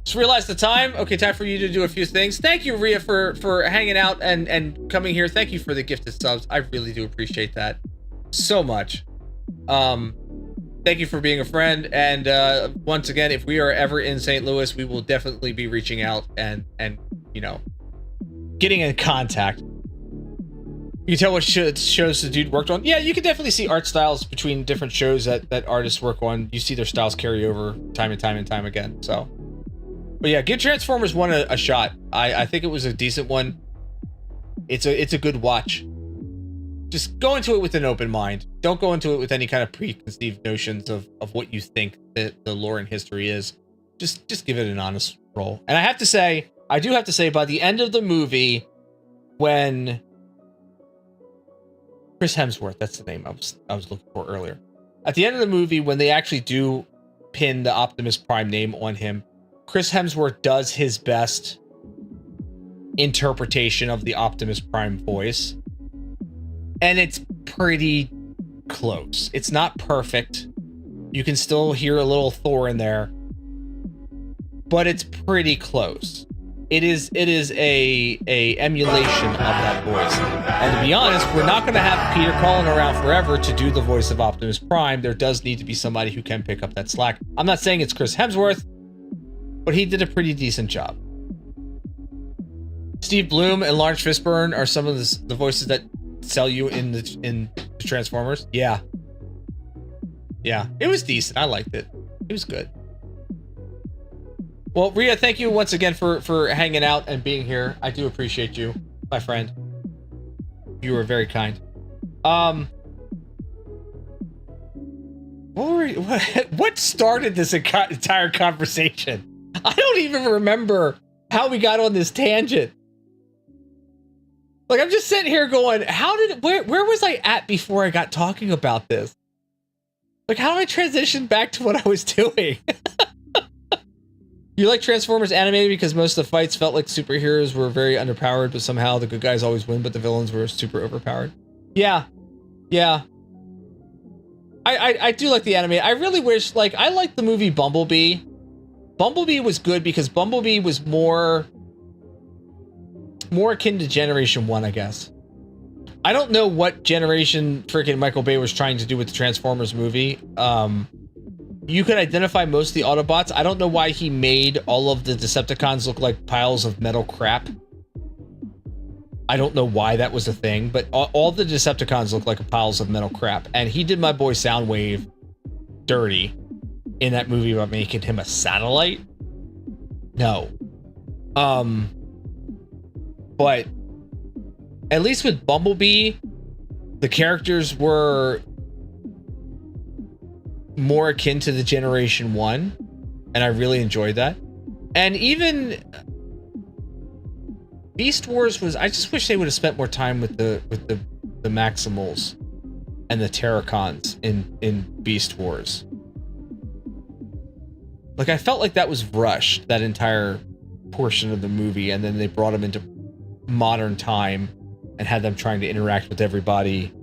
Just realized the time. Okay, time for you to do a few things. Thank you, Rhea, for hanging out and coming here. Thank you for the gifted subs. I really do appreciate that so much. Thank you for being a friend. And once again, if we are ever in St. Louis, we will definitely be reaching out and you know, getting in contact. You can tell what shows the dude worked on. Yeah, you can definitely see art styles between different shows that artists work on. You see their styles carry over time and time again. So, but yeah, give Transformers 1 a shot. I think it was a decent one. It's a good watch. Just go into it with an open mind. Don't go into it with any kind of preconceived notions of what you think that the lore and history is. Just give it an honest roll. And I do have to say, by the end of the movie, when Chris Hemsworth, that's the name I was looking for earlier. At the end of the movie, when they actually do pin the Optimus Prime name on him, Chris Hemsworth does his best interpretation of the Optimus Prime voice. And it's pretty close. It's not perfect. You can still hear a little Thor in there, but it's pretty close. It is a emulation of that voice. And to be honest, we're not going to have Peter Cullen around forever to do the voice of Optimus Prime. There does need to be somebody who can pick up that slack. I'm not saying it's Chris Hemsworth, but he did a pretty decent job. Steve Bloom and Lawrence Fishburne are some of the voices that sell you in the Transformers. Yeah, it was decent. I liked it. It was good. Well, Rhea, thank you once again for hanging out and being here. I do appreciate you, my friend. You were very kind. What started this entire conversation? I don't even remember how we got on this tangent. Like, I'm just sitting here going, where was I at before I got talking about this? Like, how do I transition back to what I was doing? You like Transformers animated because most of the fights felt like superheroes were very underpowered, but somehow the good guys always win, but the villains were super overpowered. Yeah. I do like the anime. I really wish, like, I liked the movie Bumblebee. Bumblebee was good because Bumblebee was more akin to Generation 1, I guess. I don't know what generation freaking Michael Bay was trying to do with the Transformers movie. You could identify most of the Autobots. I don't know why he made all of the Decepticons look like piles of metal crap. I don't know why that was a thing, but all the Decepticons look like piles of metal crap. And he did my boy Soundwave dirty in that movie about making him a satellite. No. but at least with Bumblebee, the characters were more akin to the Generation 1, and I really enjoyed that. And even Beast Wars was, I just wish they would have spent more time with the Maximals and the Terracons in Beast Wars. Like, I felt like that was rushed, that entire portion of the movie, and then they brought them into modern time and had them trying to interact with everybody.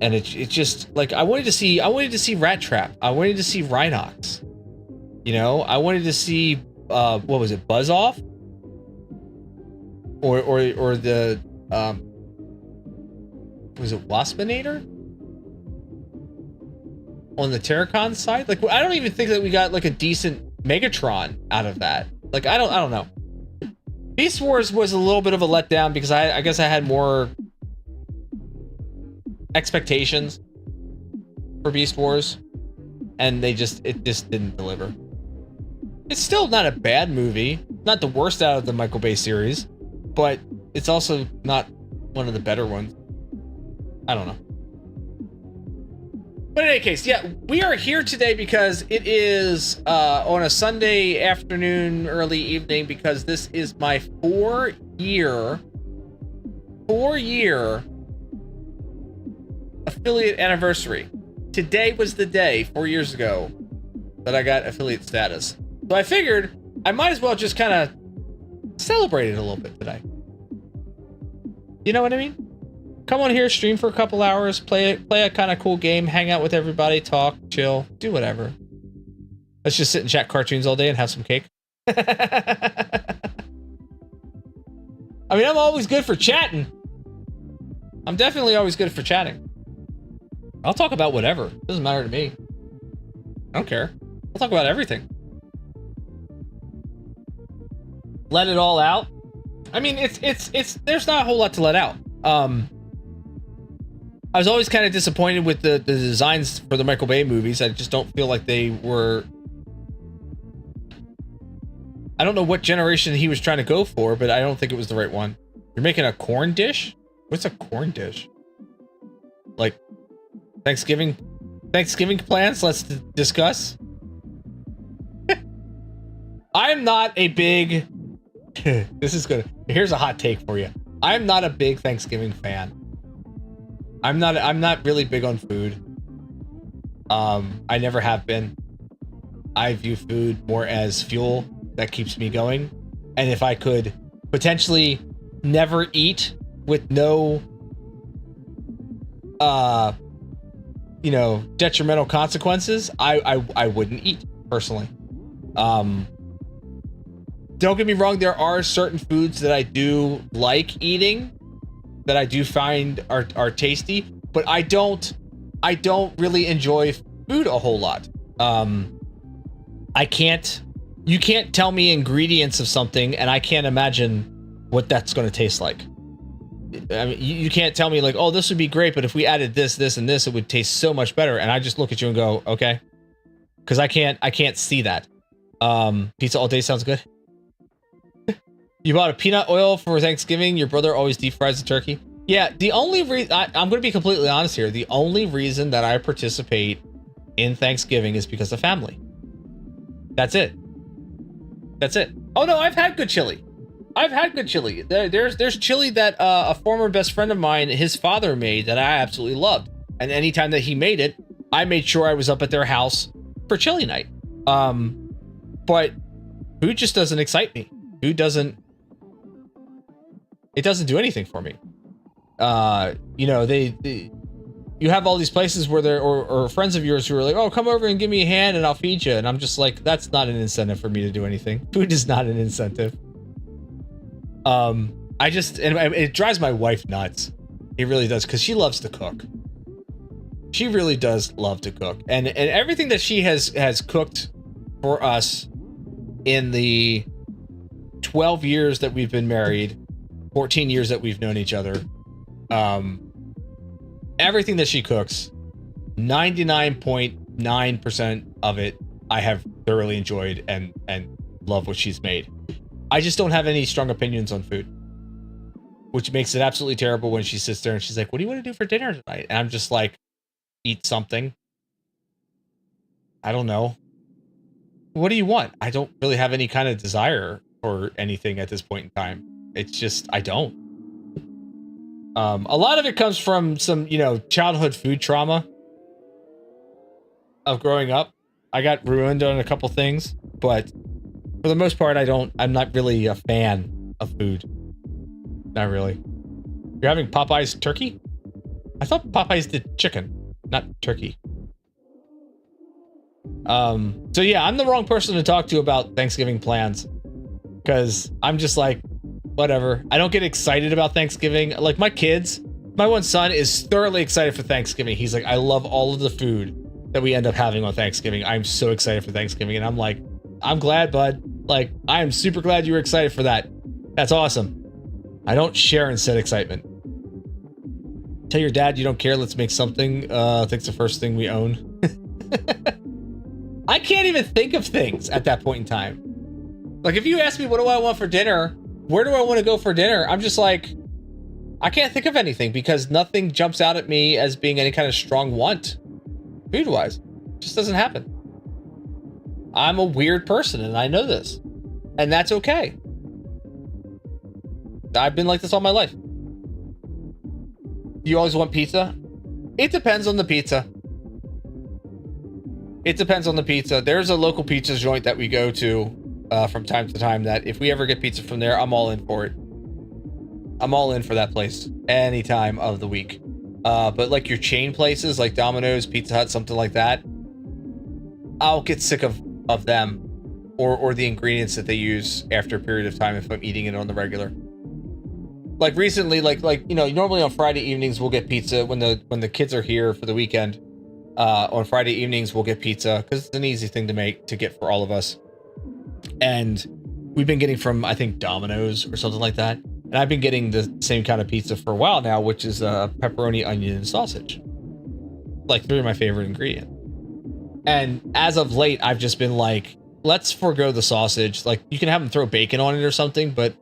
And it just, like, I wanted to see Rat Trap. I wanted to see Rhinox. You know, I wanted to see what was it, Buzz Off? Or the was it Waspinator? On the Terracon side? Like, I don't even think that we got like a decent Megatron out of that. Like, I don't know. Beast Wars was a little bit of a letdown because I guess I had more expectations for Beast Wars, and it just didn't deliver. It's still not a bad movie, not the worst out of the Michael Bay series, but it's also not one of the better ones. I don't know. But in any case, yeah, we are here today because it is on a Sunday afternoon, early evening, because this is my 4-year affiliate anniversary. Today was the day, 4 years ago, that I got affiliate status. So I figured I might as well just kind of celebrate it a little bit today. You know what I mean? Come on here, stream for a couple hours, play a kind of cool game, hang out with everybody, talk, chill, do whatever. Let's just sit and chat cartoons all day and have some cake. I mean, I'm always good for chatting. I'm definitely always good for chatting. I'll talk about whatever. Doesn't matter to me. I don't care. I'll talk about everything. Let it all out. I mean, it's there's not a whole lot to let out. I was always kind of disappointed with the designs for the Michael Bay movies. I just don't feel like they were... I don't know what generation he was trying to go for, but I don't think it was the right one. You're making a corn dish? What's a corn dish? Like, Thanksgiving plans? Let's discuss. I'm not a big... This is good. Here's a hot take for you. I'm not a big Thanksgiving fan. I'm not really big on food. I never have been. I view food more as fuel that keeps me going. And if I could potentially never eat with no detrimental consequences, I wouldn't eat personally. Don't get me wrong, there are certain foods that I do like eating, that I do find are tasty, but I don't really enjoy food a whole lot. You can't tell me ingredients of something and I can't imagine what that's going to taste like. I mean, you can't tell me like, oh, this would be great, but if we added this, and this, it would taste so much better. And I just look at you and go, okay, because I can't see that. Pizza all day sounds good. You bought a peanut oil for Thanksgiving. Your brother always deep fries the turkey. Yeah, the only reason, I'm going to be completely honest here. The only reason that I participate in Thanksgiving is because of family. That's it. Oh no, I've had good chili. There's chili that a former best friend of mine, his father made, that I absolutely loved. And anytime that he made it, I made sure I was up at their house for chili night. But food just doesn't excite me. Food doesn't do anything for me. You have all these places where there or friends of yours who are like, oh, come over and give me a hand and I'll feed you. And I'm just like, that's not an incentive for me to do anything. Food is not an incentive. It drives my wife nuts. It really does, because she loves to cook. She really does love to cook. And everything that she has cooked for us in the 12 years that we've been married, 14 years that we've known each other, everything that she cooks, 99.9% of it, I have thoroughly enjoyed and love what she's made. I just don't have any strong opinions on food. which makes it absolutely terrible when she sits there and she's like, "What do you want to do for dinner tonight?" And I'm just like, "Eat something." I don't know. What do you want? I don't really have any kind of desire for anything at this point in time. It's just, I don't. A lot of it comes from some, childhood food trauma of growing up. I got ruined on a couple things, but for the most part, I'm not really a fan of food. Not really. You're having Popeye's turkey? I thought Popeyes did chicken, not turkey. So yeah, I'm the wrong person to talk to about Thanksgiving plans, because I'm just like, whatever. I don't get excited about Thanksgiving. Like my one son is thoroughly excited for Thanksgiving. He's like, I love all of the food that we end up having on Thanksgiving. I'm so excited for Thanksgiving. And I'm like, I'm glad, bud. Like, I am super glad you were excited for that. That's awesome. I don't share in said excitement. Tell your dad you don't care. Let's make something. I think it's the first thing we own. I can't even think of things at that point in time. Like, if you ask me, what do I want for dinner? Where do I want to go for dinner? I'm just like, I can't think of anything because nothing jumps out at me as being any kind of strong want. Food-wise. It just doesn't happen. I'm a weird person and I know this. And that's okay. I've been like this all my life. You always want pizza? It depends on the pizza. It depends on the pizza. There's a local pizza joint that we go to from time to time that if we ever get pizza from there, I'm all in for it. I'm all in for that place any time of the week. But like your chain places like Domino's, Pizza Hut, something like that, I'll get sick of them or the ingredients that they use after a period of time if I'm eating it on the regular. Like recently, like normally on Friday evenings we'll get pizza when the kids are here for the weekend. On Friday evenings we'll get pizza because it's an easy thing to get for all of us. And we've been getting from, I think, Domino's or something like that. And I've been getting the same kind of pizza for a while now, which is pepperoni, onion, and sausage. Like, three of my favorite ingredients. And as of late, I've just been like, let's forego the sausage. Like, you can have them throw bacon on it or something, but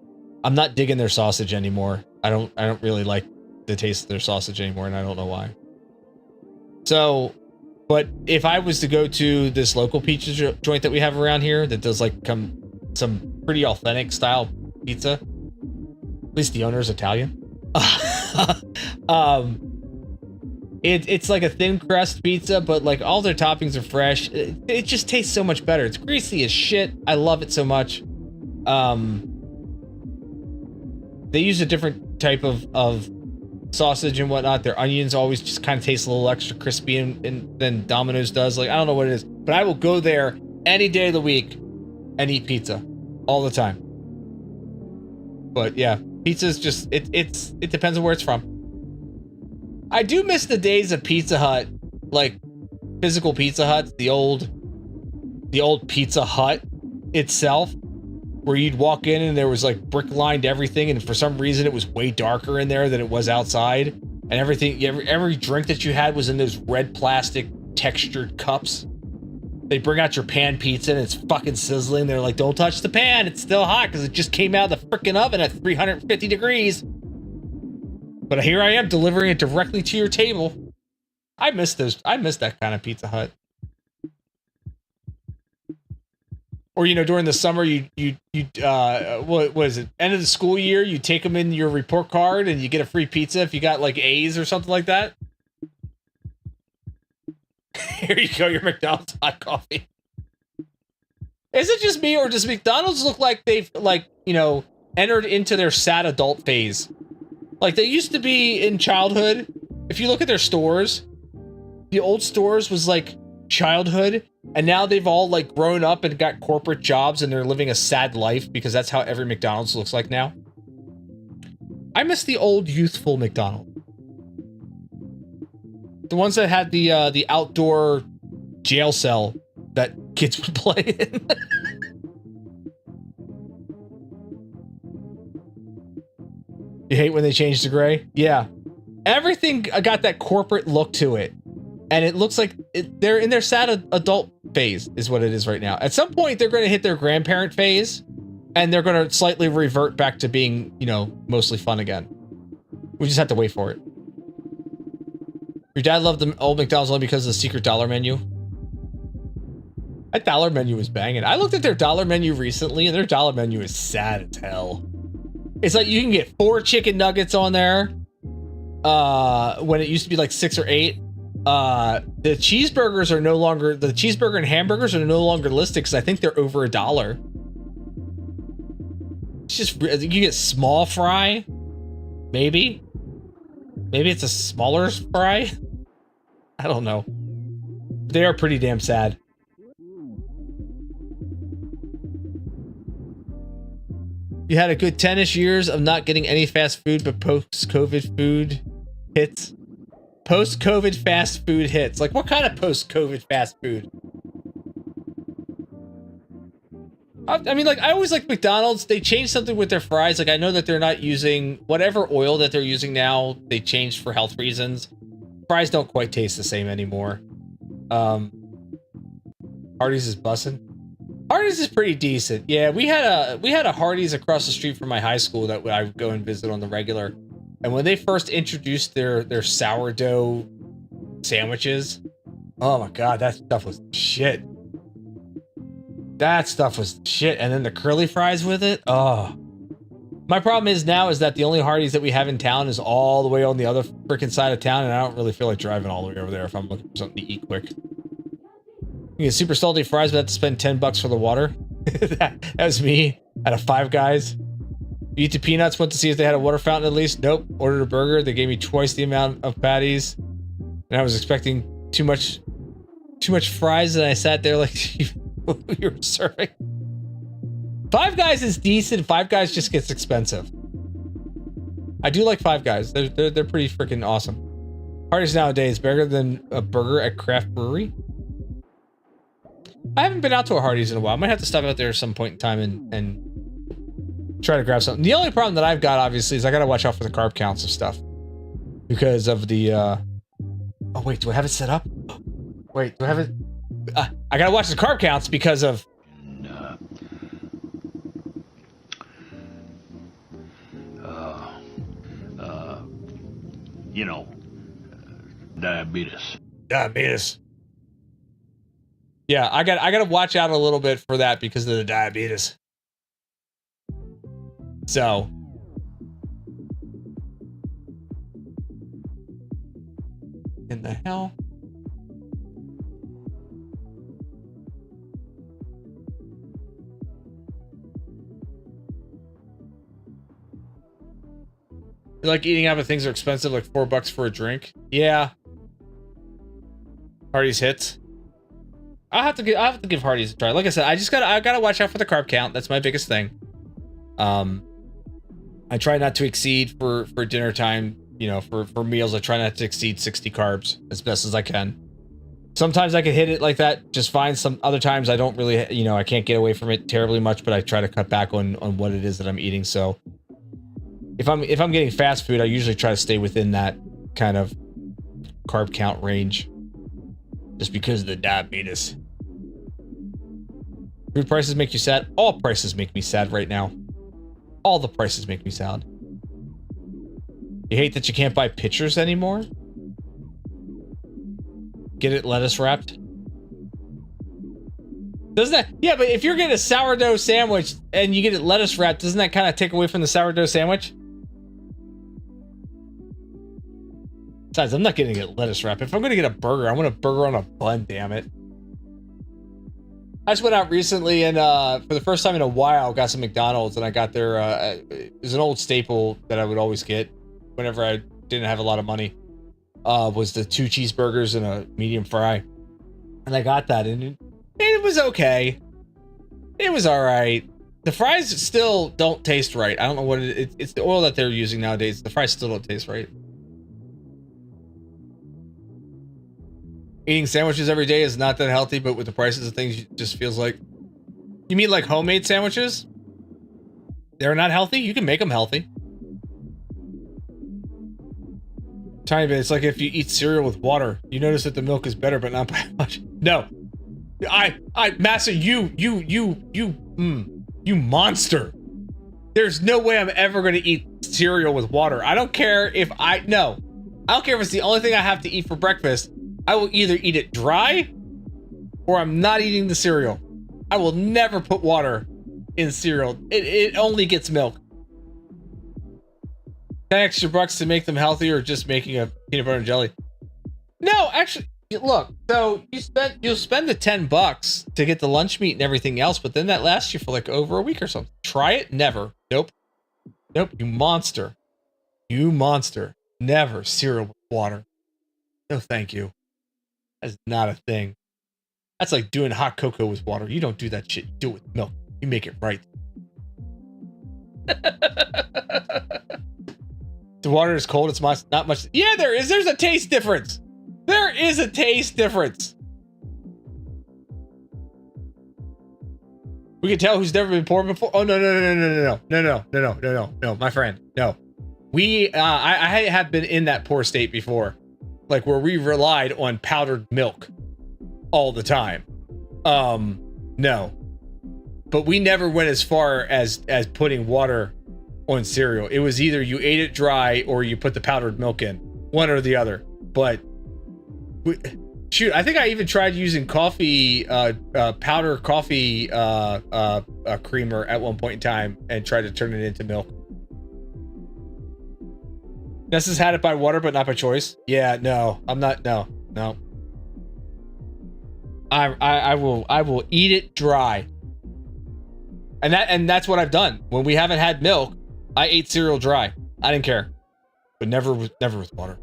I'm not digging their sausage anymore. I don't really like the taste of their sausage anymore, and I don't know why. So, but if I was to go to this local pizza joint that we have around here that does like some pretty authentic style pizza, at least the owner is Italian. It's like a thin crust pizza, but like all their toppings are fresh. It just tastes so much better. It's greasy as shit. I love it so much. They use a different type of sausage and whatnot. Their onions always just kind of taste a little extra crispy than Domino's does. Like, I don't know what it is, but I will go there any day of the week and eat pizza all the time. But yeah, pizza's just, it depends on where it's from. I do miss the days of Pizza Hut, like physical Pizza Huts, the old Pizza Hut itself, where you'd walk in and there was like brick lined everything, and for some reason it was way darker in there than it was outside, and everything, every drink that you had was in those red plastic textured cups. They bring out your pan pizza and it's fucking sizzling. They're like, don't touch the pan, it's still hot because it just came out of the freaking oven at 350 degrees. But here I am delivering it directly to your table. I miss that kind of Pizza Hut. Or, during the summer, what is it? End of the school year, you take them in your report card and you get a free pizza if you got like A's or something like that. Here you go, your McDonald's hot coffee. Is it just me, or does McDonald's look like they've entered into their sad adult phase? Like they used to be in childhood. If you look at their stores, the old stores was like childhood, and now they've all like grown up and got corporate jobs and they're living a sad life because that's how every McDonald's looks like now. I miss the old youthful McDonald's. The ones that had the outdoor jail cell that kids would play in. You hate when they change to gray? Yeah. Everything got that corporate look to it. And it looks like they're in their sad adult phase is what it is right now. At some point, they're going to hit their grandparent phase, and they're going to slightly revert back to being, mostly fun again. We just have to wait for it. Your dad loved the old McDonald's only because of the secret dollar menu. That dollar menu was banging. I looked at their dollar menu recently, and their dollar menu is sad as hell. It's like you can get 4 chicken nuggets on there. When it used to be like 6 or 8. The cheeseburgers are no longer, the cheeseburger and hamburgers are no longer listed because I think they're over $1. It's just, you get small fry. Maybe it's a smaller fry. I don't know. They are pretty damn sad. You had a good 10-ish years of not getting any fast food, but post-COVID food hits. Post-COVID fast food hits. Like, what kind of post-COVID fast food? I mean, like, I always like McDonald's. They changed something with their fries. Like, I know that they're not using whatever oil that they're using now. They changed for health reasons. Fries don't quite taste the same anymore. Hardee's is bussin'. Hardee's is pretty decent. Yeah, we had a Hardee's across the street from my high school that I would go and visit on the regular. And when they first introduced their sourdough sandwiches, oh my god, that stuff was shit. That stuff was shit. And then the curly fries with it. Oh. My problem is now is that the only Hardee's that we have in town is all the way on the other freaking side of town, and I don't really feel like driving all the way over there if I'm looking for something to eat quick. You get super salty fries, but have to spend $10 for the water. that was me at a Five Guys. You eat the peanuts, went to see if they had a water fountain at least. Nope. Ordered a burger. They gave me twice the amount of patties. And I was expecting too much fries, and I sat there like you were serving. Five Guys is decent. Five Guys just gets expensive. I do like Five Guys. They're pretty freaking awesome. Hardee's nowadays better than a burger at Craft Brewery. I haven't been out to a Hardee's in a while. I might have to stop out there at some point in time and try to grab something. The only problem that I've got, obviously, is I gotta watch out for the carb counts of stuff. Because of the, oh wait, do I have it set up? Wait, do I have it? I gotta watch the carb counts because of... You know, diabetes. Diabetes. Yeah, I gotta watch out a little bit for that because of the diabetes. So. In the hell? You like eating out, but things are expensive, like $4 for a drink. Yeah. Hardee's hits. I'll have to give Hardee's a try. Like I said, I gotta watch out for the carb count. That's my biggest thing. I try not to exceed for dinner time, you know, for meals. I try not to exceed 60 carbs as best as I can. Sometimes I can hit it like that just fine. Some other times I don't really, you know, I can't get away from it terribly much, but I try to cut back on what it is that I'm eating. So if I'm getting fast food, I usually try to stay within that kind of carb count range. Just because of the diabetes. Food prices make you sad? All prices make me sad right now. All the prices make me sad. You hate that you can't buy pitchers anymore? Get it lettuce wrapped? Doesn't that... Yeah, but if you're getting a sourdough sandwich and you get it lettuce wrapped, doesn't that kind of take away from the sourdough sandwich? Besides, I'm not getting it lettuce wrap. If I'm going to get a burger, I want a burger on a bun, damn it. I just went out recently and for the first time in a while, got some McDonald's, and I got their, it was an old staple that I would always get whenever I didn't have a lot of money, was the 2 cheeseburgers and a medium fry. And I got that, and it was okay. It was all right. The fries still don't taste right. I don't know what it's the oil that they're using nowadays. The fries still don't taste right. Eating sandwiches every day is not that healthy, but with the prices of things, it just feels like... You mean like homemade sandwiches? They're not healthy? You can make them healthy. Tiny bit. It's like if you eat cereal with water. You notice that the milk is better, but not by much. No. Massa, you monster. There's no way I'm ever going to eat cereal with water. I don't care if I don't care if it's the only thing I have to eat for breakfast. I will either eat it dry or I'm not eating the cereal. I will never put water in cereal. It only gets milk. 10 extra bucks to make them healthier or just making a peanut butter and jelly? No, actually, look, so you'll spend the $10 to get the lunch meat and everything else, but then that lasts you for like over a week or something. Try it? Never. Nope. You monster. Never cereal with water. No, thank you. That's not a thing. That's like doing hot cocoa with water. You don't do that shit. You do it with milk. You make it right. The water is cold. It's not much. Yeah, there is. There's a taste difference. There is a taste difference. We can tell who's never been poor before. Oh, no, my friend. No. I have been in that poor state before. Like where we relied on powdered milk all the time. No. But we never went as far as putting water on cereal. It was either you ate it dry or you put the powdered milk in. One or the other. But shoot, I think I even tried using coffee, powder coffee creamer at one point in time and tried to turn it into milk. Ness has had it by water, but not by choice. Yeah, no, I'm not. No. I will eat it dry. And that's what I've done. When we haven't had milk, I ate cereal dry. I didn't care, but never with water.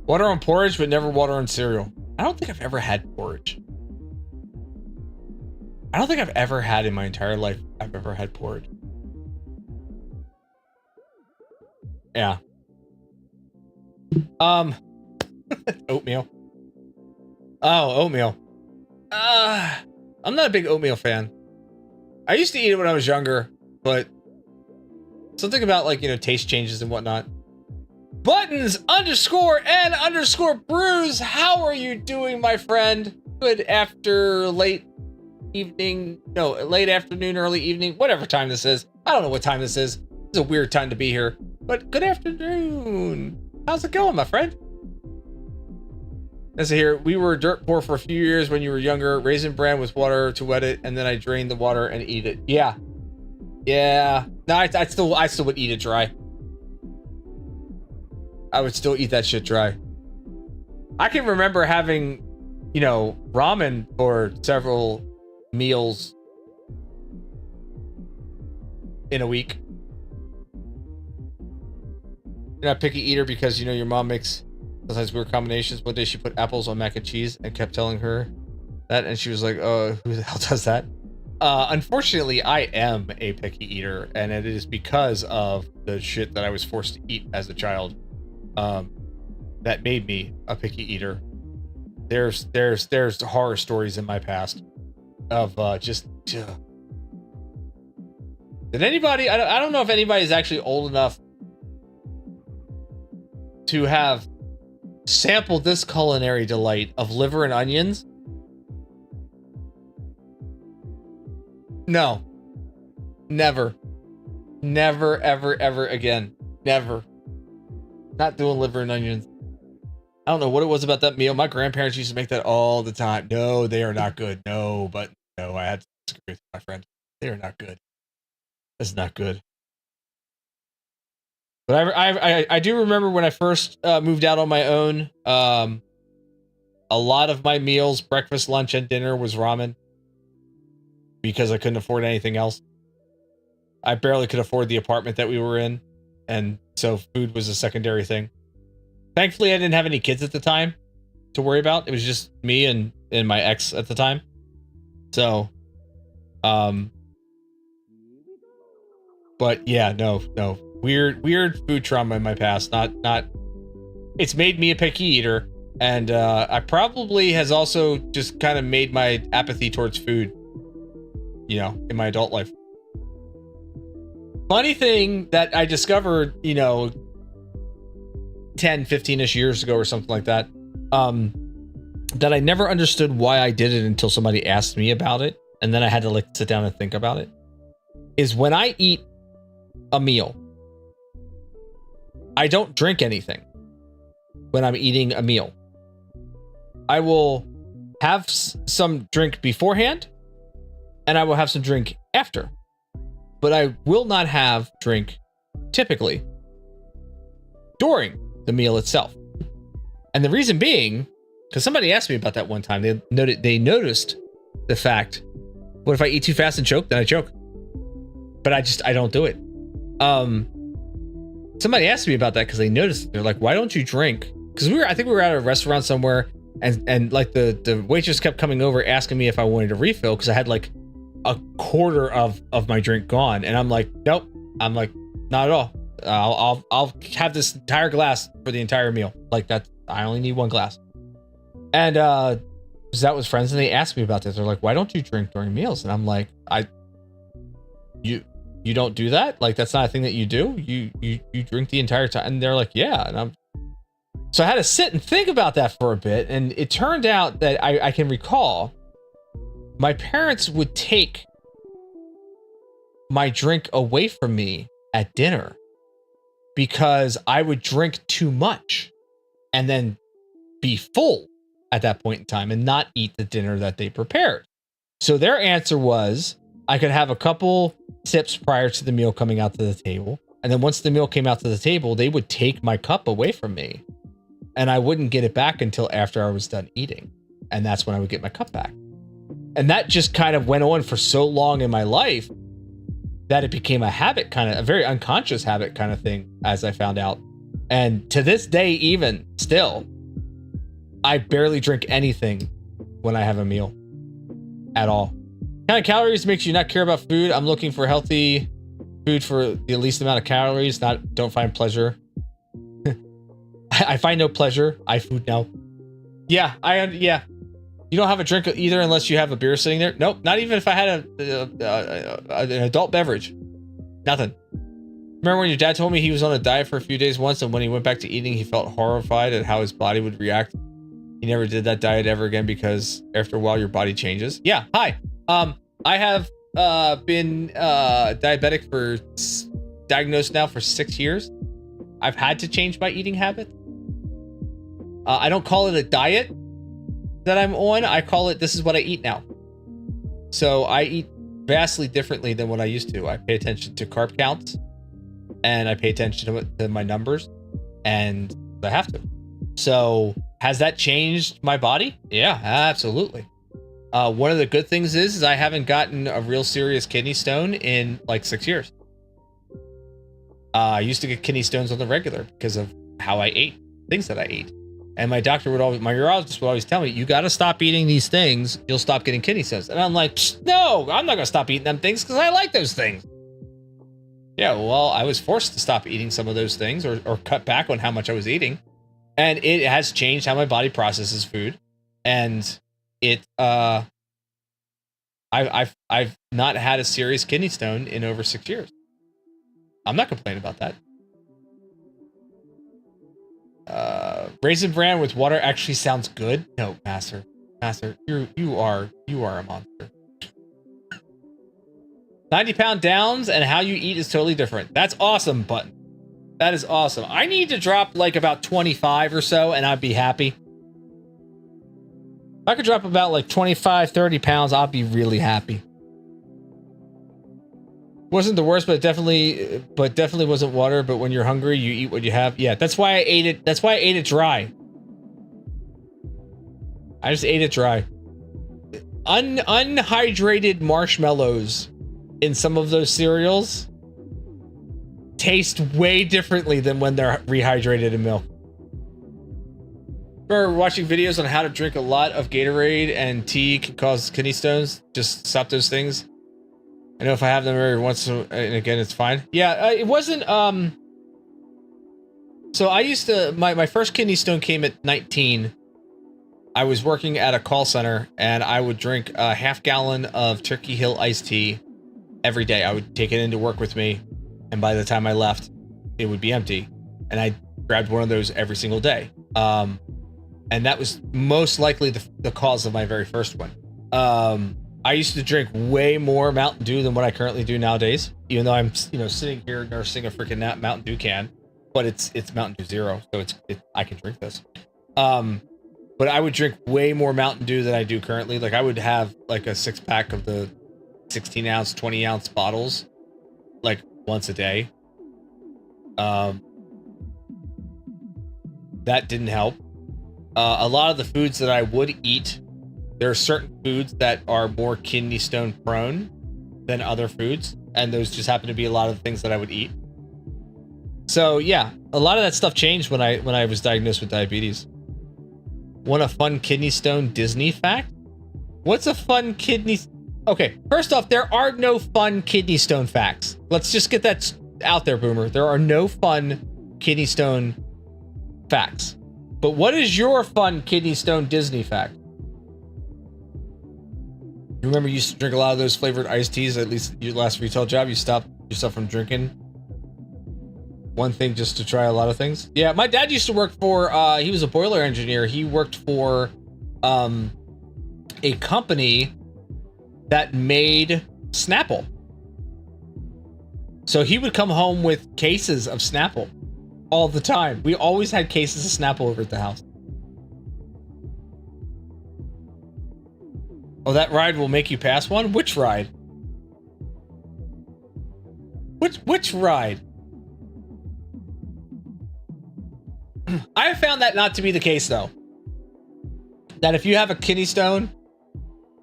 Water on porridge, but never water on cereal. I don't think I've ever had porridge. I don't think I've ever had in my entire life. I've ever had porridge. Yeah. Oatmeal. Oh, oatmeal. I'm not a big oatmeal fan. I used to eat it when I was younger, but something about like, taste changes and whatnot. Buttons_N_Bruce. How are you doing, my friend? Good after late afternoon, early evening, whatever time this is. I don't know what time this is. It's a weird time to be here, but good afternoon. How's it going, my friend? As I hear, we were dirt poor for a few years when you were younger. Raisin bran with water to wet it, and then I drained the water and eat it. Yeah. No, I still would eat it dry. I would still eat that shit dry. I can remember having, ramen for several meals in a week. You're not a picky eater because your mom makes sometimes weird combinations. One day she put apples on mac and cheese and kept telling her that, and she was like, "Oh, who the hell does that?" Unfortunately, I am a picky eater, and it is because of the shit that I was forced to eat as a child. That made me a picky eater. There's horror stories in my past of just. Did anybody? I don't know if anybody's actually old enough to have sampled this culinary delight of liver and onions. No. Never, ever again. Never. Not doing liver and onions. I don't know what it was about that meal. My grandparents used to make that all the time. No, they are not good. No, I had to disagree with my friend. They are not good. That's not good. But I do remember when I first moved out on my own, a lot of my meals, breakfast, lunch, and dinner was ramen because I couldn't afford anything else. I barely could afford the apartment that we were in, and so food was a secondary thing. Thankfully, I didn't have any kids at the time to worry about. It was just me and my ex at the time. So, but yeah, no. Weird food trauma in my past. Not. It's made me a picky eater, and I probably has also just kind of made my apathy towards food, in my adult life. Funny thing that I discovered, 10, 15-ish years ago or something like that, that I never understood why I did it until somebody asked me about it, and then I had to sit down and think about it, is when I eat a meal, I don't drink anything when I'm eating a meal. I will have some drink beforehand, and I will have some drink after. But I will not have drink typically during the meal itself. And the reason being, because somebody asked me about that one time, they noticed the fact, what if I eat too fast and choke? Then I choke. But I don't do it. Somebody asked me about that because they noticed. They're like, why don't you drink? Because I think we were at a restaurant somewhere, and like the waitress kept coming over asking me if I wanted a refill because I had like a quarter of my drink gone, and I'm like, nope. I'm like, not at all. I'll have this entire glass for the entire meal. Like that, I only need one glass. And that was friends, and they asked me about this. They're like, why don't you drink during meals? And I'm like, you don't do that? Like that's not a thing that you do? You drink the entire time? And they're like, yeah. And so I had to sit and think about that for a bit, and it turned out that I can recall my parents would take my drink away from me at dinner because I would drink too much and then be full at that point in time and not eat the dinner that they prepared. So their answer was I could have a couple sips prior to the meal coming out to the table. And then once the meal came out to the table, they would take my cup away from me and I wouldn't get it back until after I was done eating. And that's when I would get my cup back. And that just kind of went on for so long in my life that it became a habit, kind of a very unconscious habit kind of thing, as I found out. And to this day, even still, I barely drink anything when I have a meal at all. Kind of calories makes you not care about food. I'm looking for healthy food for the least amount of calories. Don't find pleasure. I find no pleasure. I food now. Yeah. You don't have a drink either unless you have a beer sitting there. Nope. Not even if I had an adult beverage. Nothing. Remember when your dad told me he was on a diet for a few days once, and when he went back to eating, he felt horrified at how his body would react. He never did that diet ever again because after a while your body changes. Yeah. Hi. I have been diabetic diagnosed now for 6 years. I've had to change my eating habit. I don't call it a diet that I'm on. I call it, this is what I eat now. So I eat vastly differently than what I used to. I pay attention to carb counts and I pay attention to my numbers, and I have to. So has that changed my body? Yeah, absolutely. One of the good things is I haven't gotten a real serious kidney stone in like 6 years. I used to get kidney stones on the regular because of how I ate, things that I ate. And my urologist would always tell me, you got to stop eating these things. You'll stop getting kidney stones. And I'm like, no, I'm not going to stop eating them things because I like those things. Yeah, well, I was forced to stop eating some of those things or cut back on how much I was eating. And it has changed how my body processes food. And I've not had a serious kidney stone in over 6 years. I'm not complaining about that. Raisin bran with water actually sounds good. No, Master, you are a monster. 90-pound downs and how you eat is totally different. That's awesome, Button. That is awesome. I need to drop like about 25 or so and I'd be happy. If I could drop about like 25, 30 pounds, I'll be really happy. Wasn't the worst, but definitely wasn't water. But when you're hungry, you eat what you have. Yeah, that's why I ate it. That's why I ate it dry. I just ate it dry. Unhydrated marshmallows in some of those cereals taste way differently than when they're rehydrated in milk. Remember watching videos on how to drink a lot of Gatorade and tea can cause kidney stones? Just stop those things. I know if I have them every once and again, it's fine. Yeah, it wasn't, so I used to, my first kidney stone came at 19. I was working at a call center and I would drink a half gallon of Turkey Hill iced tea every day. I would take it into work with me. And by the time I left, it would be empty. And I grabbed one of those every single day. And that was most likely the cause of my very first one. I used to drink way more Mountain Dew than what I currently do nowadays, even though I'm, sitting here nursing a freaking Mountain Dew can. but it's Mountain Dew Zero, so I can drink this. But I would drink way more Mountain Dew than I do currently. Like I would have like a 6-pack of the 16 ounce, 20 ounce bottles, like once a day. That didn't help. A lot of the foods that I would eat, there are certain foods that are more kidney stone prone than other foods, and those just happen to be a lot of the things that I would eat. So yeah, a lot of that stuff changed when I was diagnosed with diabetes. Want a fun kidney stone Disney fact? What's a fun kidney? Okay, first off, there are no fun kidney stone facts. Let's just get that out there, Boomer. There are no fun kidney stone facts. But what is your fun kidney stone Disney fact? You remember you used to drink a lot of those flavored iced teas, at least your last retail job, you stopped yourself from drinking one thing just to try a lot of things? Yeah, my dad used to work for, he was a boiler engineer. He worked for a company that made Snapple. So he would come home with cases of Snapple all the time. We always had cases of Snapple over at the house. Oh, that ride will make you pass one? Which ride? Which ride? I have found that not to be the case, though. That if you have a kidney stone,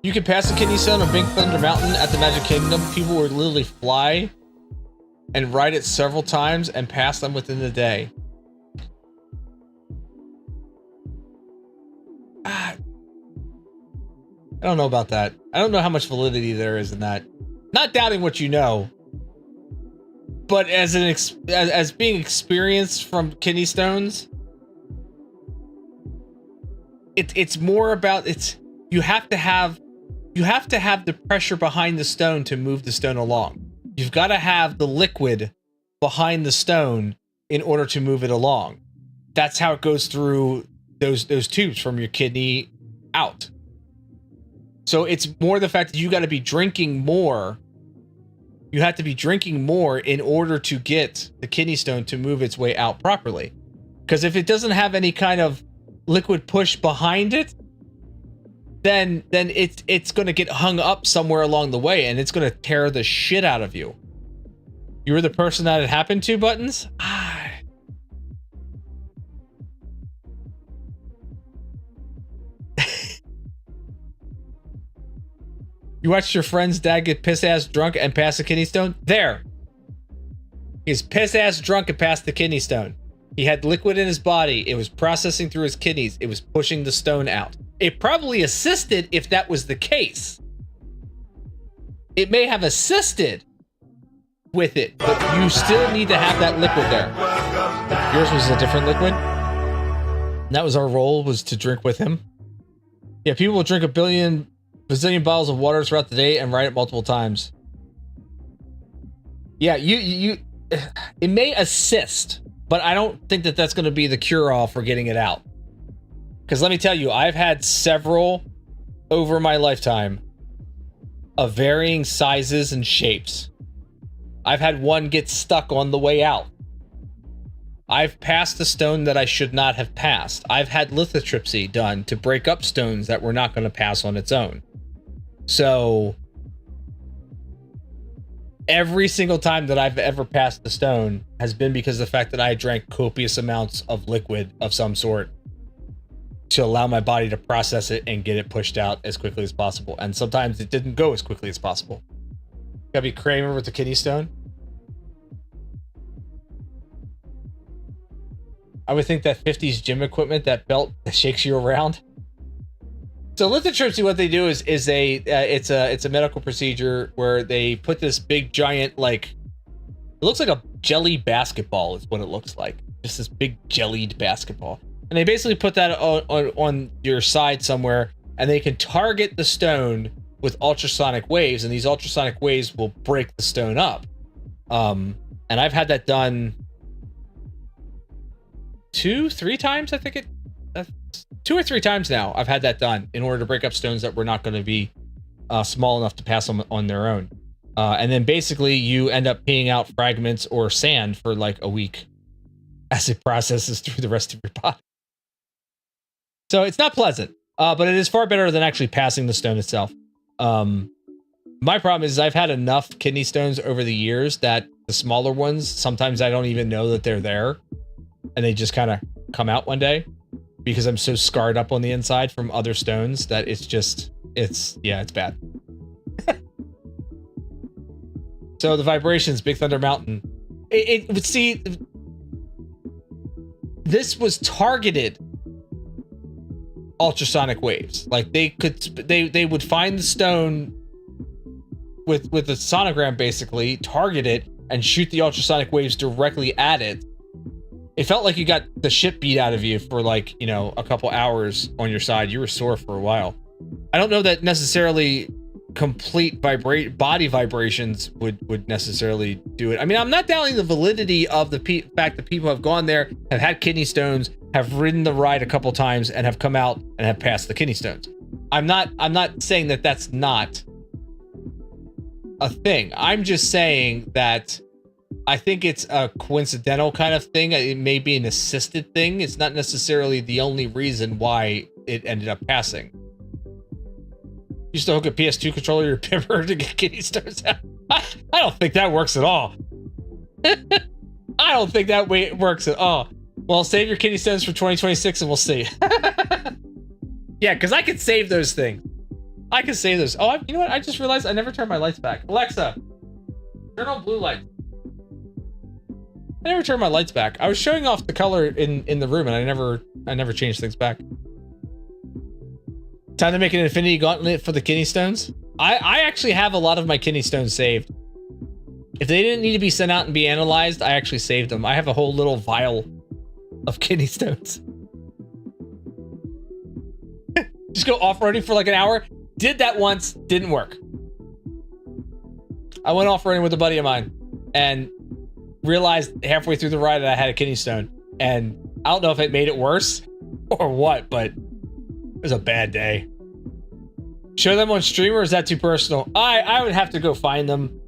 you can pass a kidney stone on Big Thunder Mountain at the Magic Kingdom. People would literally fly and ride it several times and pass them within the day. I don't know about that. I don't know how much validity there is in that. Not doubting what you know, but as as being experienced from kidney stones, it's more about you have to have the pressure behind the stone to move the stone along. You've got to have the liquid behind the stone in order to move it along. That's how it goes through those tubes from your kidney out. So it's more the fact that you got to be drinking more. You have to be drinking more in order to get the kidney stone to move its way out properly. Because if it doesn't have any kind of liquid push behind it, then it's going to get hung up somewhere along the way, and it's going to tear the shit out of you. You were the person that it happened to, Buttons? You watched your friend's dad get piss-ass drunk and pass a kidney stone? There. He's piss-ass drunk and passed the kidney stone. He had liquid in his body. It was processing through his kidneys. It was pushing the stone out. It probably assisted if that was the case. It may have assisted with it, but you still need to have that liquid there. Yours was a different liquid. And that was our role, was to drink with him. Yeah, people will drink a bazillion bottles of water throughout the day and ride it multiple times. Yeah, it may assist, but I don't think that that's going to be the cure-all for getting it out. Because let me tell you, I've had several over my lifetime of varying sizes and shapes. I've had one get stuck on the way out. I've passed a stone that I should not have passed. I've had lithotripsy done to break up stones that were not going to pass on its own. So every single time that I've ever passed the stone has been because of the fact that I drank copious amounts of liquid of some sort to allow my body to process it and get it pushed out as quickly as possible. And sometimes it didn't go as quickly as possible. Gotta be Kramer with the kidney stone. I would think that 50s gym equipment, that belt that shakes you around. So lithotripsy, what they do is it's a medical procedure where they put this big giant, like, it looks like a jelly basketball is what it looks like. Just this big jellied basketball. And they basically put that on your side somewhere, and they can target the stone with ultrasonic waves, and these ultrasonic waves will break the stone up. And I've had that done 2-3 times, I think 2 or 3 times now. I've had that done in order to break up stones that were not going to be small enough to pass them on their own. And then basically you end up peeing out fragments or sand for like a week. as it processes through the rest of your body. So it's not pleasant, but it is far better than actually passing the stone itself. My problem is I've had enough kidney stones over the years that the smaller ones, sometimes I don't even know that they're there, and they just kind of come out one day because I'm so scarred up on the inside from other stones that it's bad. So the vibrations, Big Thunder Mountain, it would see, this was targeted ultrasonic waves. Like they would find the stone with a sonogram, basically target it and shoot the ultrasonic waves directly at it. It felt like you got the shit beat out of you for like, you know, a couple hours on your side. You were sore for a while. I don't know that necessarily complete body vibrations would necessarily do it. I mean, I'm not doubting the validity of the fact that people have gone there, have had kidney stones, have ridden the ride a couple times, and have come out and have passed the kidney stones. I'm not saying that that's not a thing. I'm just saying that I think it's a coincidental kind of thing. It may be an assisted thing. It's not necessarily the only reason why it ended up passing. You used to hook a PS2 controller to your pimper to get kidney stones out. I don't think that works at all. I don't think that way it works at all. Well, save your kidney stones for 2026 and we'll see. Yeah, because I could save those things. I can save those. Oh, you know what? I just realized I never turned my lights back. Alexa, turn on blue lights. I never turned my lights back. I was showing off the color in the room, and I never changed things back. Time to make an infinity gauntlet for the kidney stones. I actually have a lot of my kidney stones saved. If they didn't need to be sent out and be analyzed, I actually saved them. I have a whole little vial of kidney stones. Just go off-roading for like an hour. Did that once, didn't work. I went off-roading with a buddy of mine and realized halfway through the ride that I had a kidney stone. And I don't know if it made it worse or what, but it was a bad day. Show them on stream, or is that too personal? I would have to go find them.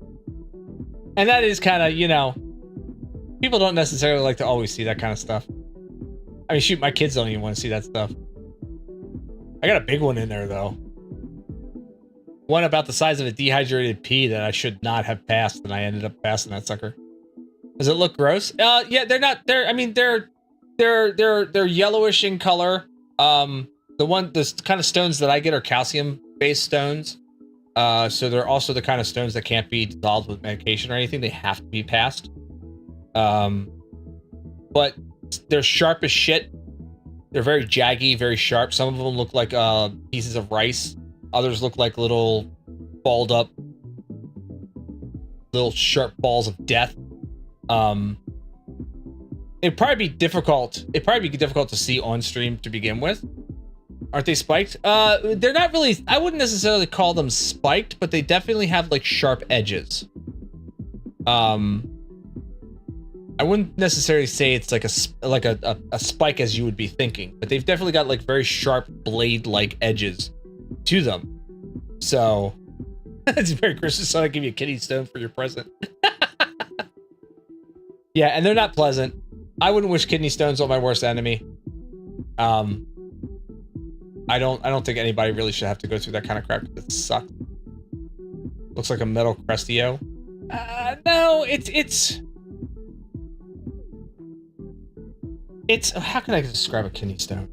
And that is kind of, you know, people don't necessarily like to always see that kind of stuff. I mean, shoot, my kids don't even want to see that stuff. I got a big one in there, though. One about the size of a dehydrated pea that I should not have passed, and I ended up passing that sucker. Does it look gross? Yeah, they're not. They're yellowish in color. The kind of stones that I get are calcium-based stones. So they're also the kind of stones that can't be dissolved with medication or anything. They have to be passed. But they're sharp as shit. They're very jaggy, very sharp. Some of them look like pieces of rice. Others look like little balled up, little sharp balls of death. It'd probably be difficult. It'd probably be difficult to see on stream to begin with. Aren't they spiked? They're not really. I wouldn't necessarily call them spiked, but they definitely have like sharp edges. I wouldn't necessarily say it's like a spike as you would be thinking, but they've definitely got like very sharp blade-like edges to them. So it's very Christmas, so I give you a kidney stone for your present. Yeah, and they're not pleasant. I wouldn't wish kidney stones on my worst enemy. I don't think anybody really should have to go through that kind of crap. It sucks. Looks like a metal Crestio. No, it's how can I describe a kidney stone?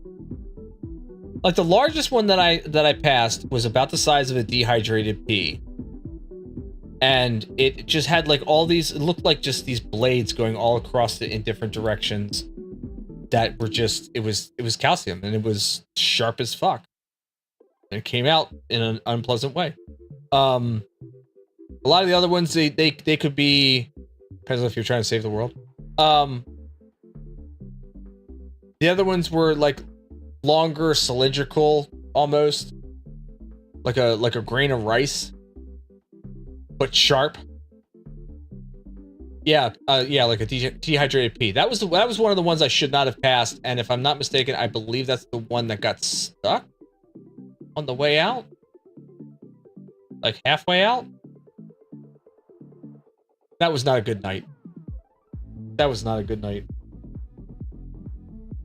Like the largest one that I passed was about the size of a dehydrated pea. And it just had like all these, it looked like just these blades going all across it in different directions that were just, it was calcium, and it was sharp as fuck. And it came out in an unpleasant way. A lot of the other ones, they could be, depends on if you're trying to save the world. The other ones were like longer, cylindrical, almost like a grain of rice, but sharp. Yeah, like a dehydrated pea. That was one of the ones I should not have passed, and if I'm not mistaken, I believe that's the one that got stuck on the way out, like halfway out. That was not a good night. That was not a good night.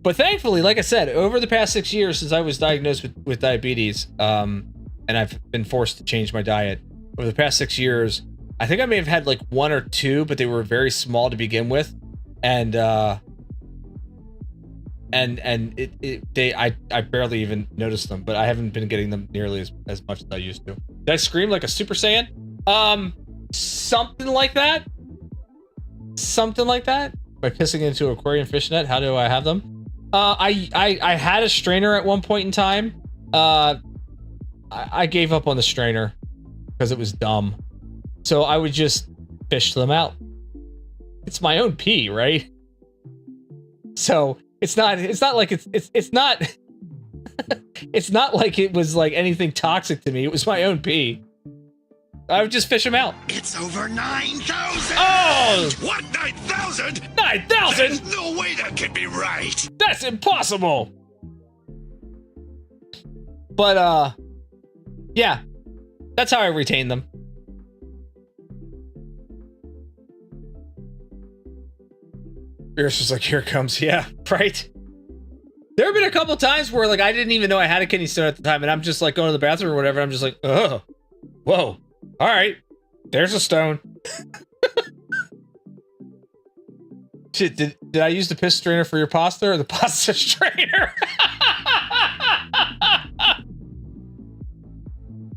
But thankfully, like I said, over the past 6 years since I was diagnosed with diabetes, and I've been forced to change my diet over the past 6 years, I think I may have had like 1 or 2, but they were very small to begin with, and I barely even noticed them, but I haven't been getting them nearly as much as I used to. Did I scream like a Super Saiyan? Something like that. Something like that. By pissing into an aquarium fish net, how do I have them? I had a strainer at one point in time. I gave up on the strainer because it was dumb. So I would just fish them out. It's my own pee, right? So it's not like it's not it's not like it was like anything toxic to me. It was my own pee. I would just fish them out. It's over 9,000! Oh! What, 9,000? 9,000? There's no way that can be right! That's impossible! But, yeah. That's how I retain them. Beerus was like, here it comes. Yeah, right? There have been a couple times where, like, I didn't even know I had a kidney stone at the time, and I'm just, like, going to the bathroom or whatever, I'm just like, oh, whoa. All right, there's a stone. Shit, did I use the piss strainer for your pasta or the pasta strainer?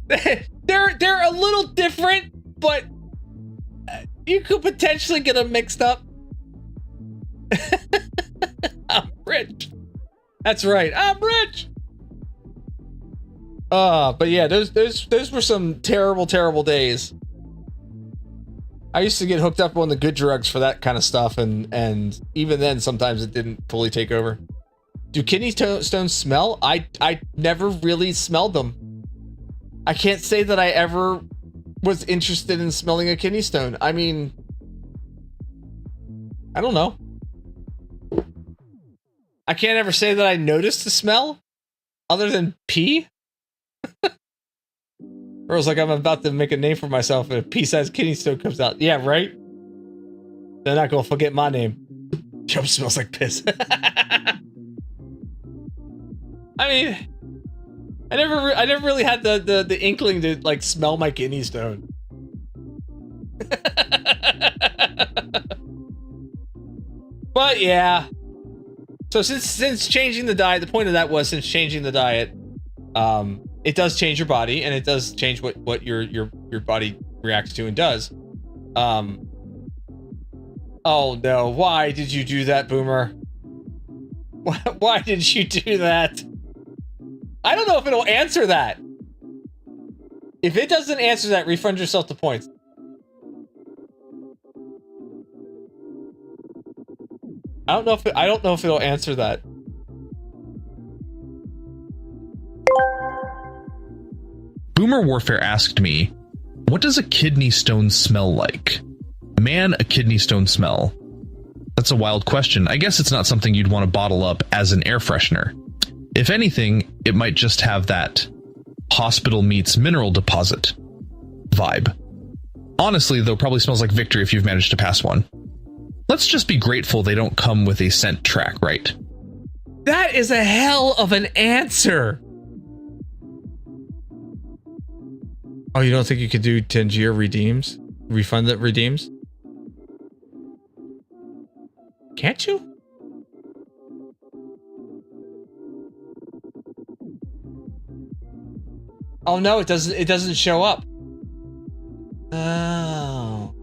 They're a little different, but you could potentially get them mixed up. I'm rich. That's right, I'm rich. But yeah, those were some terrible days. I used to get hooked up on the good drugs for that kind of stuff, and even then, sometimes it didn't fully take over. Do kidney stones smell? I never really smelled them. I can't say that I ever was interested in smelling a kidney stone. I mean, I don't know. I can't ever say that I noticed the smell, other than pee. Or it's like I'm about to make a name for myself and a pea-sized kidney stone comes out. Yeah, right? They're not gonna forget my name. Joe smells like piss. I mean, I never really had the inkling to like smell my kidney stone. But yeah. So since changing the diet, the point of that was since changing the diet, it does change your body, and it does change what your body reacts to and does. Oh no, why did you do that, Boomer? Why did you do that? I don't know if it'll answer that. If it doesn't answer that, refund yourself the points. I don't know if it'll answer that. Boomer Warfare asked me, what does a kidney stone smell like? Man, a kidney stone smell. That's a wild question. I guess it's not something you'd want to bottle up as an air freshener. If anything, it might just have that hospital meets mineral deposit vibe. Honestly, though, probably smells like victory if you've managed to pass one. Let's just be grateful they don't come with a scent track, right? That is a hell of an answer. Oh, you don't think you could do Tangier redeems? Refund that redeems? Can't you? Oh no, it doesn't show up. Oh.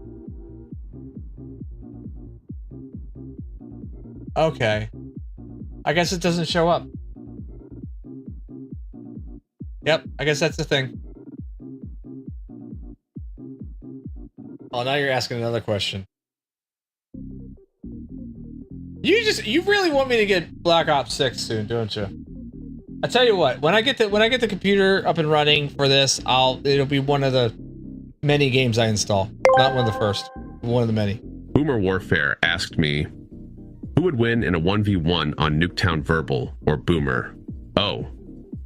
Okay. I guess it doesn't show up. Yep, I guess that's the thing. Oh, now you're asking another question. You really want me to get Black Ops 6 soon, don't you? I tell you what, when I get the computer up and running for this, it'll be one of the many games I install. Not one of the first, one of the many. Boomer Warfare asked me, who would win in a 1v1 on Nuketown Verbal or Boomer? Oh,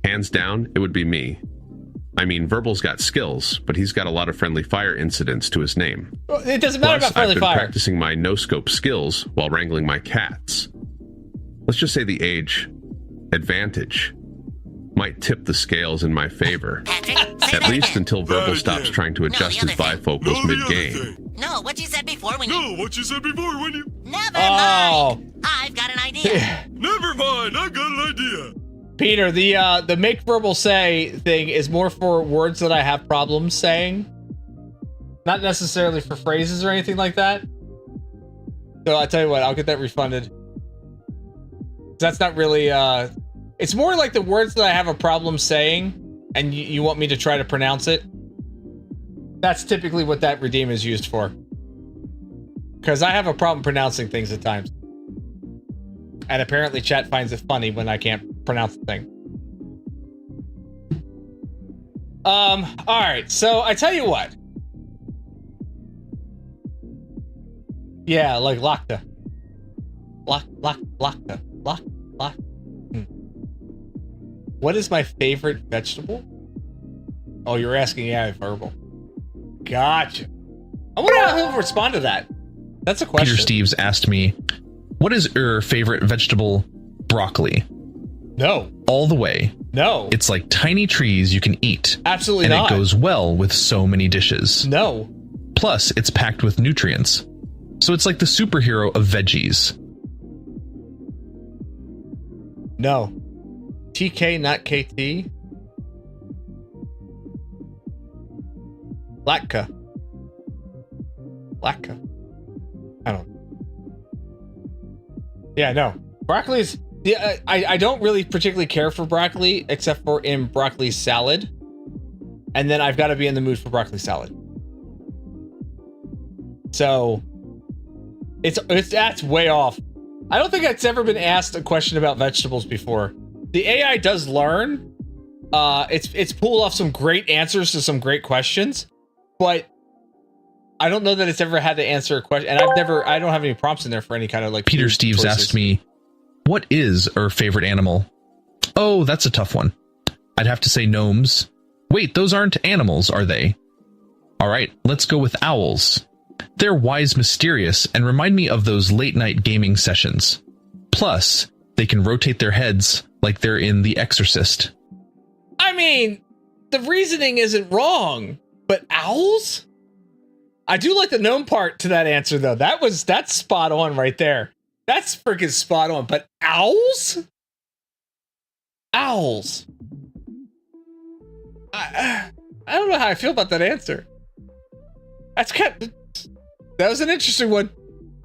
hands down, it would be me. I mean, Verbal's got skills, but he's got a lot of friendly fire incidents to his name. It doesn't matter about friendly fire. I've been practicing my no-scope skills while wrangling my cats. Let's just say the age advantage might tip the scales in my favor. Patrick, say At that least again. until Verbal stops trying to adjust the his other thing. bifocals mid-game. No, what you said before when you... what you said before when you... Never Oh. mind. I've got an idea. Never mind, I got an idea. Peter, the make verbal say thing is more for words that I have problems saying, not necessarily for phrases or anything like that. So I tell you what, I'll get that refunded. That's not really. It's more like the words that I have a problem saying, and you want me to try to pronounce it. That's typically what that redeem is used for. Because I have a problem pronouncing things at times. And apparently chat finds it funny when I can't pronounce the thing. Alright, so I tell you what. Yeah, like Lakta. Lakta. What is my favorite vegetable? Oh, you're asking, yeah, verbal. Gotcha. I wonder how he'll respond to that. That's a question. Peter Steves asked me, what is your favorite vegetable? Broccoli. No. All the way. No. It's like tiny trees you can eat. Absolutely and not. And it goes well with so many dishes. No. Plus, it's packed with nutrients. So it's like the superhero of veggies. No. TK, not KT. Latka. I don't know. Yeah, no. Broccoli's... Yeah, I don't really particularly care for broccoli, except for in broccoli salad. And then I've got to be in the mood for broccoli salad. So... That's way off. I don't think it's ever been asked a question about vegetables before. The AI does learn. It's pulled off some great answers to some great questions, but I don't know that it's ever had to answer a question. And I don't have any prompts in there for any kind of like. Peter Steves choices. asked me, what is our favorite animal? Oh, that's a tough one. I'd have to say gnomes. Wait, those aren't animals, are they? All right, let's go with owls. They're wise, mysterious, and remind me of those late-night gaming sessions. Plus, they can rotate their heads like they're in The Exorcist. I mean, the reasoning isn't wrong, but owls? I do like the gnome part to that answer, though. That's spot on right there. That's freaking spot on. But owls? Owls. I don't know how I feel about that answer. That was an interesting one.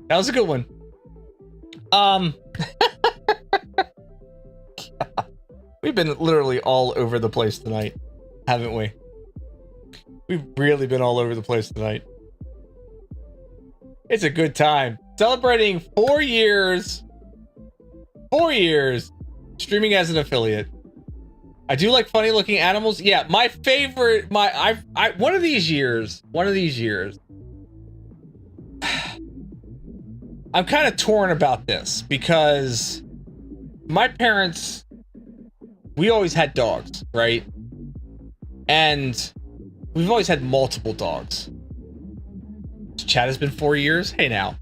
That was a good one. We've been literally all over the place tonight, haven't we? We've really been all over the place tonight. It's a good time. Celebrating 4 years. 4 years streaming as an affiliate. I do like funny looking animals. Yeah, my favorite, one of these years, I'm kind of torn about this because my parents, we always had dogs, right? And we've always had multiple dogs. Chat has been 4 years. Hey now.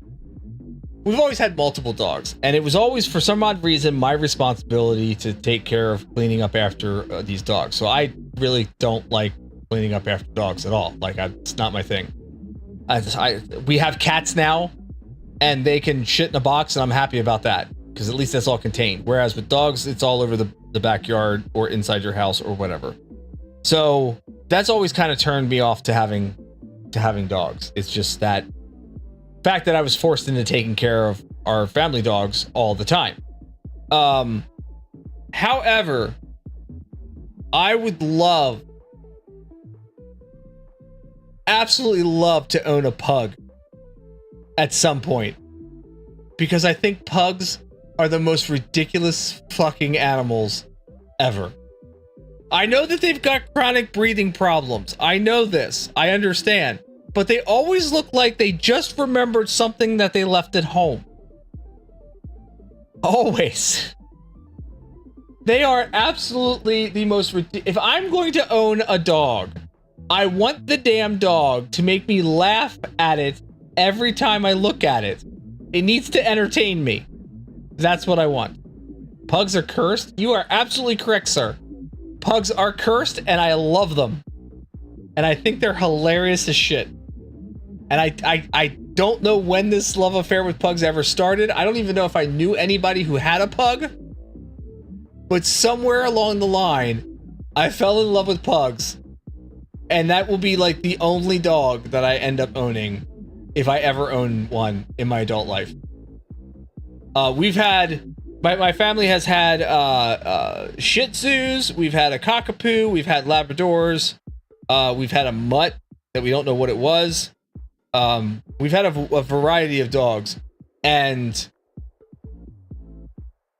We've always had multiple dogs, and it was always, for some odd reason, my responsibility to take care of cleaning up after these dogs. So I really don't like cleaning up after dogs at all. Like, it's not my thing. We have cats now, and they can shit in a box, and I'm happy about that, because at least that's all contained. Whereas with dogs, it's all over the backyard or inside your house or whatever. So that's always kind of turned me off to having dogs. It's just that fact that I was forced into taking care of our family dogs all the time. However, I would absolutely love to own a pug at some point, because I think pugs are the most ridiculous fucking animals ever. I know that they've got chronic breathing problems. I know this. I understand. But they always look like they just remembered something that they left at home. Always. They are absolutely the most if I'm going to own a dog, I want the damn dog to make me laugh at it every time I look at it. It needs to entertain me. That's what I want. Pugs are cursed? You are absolutely correct, sir. Pugs are cursed, and I love them. And I think they're hilarious as shit. And I don't know when this love affair with pugs ever started. I don't even know if I knew anybody who had a pug. But somewhere along the line, I fell in love with pugs. And that will be like the only dog that I end up owning if I ever own one in my adult life. We've had... My family has had Shih Tzus, we've had a Cockapoo, we've had Labradors, we've had a mutt that we don't know what it was. We've had a variety of dogs, and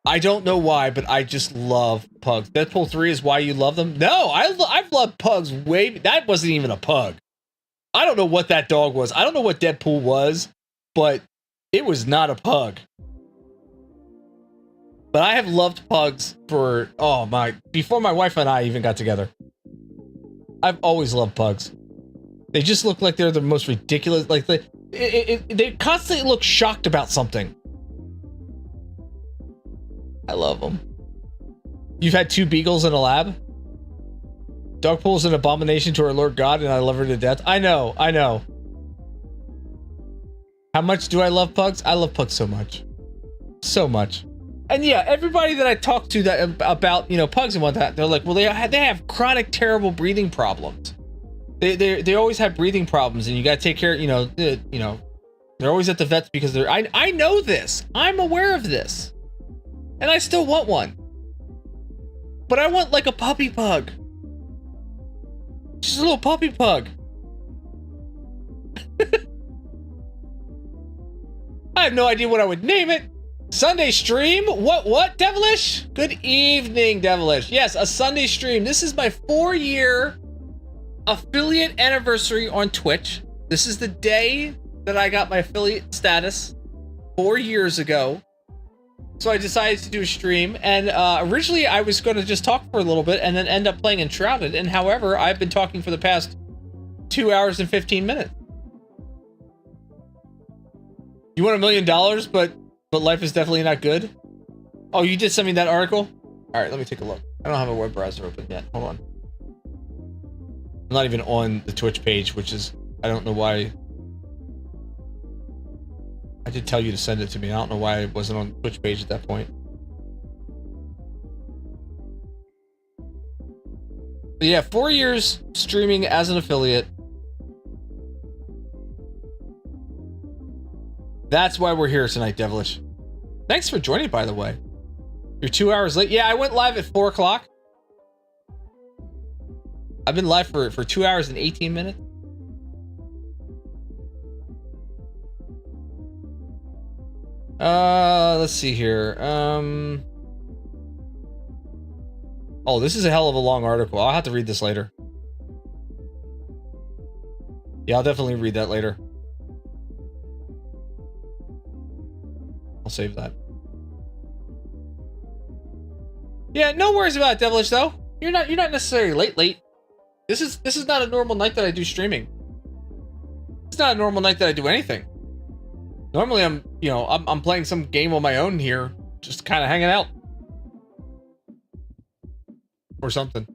I don't know why, but I just love pugs. Deadpool 3 is why you love them? No, I've loved pugs way... That wasn't even a pug. I don't know what that dog was. I don't know what Deadpool was, but it was not a pug. But I have loved pugs for, before my wife and I even got together. I've always loved pugs. They just look like they're the most ridiculous, like they constantly look shocked about something. I love them. You've had 2 beagles and a lab? Dogpool's an abomination to our Lord God, and I love her to death. I know. How much do I love pugs? I love pugs so much. So much. And yeah, everybody that I talk to that about, pugs and whatnot, they're like, well, they have chronic, terrible breathing problems. They always have breathing problems, and you gotta take care. They're always at the vets because they're. I know this. I'm aware of this, and I still want one. But I want like a puppy pug, just a little puppy pug. I have no idea what I would name it. Sunday stream? What, Devilish? Good evening, Devilish. Yes, a Sunday stream. This is my 4-year affiliate anniversary on Twitch. This is the day that I got my affiliate status 4 years ago. So I decided to do a stream, and originally I was going to just talk for a little bit and then end up playing Enshrouded, and however, I've been talking for the past 2 hours and 15 minutes. You want $1 million, but life is definitely not good? Oh, you did send me that article? Alright, let me take a look. I don't have a web browser open yet. Hold on. I'm not even on the Twitch page, which is... I don't know why... I did tell you to send it to me. I don't know why I wasn't on the Twitch page at that point. But yeah, 4 years streaming as an affiliate. That's why we're here tonight, Devilish. Thanks for joining, by the way. You're 2 hours late. Yeah, I went live at 4 o'clock. I've been live for 2 hours and 18 minutes. Let's see here. Oh, this is a hell of a long article. I'll have to read this later. Yeah, I'll definitely read that later. I'll save that. Yeah, no worries about it, Devilish, though. You're not necessarily late. This is not a normal night that I do streaming. It's not a normal night that I do anything. Normally I'm playing some game on my own here, just kind of hanging out. Or something.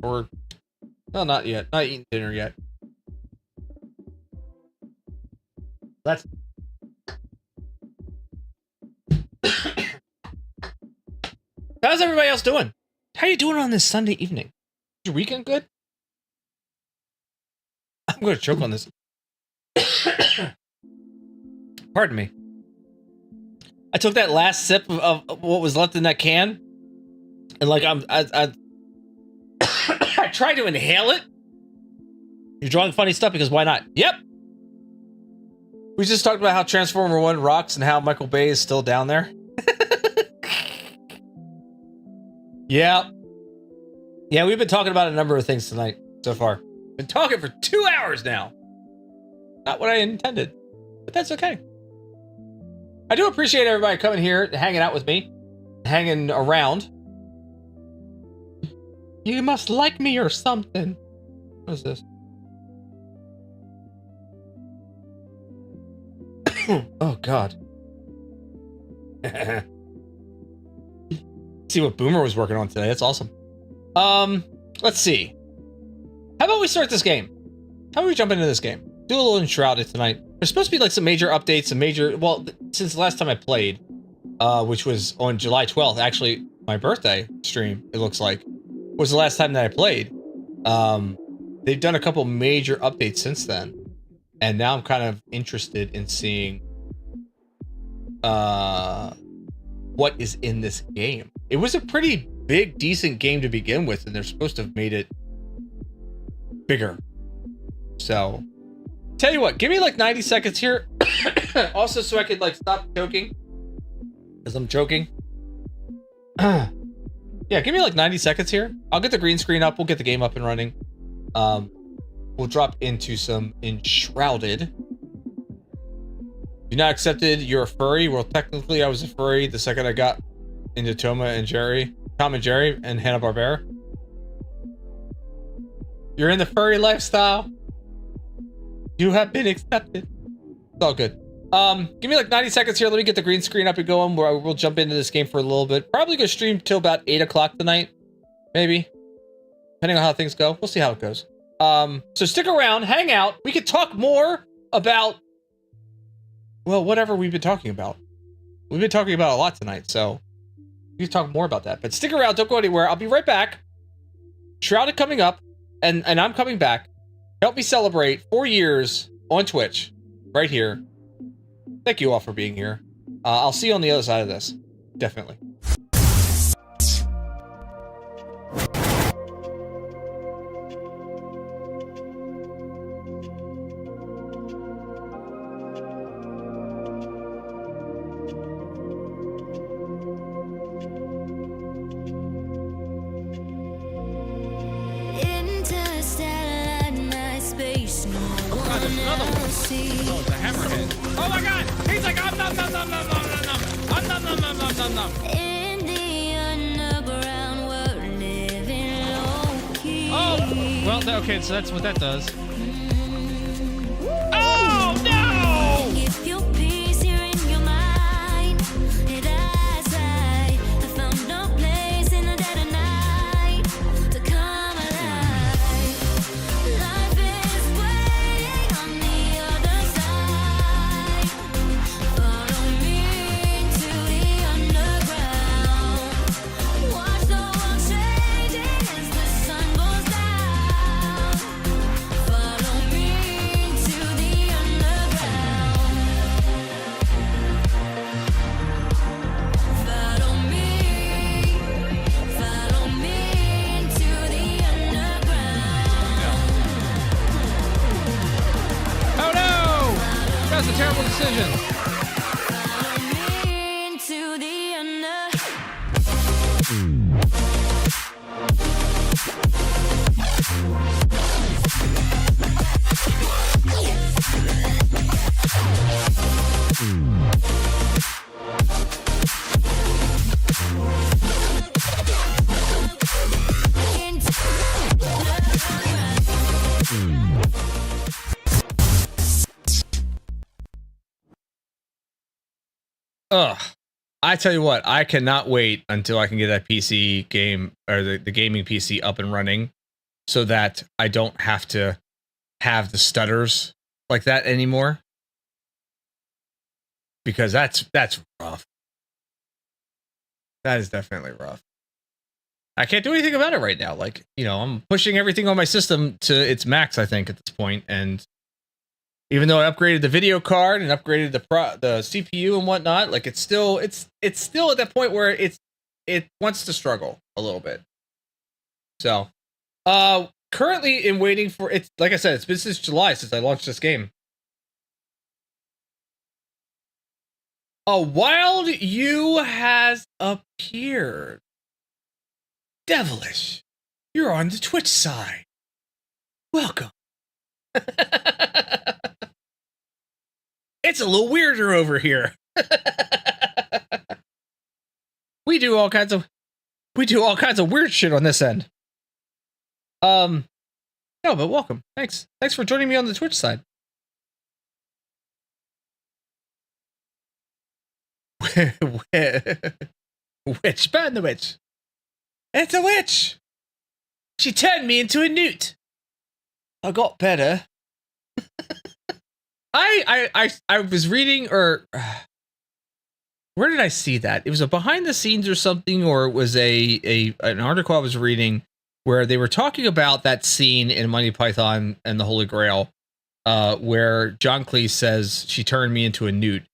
Or no, not yet. Not eating dinner yet. That's How's everybody else doing? How you doing on this Sunday evening? Is your weekend good? I'm going to choke on this. Pardon me. I took that last sip of what was left in that can, and like I tried to inhale it. You're drawing funny stuff because why not? Yep. We just talked about how Transformer 1 rocks and how Michael Bay is still down there. Yeah. Yeah, we've been talking about a number of things tonight so far. Been talking for 2 hours now. Not what I intended, but that's okay. I do appreciate everybody coming here, hanging out with me, hanging around. You must like me or something. What is this? Oh, God. See what Boomer was working on today. That's awesome. Let's see. How about we start this game? How about we jump into this game? Do a little Enshrouded tonight. There's supposed to be like some major updates, since the last time I played, which was on July 12th, actually my birthday stream, it looks like, was the last time that I played. They've done a couple major updates since then, and now I'm kind of interested in seeing what is in this game. It was a pretty big, decent game to begin with, and they're supposed to have made it bigger. So, tell you what, give me like 90 seconds here. Also, so I could like stop choking, because I'm choking. Yeah, give me like 90 seconds here. I'll get the green screen up. We'll get the game up and running. We'll drop into some Enshrouded. You're not accepted. You're a furry. Well, technically, I was a furry the second I got into Tom and Jerry and Hanna-Barbera. You're in the furry lifestyle. You have been accepted. It's all good. Give me like 90 seconds here. Let me get the green screen up and going. Where we'll jump into this game for a little bit. Probably gonna stream till about 8 o'clock tonight, maybe, depending on how things go. We'll see how it goes. So stick around, hang out. We could talk more about, well, whatever we've been talking about. We've been talking about a lot tonight, so we can talk more about that. But stick around, don't go anywhere. I'll be right back. Shrouded coming up, and I'm coming back. Help me celebrate 4 years on Twitch, right here. Thank you all for being here. I'll see you on the other side of this. Definitely. Oh, the hammerhead. Oh my god! He's like, nom nom nom nom nom nom nom nom nom nom nom nom nom. In the underground world, living low-key. Oh! Well, okay, so that's what that does. Oh, no! If your peace here in your mind, and I found no place in the dead of night to come alive. Life is waiting on the other side. Follow me to the underground. Watch the world changing as the sun goes down. Follow me to the underground. Follow me to the underground. Oh no! That's a terrible decision. Follow me to the Ugh. I tell you what, I cannot wait until I can get that PC game, or the gaming PC up and running, so that I don't have to have the stutters like that anymore. Because that's rough. That is definitely rough. I can't do anything about it right now. Like, you know, I'm pushing everything on my system to its max, I think, at this point, and even though I upgraded the video card and upgraded the CPU and whatnot, like it's still at that point where it wants to struggle a little bit. So, currently in waiting for it's like I said, it's been since July since I launched this game. A wild you has appeared. Devilish, you're on the Twitch side. Welcome. It's a little weirder over here. We do all kinds of weird shit on this end. No, but welcome. Thanks for joining me on the Twitch side. Witch, ban the witch. It's a witch. She turned me into a newt. I got better. I was reading, or where did I see that? It was a behind the scenes or something, or it was an article I was reading where they were talking about that scene in Monty Python and the Holy Grail, where John Cleese says she turned me into a newt,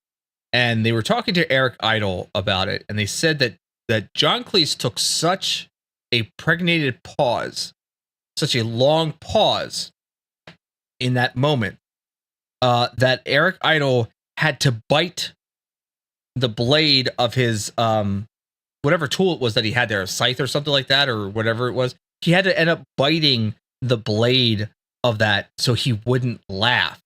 and they were talking to Eric Idle about it, and they said that John Cleese took such a pregnated pause, such a long pause in that moment, that Eric Idle had to bite the blade of his whatever tool it was that he had there, a scythe or something like that, or whatever it was. He had to end up biting the blade of that so he wouldn't laugh,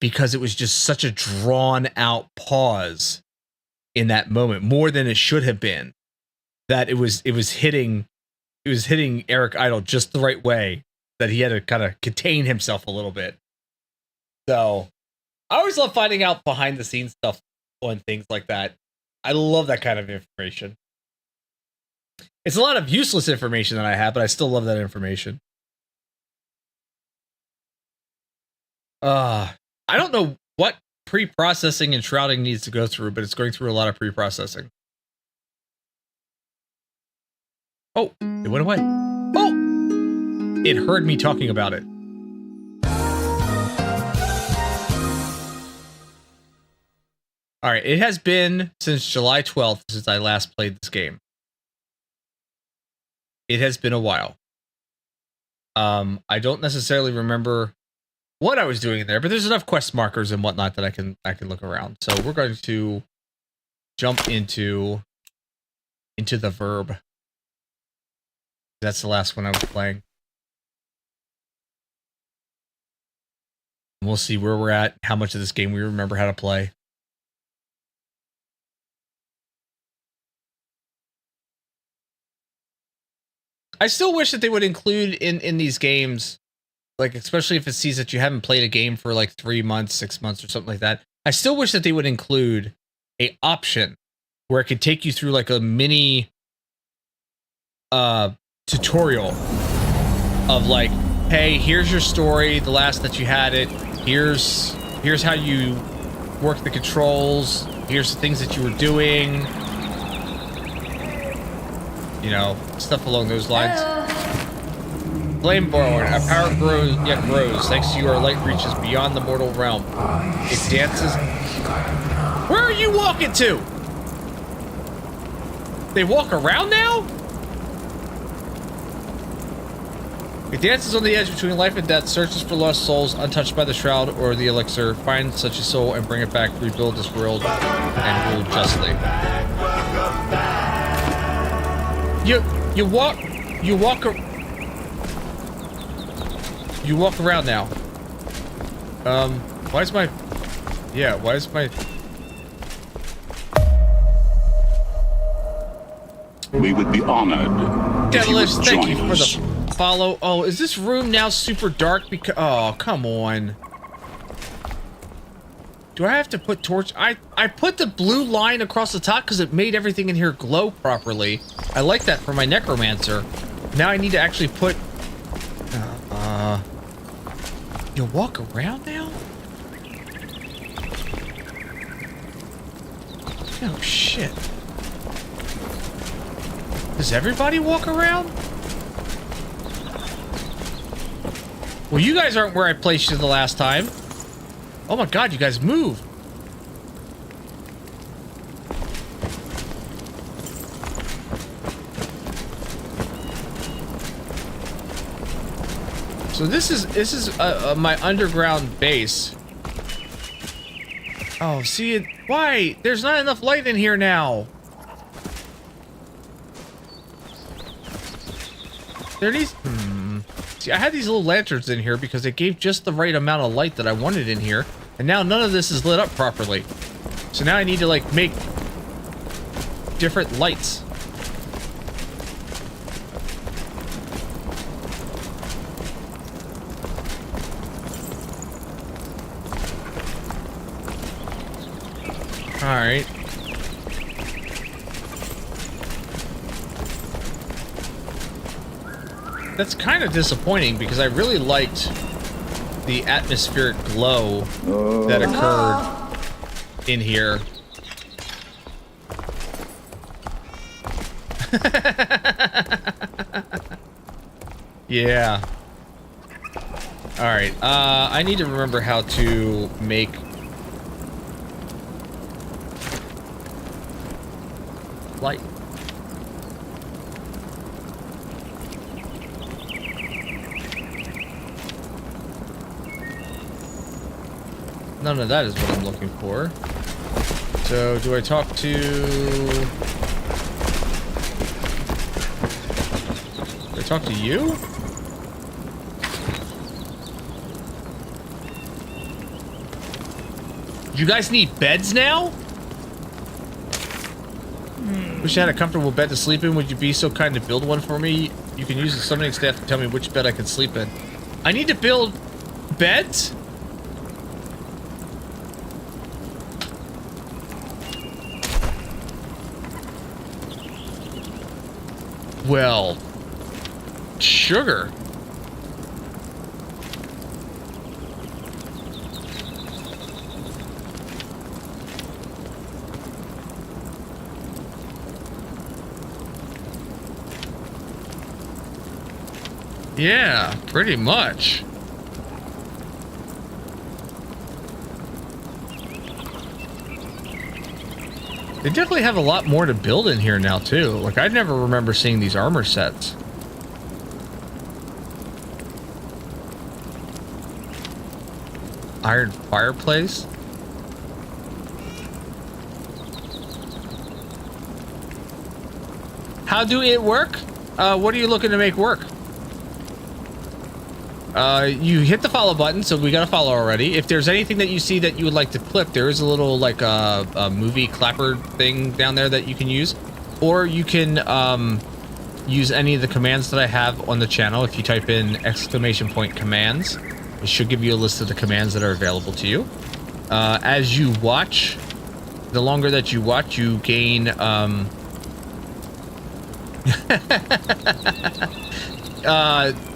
because it was just such a drawn out pause in that moment, more than it should have been, that it was hitting Eric Idle just the right way, that he had to kind of contain himself a little bit. So I always love finding out behind the scenes stuff on things like that. I love that kind of information. It's a lot of useless information that I have, but I still love that information. I don't know what pre-processing and shrouding needs to go through, but it's going through a lot of pre-processing. Oh, it went away. Oh, it heard me talking about it. All right, it has been since July 12th since I last played this game. It has been a while. I don't necessarily remember what I was doing in there, but there's enough quest markers and whatnot that I can look around. So we're going to jump into the Verb. That's the last one I was playing. We'll see where we're at, how much of this game we remember how to play. I still wish that they would include in these games, like, especially if it sees that you haven't played a game for like 3 months, 6 months or something like that. I still wish that they would include a option where it could take you through like a mini tutorial of like, hey, here's your story, the last that you had it, here's how you work the controls, here's the things that you were doing. You know, stuff along those lines. Flameborn, a power grows yet grows, thanks to your light reaches beyond the mortal realm. It dances. Where are you walking to? They walk around now? It dances on the edge between life and death, searches for lost souls untouched by the shroud or the elixir. Find such a soul and bring it back, rebuild this world, and rule justly. You walk around now. Why is my We would be honored. Devilish, thank you for the follow. Oh, is this room now super dark? Because oh, come on. Do I have to put torch? I put the blue line across the top because it made everything in here glow properly. I like that for my necromancer. Now I need to actually put. You walk around now? Oh shit. Does everybody walk around? Well, you guys aren't where I placed you the last time. Oh my god, you guys move. So this is my underground base. Oh, see it? Why? There's not enough light in here now. There needs. See, I had these little lanterns in here because it gave just the right amount of light that I wanted in here, and now none of this is lit up properly. So now I need to like make different lights. All right. That's kind of disappointing because I really liked the atmospheric glow that occurred in here. Yeah. Alright, I need to remember how to make light. None of that is what I'm looking for. So, do I talk to... Do I talk to you? You guys need beds now? Wish I had a comfortable bed to sleep in. Would you be so kind to build one for me? You can use the summoning staff to tell me which bed I can sleep in. I need to build beds? Well, sugar. Yeah, pretty much. They definitely have a lot more to build in here now, too. Like, I never remember seeing these armor sets. Iron fireplace? How do it work? What are you looking to make work? You hit the follow button, so we got a follow already. If there's anything that you see that you would like to clip, there is a little, like, a movie clapper thing down there that you can use. Or you can, use any of the commands that I have on the channel. If you type in !commands, it should give you a list of the commands that are available to you. As you watch, the longer that you watch, you gain,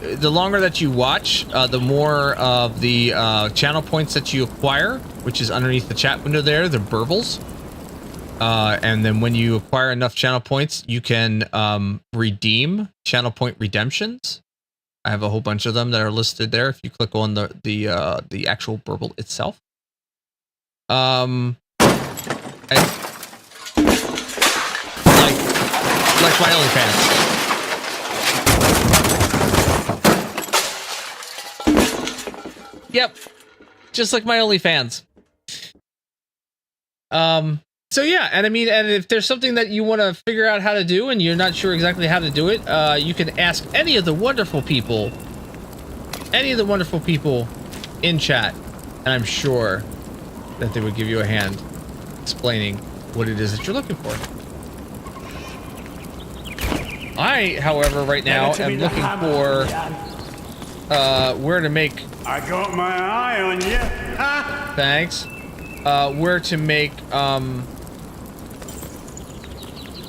the longer that you watch, the more of the channel points that you acquire, which is underneath the chat window there, the burbles. And then when you acquire enough channel points, you can redeem channel point redemptions. I have a whole bunch of them that are listed there if you click on the actual burble itself. And like my OnlyFans. Yep, just like my OnlyFans. So yeah, and I mean, and if there's something that you want to figure out how to do and you're not sure exactly how to do it, you can ask any of the wonderful people in chat, and I'm sure that they would give you a hand explaining what it is that you're looking for. I, however, right now am looking for where to make... I got my eye on you. Ha! Thanks. Where to make,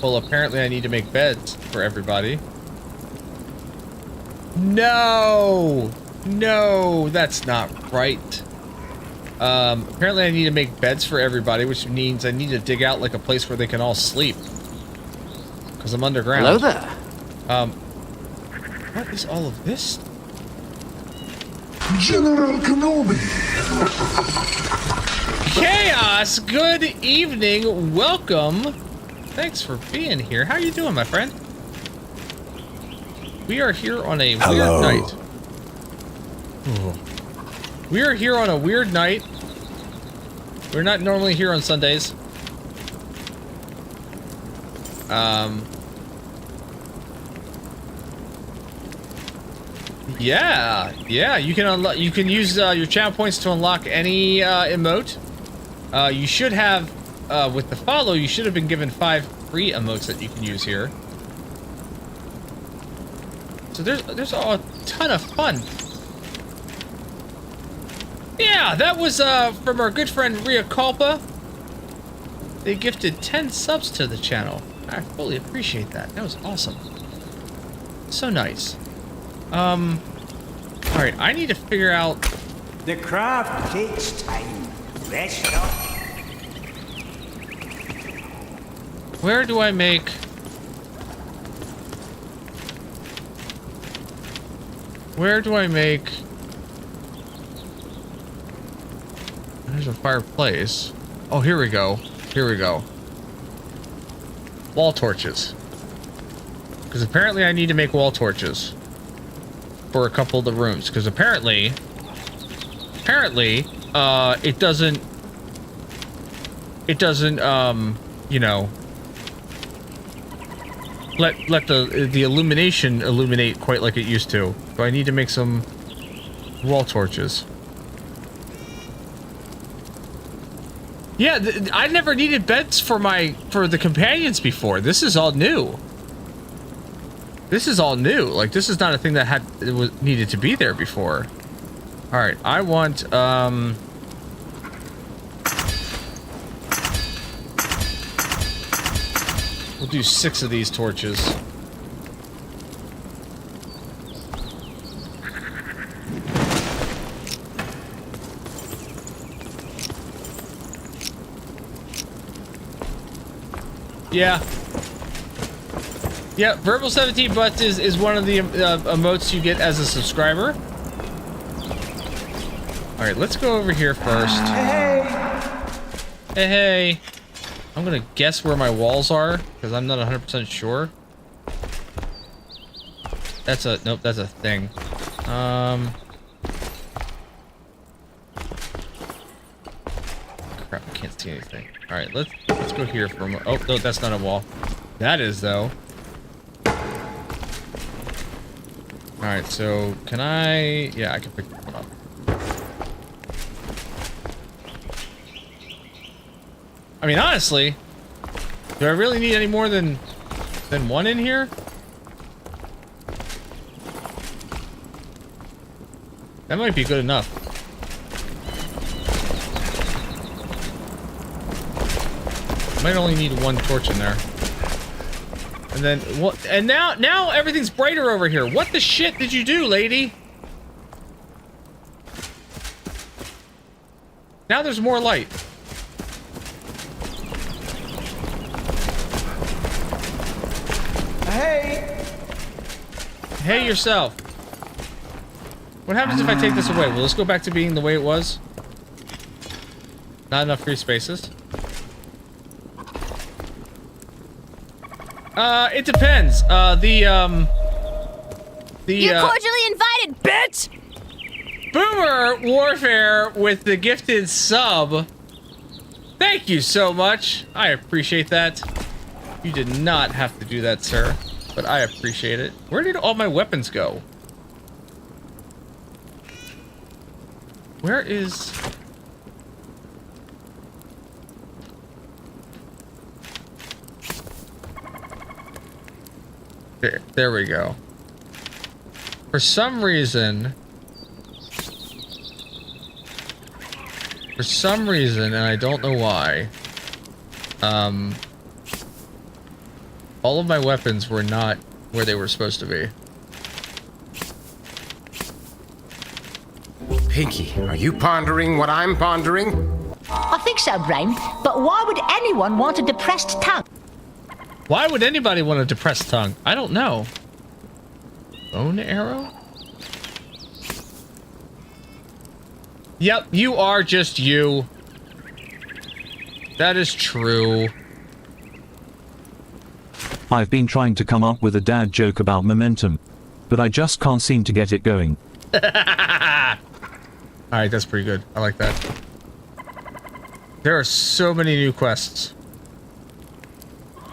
well, apparently I need to make beds for everybody. No! No, that's not right. Apparently I need to make beds for everybody, which means I need to dig out, like, a place where they can all sleep. Because I'm underground. Hello there. What is all of this? General Kenobi. Chaos, good evening, welcome. Thanks for being here. How you doing, my friend? We are here on a weird night. Ooh. We are here on a weird night. We're not normally here on Sundays. Yeah, you can unlock. You can use your channel points to unlock any emote. You should have, with the follow, you should have been given 5 free emotes that you can use here. So there's a ton of fun. Yeah, that was from our good friend Ria Culpa. They gifted 10 subs to the channel. I fully appreciate that. That was awesome. So nice. Alright, I need to figure out... The craft takes time. Rest up. Where do I make... Where do I make... There's a fireplace. Oh, here we go. Here we go. Wall torches. Because apparently I need to make wall torches. For a couple of the rooms. Because apparently... it doesn't... It doesn't, you know... Let the illumination illuminate quite like it used to. So I need to make some wall torches. Yeah, I never needed beds for the companions before. This is all new. This is all new. Like, this is not a thing that needed to be there before. All right, I want we'll do 6 of these torches. Yeah. Yeah, Verbal 17 Butts is one of the emotes you get as a subscriber. Alright, let's go over here first. Hey! Hey, hey. I'm gonna guess where my walls are, because I'm not 100% sure. That's a... Nope, that's a thing. Crap, I can't see anything. Alright, let's go here for a moment. Oh, no, that's not a wall. That is, though. Alright, so can I... Yeah, I can pick one up. I mean, honestly, do I really need any more than one in here? That might be good enough. Might only need one torch in there. And then what? And now everything's brighter over here. What the shit did you do, lady? Now there's more light. Hey! Hey yourself. What happens if I take this away? Will this go back to being the way it was? Not enough free spaces. It depends. You're cordially invited, bitch! Boomer Warfare with the gifted sub. Thank you so much. I appreciate that. You did not have to do that, sir. But I appreciate it. Where did all my weapons go? Where is... There we go. For some reason, and I don't know why, all of my weapons were not where they were supposed to be. Pinky, are you pondering what I'm pondering? I think so, Brain. But why would anyone want a depressed tongue? Why would anybody want a depressed tongue? I don't know. Bone arrow? Yep, you are just you. That is true. I've been trying to come up with a dad joke about momentum, but I just can't seem to get it going. Alright, that's pretty good. I like that. There are so many new quests.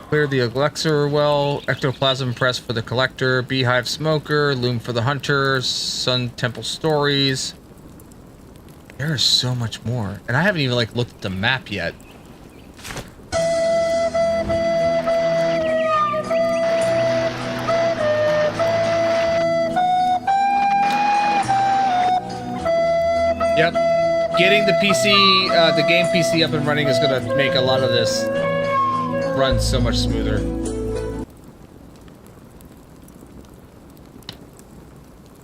Clear the elixir well, ectoplasm press for the collector, beehive smoker, loom for the hunter, sun temple stories. There is so much more. And I haven't even like looked at the map yet. Yep. Getting the PC, the game PC up and running is gonna make a lot of this run so much smoother.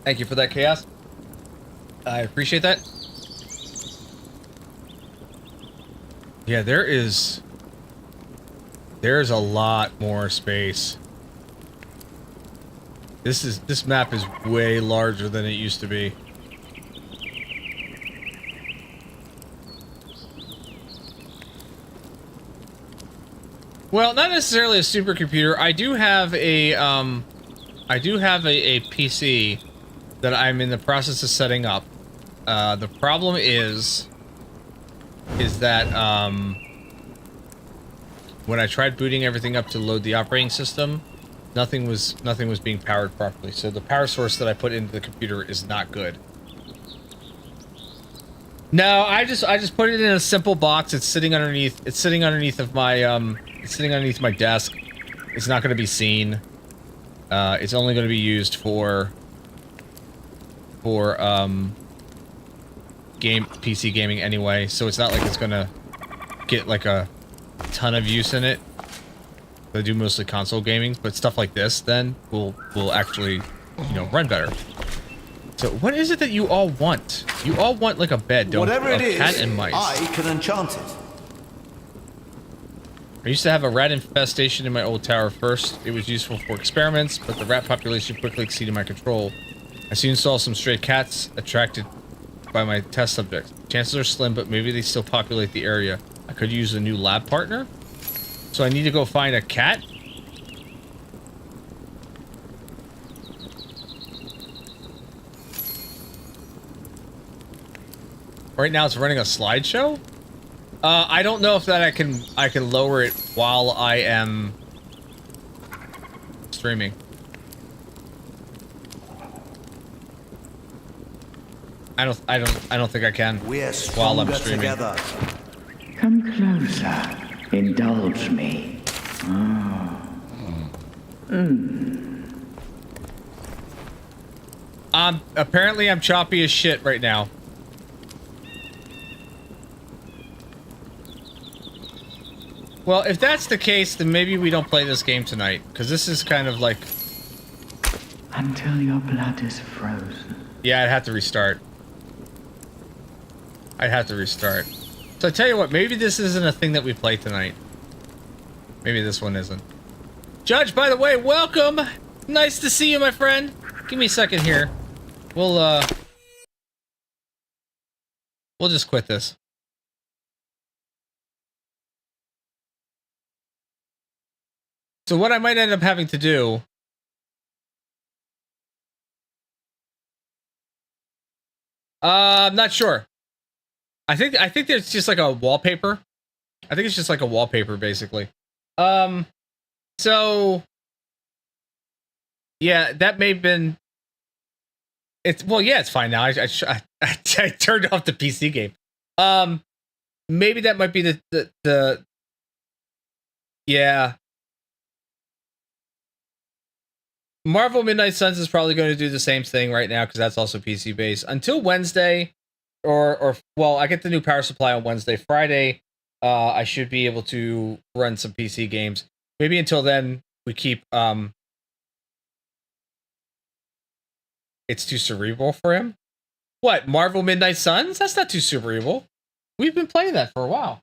Thank you for that, Chaos. I appreciate that. Yeah, there's a lot more space. This map is way larger than it used to be. Well, not necessarily a supercomputer. I do have a PC that I'm in the process of setting up. The problem is that when I tried booting everything up to load the operating system, nothing was being powered properly. So the power source that I put into the computer is not good. No, I just put it in a simple box. It's sitting underneath. It's sitting underneath of my It's sitting underneath my desk. It's not going to be seen. It's only going to be used for PC gaming anyway. So it's not like it's going to get like a ton of use in it. I do mostly console gaming, but stuff like this then will actually, you know, run better. So what is it that you all want? You all want like a bed, don't you? Whatever it is, cat and mice. I can enchant it. I used to have a rat infestation in my old tower first. It was useful for experiments, but the rat population quickly exceeded my control. I soon saw some stray cats attracted by my test subjects. Chances are slim, but maybe they still populate the area. I could use a new lab partner. So I need to go find a cat? Right now it's running a slideshow? I don't know if that I can lower it while I am streaming. I don't think I can while I'm streaming. Together. Come closer. Indulge me. Apparently I'm choppy as shit right now. Well, if that's the case, then maybe we don't play this game tonight, because this is kind of like... Until your blood is frozen. Yeah, I'd have to restart. I'd have to restart. So I tell you what, maybe this isn't a thing that we play tonight. Maybe this one isn't. Judge, by the way, welcome! Nice to see you, my friend. Give me a second here. We'll just quit this. So what I might end up having to do... I'm not sure. I think there's just like a wallpaper. I think it's just like a wallpaper, basically. So... Yeah, that may have been... Well, yeah, it's fine now. I turned off the PC game. Maybe that might be the yeah. Marvel Midnight Suns is probably going to do the same thing right now because that's also PC based until Wednesday, or well, I get the new power supply on Wednesday. Friday, I should be able to run some PC games. Maybe until then, we keep It's too cerebral for him. What, Marvel Midnight Suns? That's not too cerebral. We've been playing that for a while.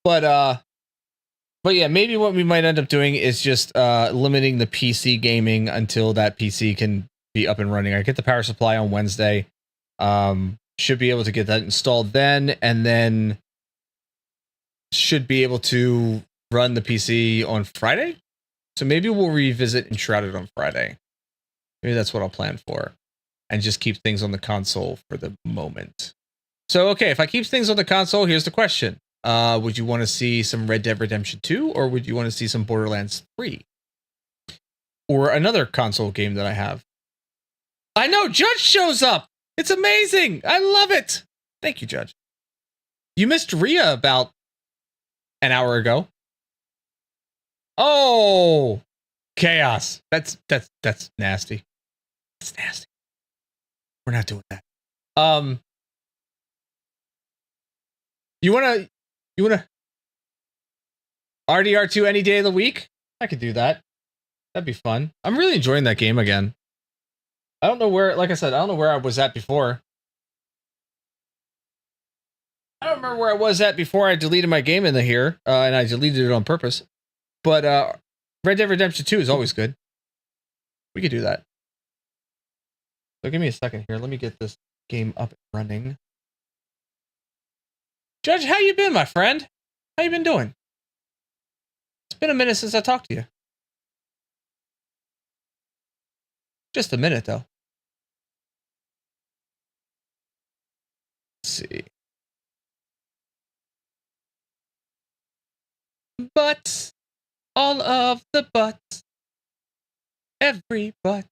But yeah, maybe what we might end up doing is just limiting the PC gaming until that PC can be up and running. I get the power supply on Wednesday. Should be able to get that installed then, and then should be able to run the PC on Friday. So maybe we'll revisit Enshrouded on Friday. Maybe that's what I'll plan for. And just keep things on the console for the moment. So, okay, if I keep things on the console, here's the question. Would you want to see some Red Dead Redemption 2, or would you want to see some Borderlands 3? Or another console game that I have? I know, Judge shows up! It's amazing! I love it! Thank you, Judge. You missed Rhea about an hour ago. Oh! Chaos. That's nasty. That's nasty. We're not doing that. You wanna RDR2 any day of the week? I could do that. That'd be fun. I'm really enjoying that game again. I don't know where, like I said, I don't know where I was at before. I don't remember where I was at before I deleted my game in here, and I deleted it on purpose. But Red Dead Redemption 2 is always good. We could do that. So give me a second here. Let me get this game up and running. Judge, how you been, my friend? How you been doing? It's been a minute since I talked to you. Just a minute, though. Let's see. Butts. All of the butts. Every butt.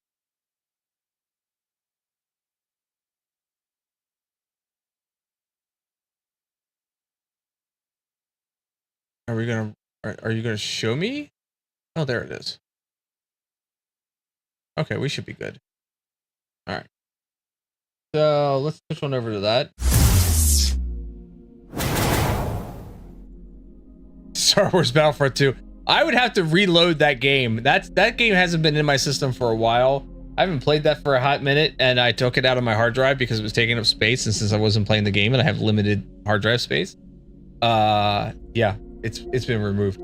Are you gonna show me? Oh, there it is. Okay, we should be good. All right. So let's switch on over to that. Star Wars Battlefront 2. I would have to reload that game. That game hasn't been in my system for a while. I haven't played that for a hot minute, and I took it out of my hard drive because it was taking up space, and since I wasn't playing the game and I have limited hard drive space, yeah, it's been removed.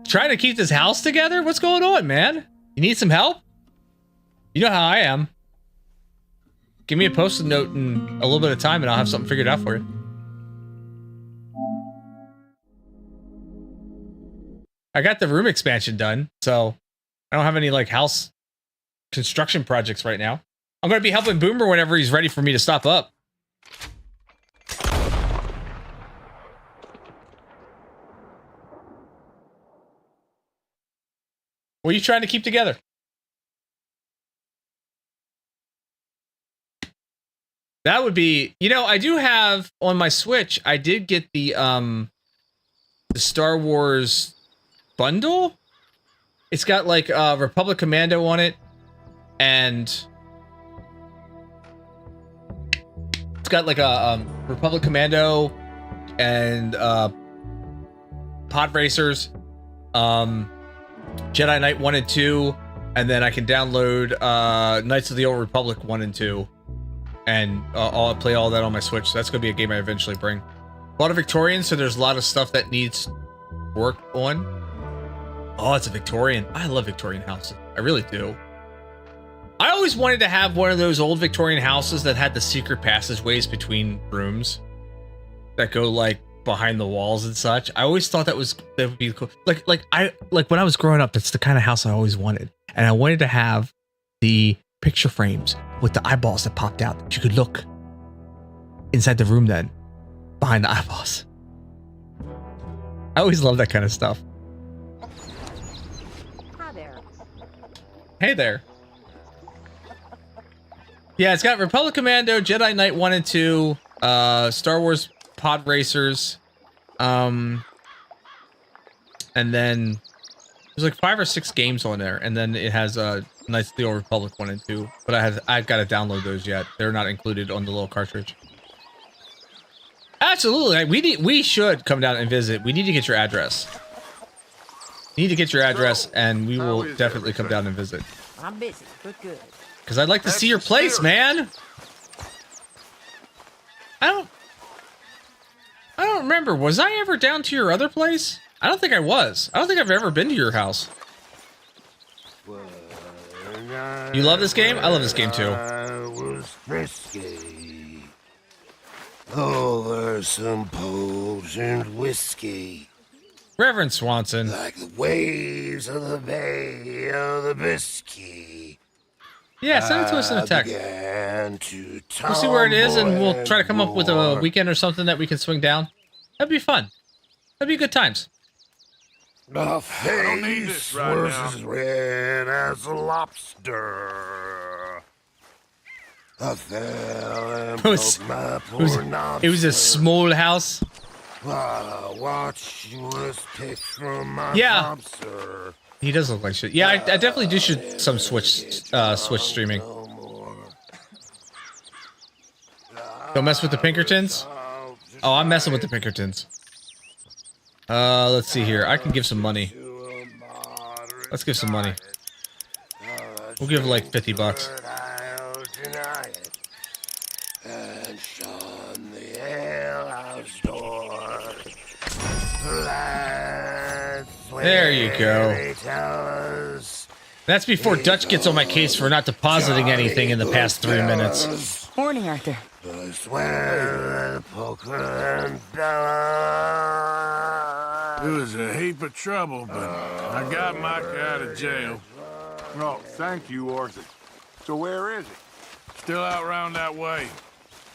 Trying to keep this house together? What's going on, man? You need some help? You know how I am. Give me a post-it note in a little bit of time and I'll have something figured out for you. I got the room expansion done, so I don't have any like house construction projects right now. I'm going to be helping Boomer whenever he's ready for me to stop up. What are you trying to keep together? That would be, you know, I do have on my Switch, I did get the Star Wars bundle. It's got like Republic Commando on it, and it's got like a Republic Commando and Pod Racers, Jedi Knight 1 and 2, and then I can download Knights of the Old Republic 1 and 2, and I'll play all that on my Switch. So that's gonna be a game I eventually bring. A lot of Victorian, so there's a lot of stuff that needs work on. Oh, it's a Victorian. I love Victorian houses. I really do. I always wanted to have one of those old Victorian houses that had the secret passageways between rooms that go like behind the walls and such. I always thought that would be cool. Like when I was growing up, that's the kind of house I always wanted. And I wanted to have the picture frames with the eyeballs that popped out that you could look inside the room then behind the eyeballs. I always love that kind of stuff. Hi there. Hey there. Yeah, it's got Republic Commando, Jedi Knight 1 and 2, Star Wars Pod Racers, and then there's like 5 or 6 games on there, and then it has Knights of the Old Republic 1 and 2, but I've got to download those yet. They're not included on the little cartridge. Absolutely, we should come down and visit. We need to get your address. You need to get your address, and we will definitely come down and visit. I'm busy, but good. Because I'd like to see your place, man. I don't remember. Was I ever down to your other place? I don't think I was. I don't think I've ever been to your house. You love this game? I love this game too. I was frisky over some potent whiskey. Reverend Swanson. Like the waves of the Bay of the Biscay. Yeah, send it to us in a text. We'll see where it is, and we'll try to come up with a weekend or something that we can swing down. That'd be fun. That'd be good times. My face was as red as a lobster. I fell and broke my poor knobster. It was a small house. While I watched you was picked from my yeah. lobster. He does look like shit. Yeah, I definitely do should some Switch streaming. Don't mess with the Pinkertons? Oh, I'm messing with the Pinkertons. Let's see here. I can give some money. Let's give some money. We'll give like $50. There you go. That's before Dutch gets on my case for not depositing anything in the past 3 minutes. Morning, Arthur. I swear that Poker and Bella. It was a heap of trouble, but I got Micah out of jail. Oh, thank you, Arthur. So where is he? Still out round that way.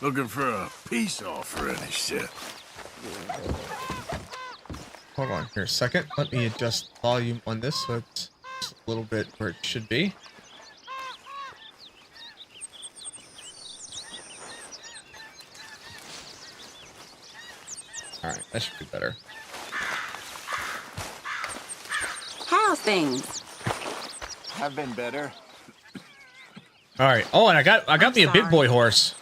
Looking for a peace offering and shit. Hold on here a second. Let me adjust volume on this so it's just a little bit where it should be. Alright, that should be better. How's things? I've been better. Alright. Oh, and I got me a big boy horse.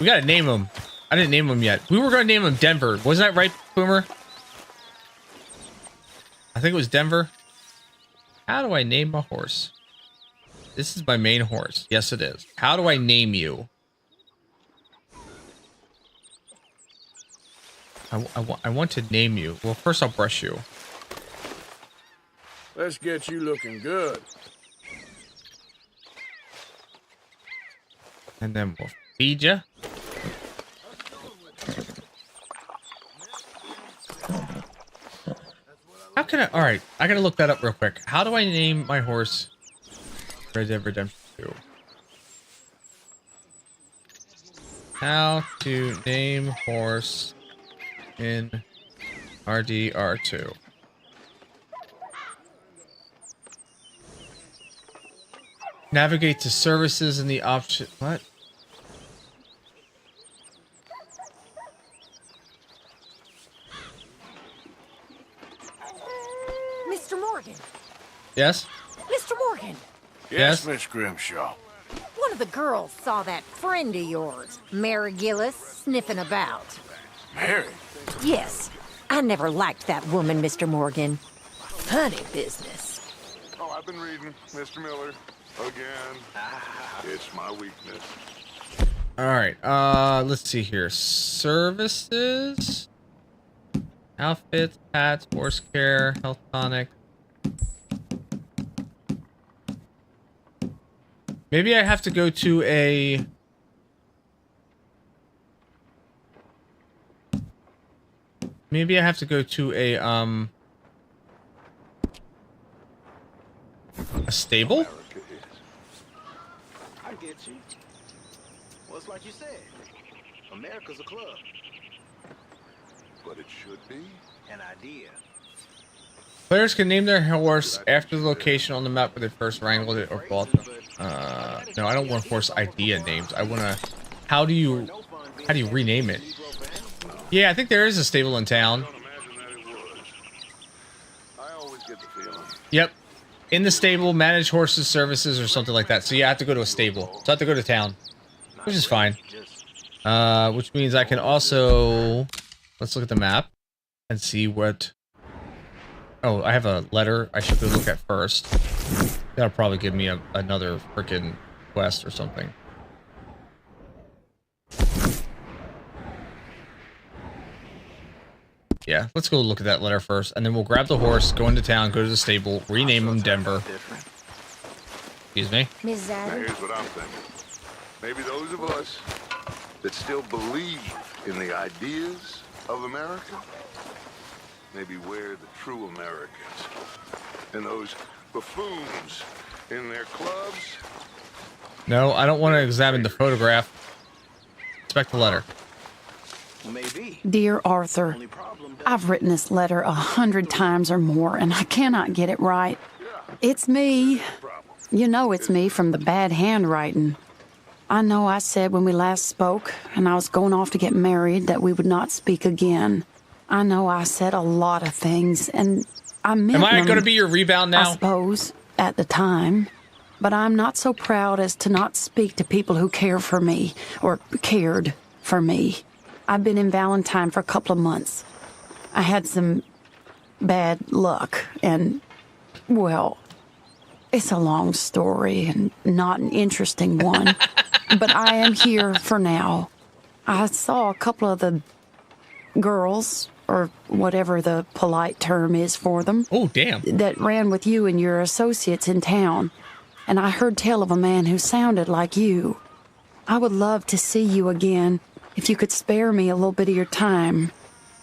We gotta name him. I didn't name him yet. We were gonna name him Denver. Wasn't that right, Boomer? I think it was Denver. How do I name a horse? This is my main horse. Yes, it is. How do I name you? I want to name you. Well, first I'll brush you. Let's get you looking good. And then we'll feed you. How can I? All right, I gotta look that up real quick. How do I name my horse? Red Dead Redemption 2. How to name horse in RDR2. Navigate to services in the option. What? Mr. Morgan. Yes? Mr. Morgan. Yes? Miss Grimshaw. One of the girls saw that friend of yours, Mary Gillis, sniffing about. Mary? Yes. I never liked that woman, Mr. Morgan. Funny business. Oh, I've been reading, Mr. Miller. Again. It's my weakness. All right. Let's see here. Services, outfits, hats, horse care, health tonic. Maybe I have to go to a. Maybe I have to go to a stable. I get you. Well, it's like you said. America's a club. But it should be An idea. Players can name their horse after the location on the map where they first wrangled it or bought them. No, I don't want horse idea names. I want to. How do you rename it? Yeah, I think there is a stable in town. I always get the feeling. Yep. In the stable, manage horses services or something like that. So yeah, I have to go to a stable. So I have to go to town, which is fine. Which means I can also, let's look at the map and see what. Oh, I have a letter I should go look at first. That'll probably give me another freaking quest or something. Yeah, let's go look at that letter first, and then we'll grab the horse, go into town, go to the stable, rename him Denver. Excuse me? Ms. Now Adams? here's what I'm thinking. Maybe those of us that still believe in the ideas of America, maybe we're the true Americans. And those buffoons in their clubs. No, I don't want to examine the photograph. Inspect the letter. Maybe. Dear Arthur, I've written this letter 100 times or more, and I cannot get it right. It's me. You know it's me from the bad handwriting. I know I said when we last spoke, and I was going off to get married, that we would not speak again. I know I said a lot of things, and I meant Am I them, going to be your rebound now? I suppose, at the time. But I'm not so proud as to not speak to people who care for me, or cared for me. I've been in Valentine for a couple of months. I had some bad luck, and, well, it's a long story and not an interesting one. But I am here for now. I saw a couple of the girls, or whatever the polite term is for them. Oh, damn. That ran with you and your associates in town. And I heard tell of a man who sounded like you. I would love to see you again, if you could spare me a little bit of your time.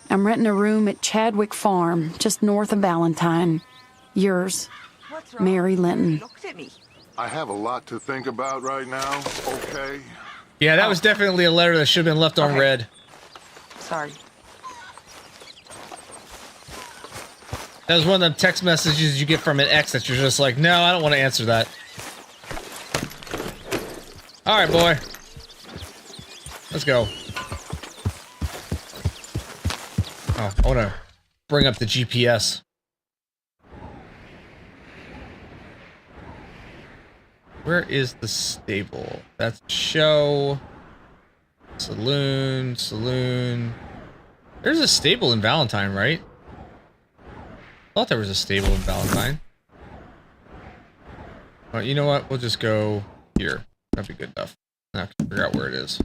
I'm renting a room at Chadwick Farm, just north of Valentine. Yours, Mary Linton. I have a lot to think about right now, okay? Yeah, that was definitely a letter that should have been left unread. Sorry. That was one of them text messages you get from an ex that you're just like, no, I don't want to answer that. All right, boy. Let's go. Oh, I want to bring up the GPS. Where is the stable? That's show. Saloon. There's a stable in Valentine, right? I thought there was a stable in Valentine. Well, you know what? We'll just go here. That'd be good enough. I have to figure out where it is.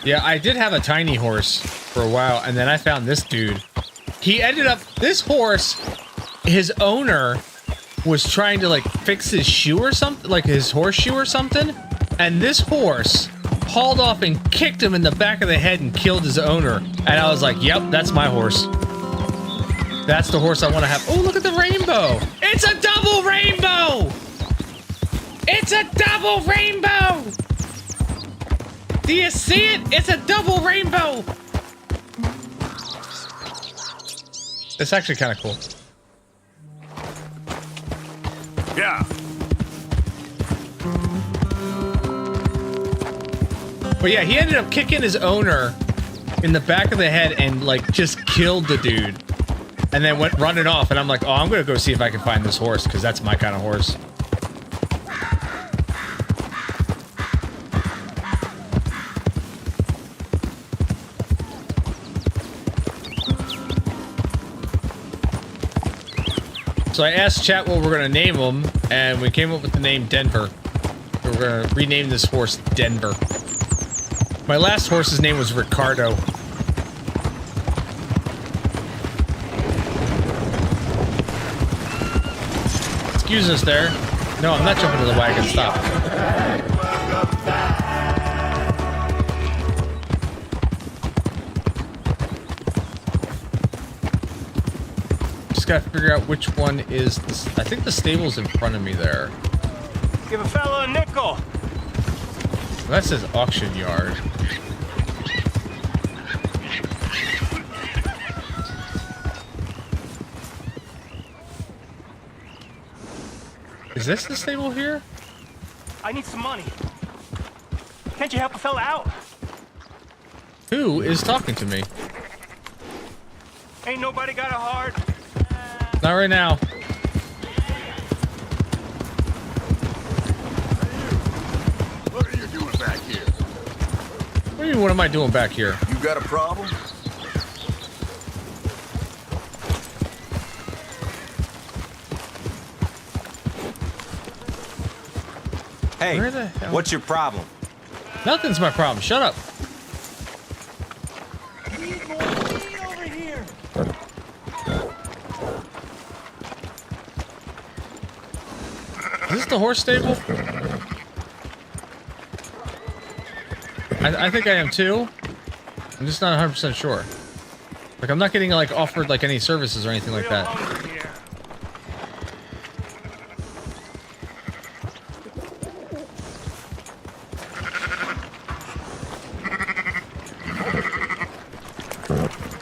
Yeah, I did have a tiny horse for a while, and then I found this dude. He ended up... This horse, his owner was trying to, like, fix his shoe or something, like his horseshoe or something, and this horse hauled off and kicked him in the back of the head and killed his owner. And I was like, yep, that's my horse. That's the horse I want to have. Oh, look at the rainbow. It's a double rainbow. It's a double rainbow. Do you see it? It's a double rainbow. It's actually kind of cool. Yeah. But yeah, he ended up kicking his owner in the back of the head and like just killed the dude. And then went running off, and I'm like, oh, I'm gonna go see if I can find this horse, because that's my kind of horse. So I asked chat what we're gonna name him, and we came up with the name Denver. We're gonna rename this horse Denver. My last horse's name was Ricardo. Excuse us there. No, I'm not jumping to the wagon. Stop. Just gotta figure out which one is this. I think the stable's in front of me there. Give a fella a nickel. Well, that says auction yard. Is this the stable here? I need some money. Can't you help a fella out? Who is talking to me? Ain't nobody got a heart. Not right now. What are you doing back here? What do you mean, what am I doing back here? You got a problem? Hey, Where the hell? what's your problem? Nothing's my problem. Shut up. Is this the horse stable? I think I am too. I'm just not 100% sure. Like, I'm not getting like offered like any services or anything like that.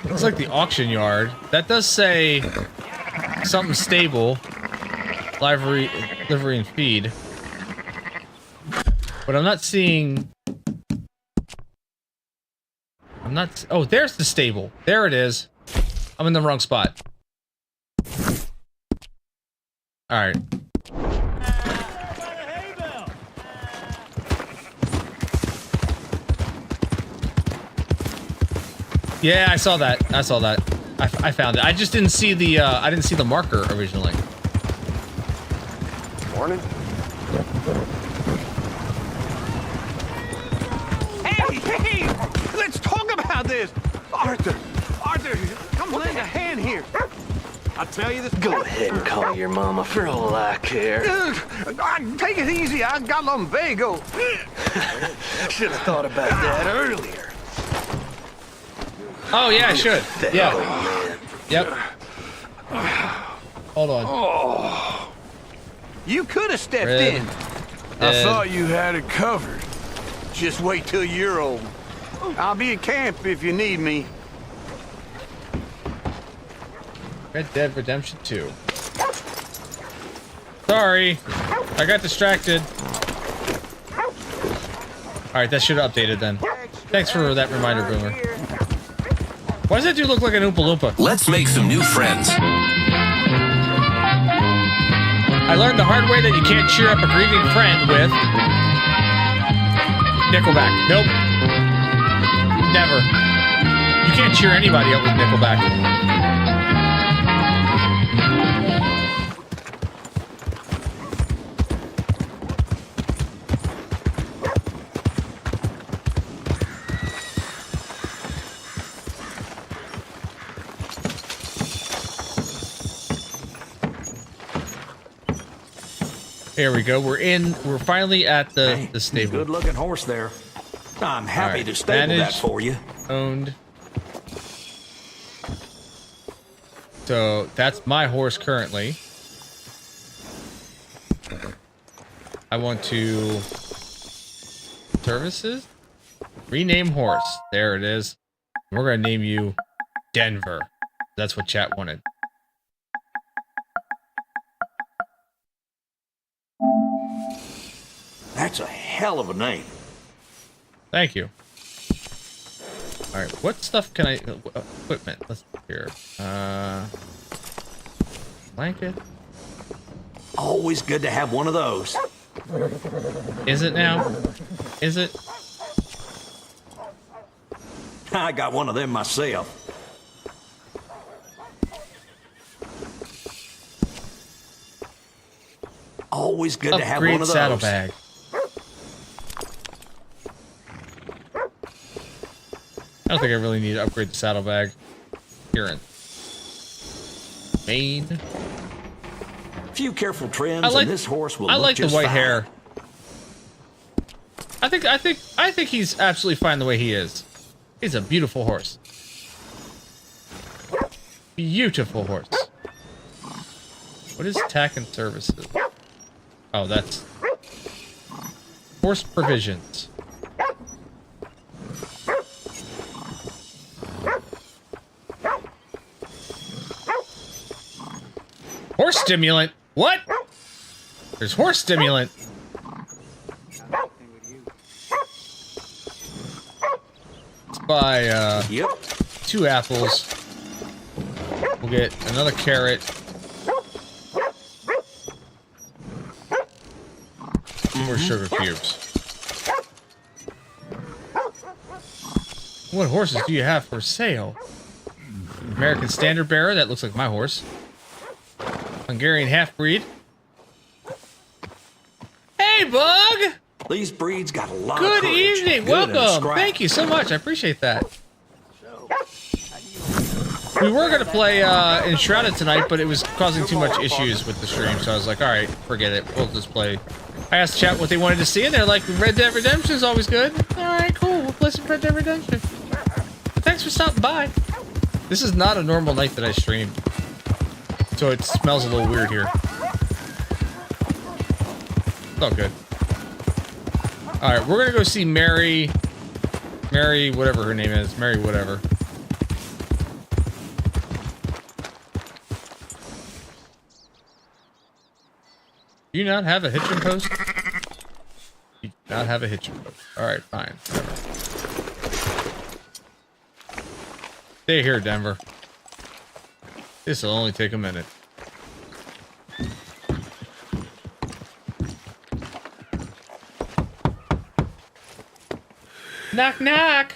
It's like the auction yard. That does say something stable. Livery and feed. But I'm not seeing... I'm not... Oh, there's the stable. There it is. I'm in the wrong spot. Alright. Yeah, I saw that. I saw that. I found it. I just didn't see the, I didn't see the marker originally. Morning. Hey! Let's talk about this! Arthur, come lend a hand here. I'll tell you this. Go ahead and call your mama for all I care. Take it easy. I got lumbago. Should have thought about that earlier. Oh, yeah, I should. Yeah. Yep. Hold on. Oh. You could have stepped Red. in. I thought you had it covered. Just wait till you're old. I'll be at camp if you need me. Red Dead Redemption 2. Sorry. I got distracted. Alright, that should have updated then. Thanks for that reminder, Boomer. Why does that dude look like an Oompa Loompa? Let's make some new friends. I learned the hard way that you can't cheer up a grieving friend with... Nickelback. Nope. Never. You can't cheer anybody up with Nickelback. There we go. We're finally at the stable. Good-looking horse there. I'm happy to stable Managed, that for you. Owned. So that's my horse currently. I want to services, rename horse. There it is. We're gonna name you Denver. That's what chat wanted. That's a hell of a name. Thank you. All right, what stuff can I equipment? Let's see here. Blanket. Always good to have one of those. Is it now? Is it? I got one of them myself. Always good to have one of those. Saddlebag. I don't think I really need to upgrade the saddlebag. Appearance. Mane. Few careful trims, and this horse will I look like the just white fine. hair. I think he's absolutely fine the way he is. He's a beautiful horse. Beautiful horse. What is tack and services? Oh, that's horse provisions. Horse stimulant? What? There's horse stimulant. Let's buy 2 apples. We'll get another carrot. More sugar cubes. What horses do you have for sale? American Standard Bearer, that looks like my horse. Hungarian Half-Breed. Hey, Bug! These breeds got a lot Good of courage. evening, Good and welcome. scrappy. Thank you so much, I appreciate that. We were gonna play Enshrouded tonight, but it was causing too much issues with the stream, so I was like, alright, forget it, we'll just play. I asked chat what they wanted to see, and they're like, Red Dead Redemption is always good. Alright, cool, we'll play some Red Dead Redemption. But thanks for stopping by. This is not a normal night that I stream, so it smells a little weird here. It's all good. Alright, we're gonna go see Mary, whatever her name is, Mary whatever. Do you not have a hitching post? Not have a hitching post. Alright, fine. Whatever. Stay here, Denver. This'll only take a minute. Knock, knock!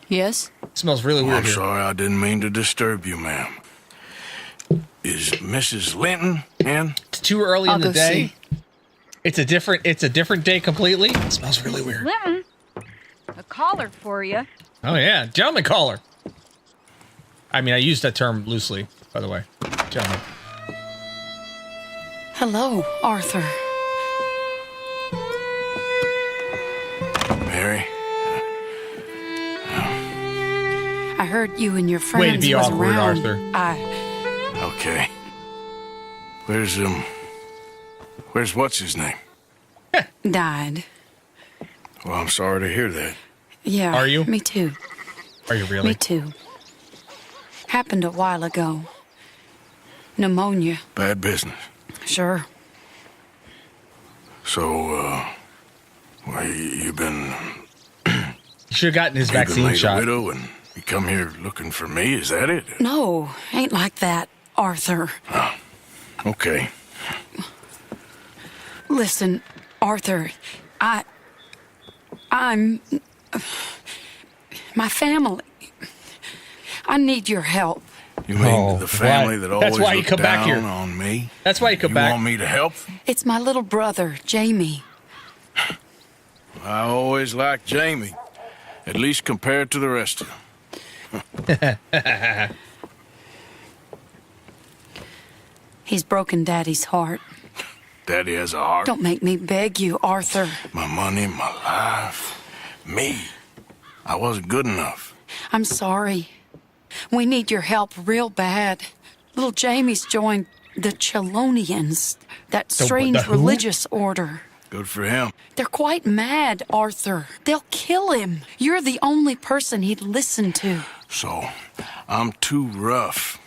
Yes? Smells really weird I'm here. sorry, I didn't mean to disturb you, ma'am. Is Mrs. Linton in? It's too early in I'll the go day. see. It's a different day completely. It smells really weird. Linton, a caller for you. Oh yeah, gentleman caller. I mean, I use that term loosely, by the way. Gentlemen. Hello, Arthur. Mary? I heard you and your friends Way to be was awkward, around. Arthur. Okay. Where's what's his name? Died. Well, I'm sorry to hear that. Yeah. Are you? Me too. Are you really? Me too. Happened a while ago. Pneumonia. Bad business. Sure. So, well, you've been... You should have gotten his you've been vaccine made shot. a widow and you come here looking for me, is that it? No, ain't like that, Arthur. Okay. Listen, Arthur, I'm... My family. I need your help. You mean the family that always That's why you looked come back down here. on me? That's why you come back. You want me to help? It's my little brother, Jamie. I always liked Jamie, at least compared to the rest of them. He's broken Daddy's heart. Daddy has a heart. Don't make me beg you, Arthur. My money, my life, me. I wasn't good enough. I'm sorry. We need your help real bad. Little Jamie's joined the Chelonians, that strange who? religious order. Good for him. They're quite mad, Arthur. They'll kill him. You're the only person he'd listen to. So, I'm too rough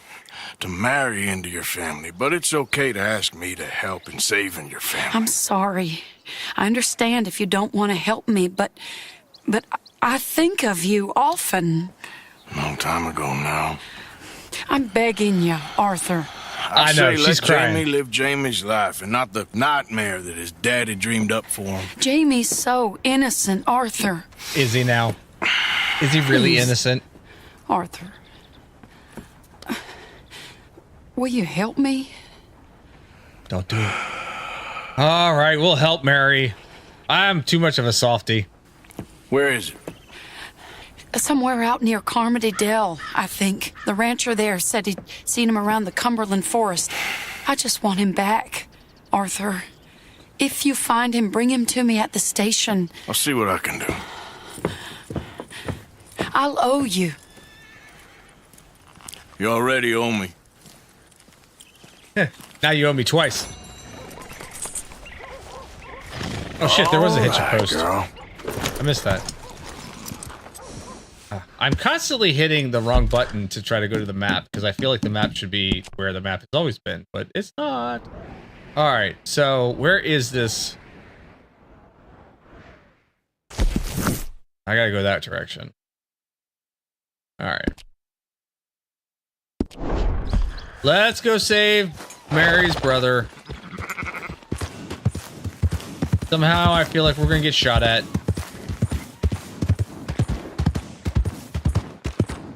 to marry into your family, but it's okay to ask me to help in saving your family. I'm sorry. I understand if you don't want to help me, but I think of you often. Long time ago now. I'm begging you, Arthur. I know, say she's let crying. Jamie live Jamie's life and not the nightmare that his daddy dreamed up for him. Jamie's so innocent, Arthur. Is he now? Is he really Please. innocent? Arthur. Will you help me? Don't do it. All right, we'll help Mary. I'm too much of a softie. Where is it? Somewhere out near Carmody Dell, I think. The rancher there said he'd seen him around the Cumberland Forest. I just want him back, Arthur. If you find him, bring him to me at the station. I'll see what I can do. I'll owe you. You already owe me. Now you owe me twice. Oh shit, there was a hitching Alright, post. girl. I missed that. I'm constantly hitting the wrong button to try to go to the map because I feel like the map should be where the map has always been, but it's not. All right, so where is this? I gotta go that direction. All right. Let's go save Mary's brother. Somehow I feel like we're gonna get shot at.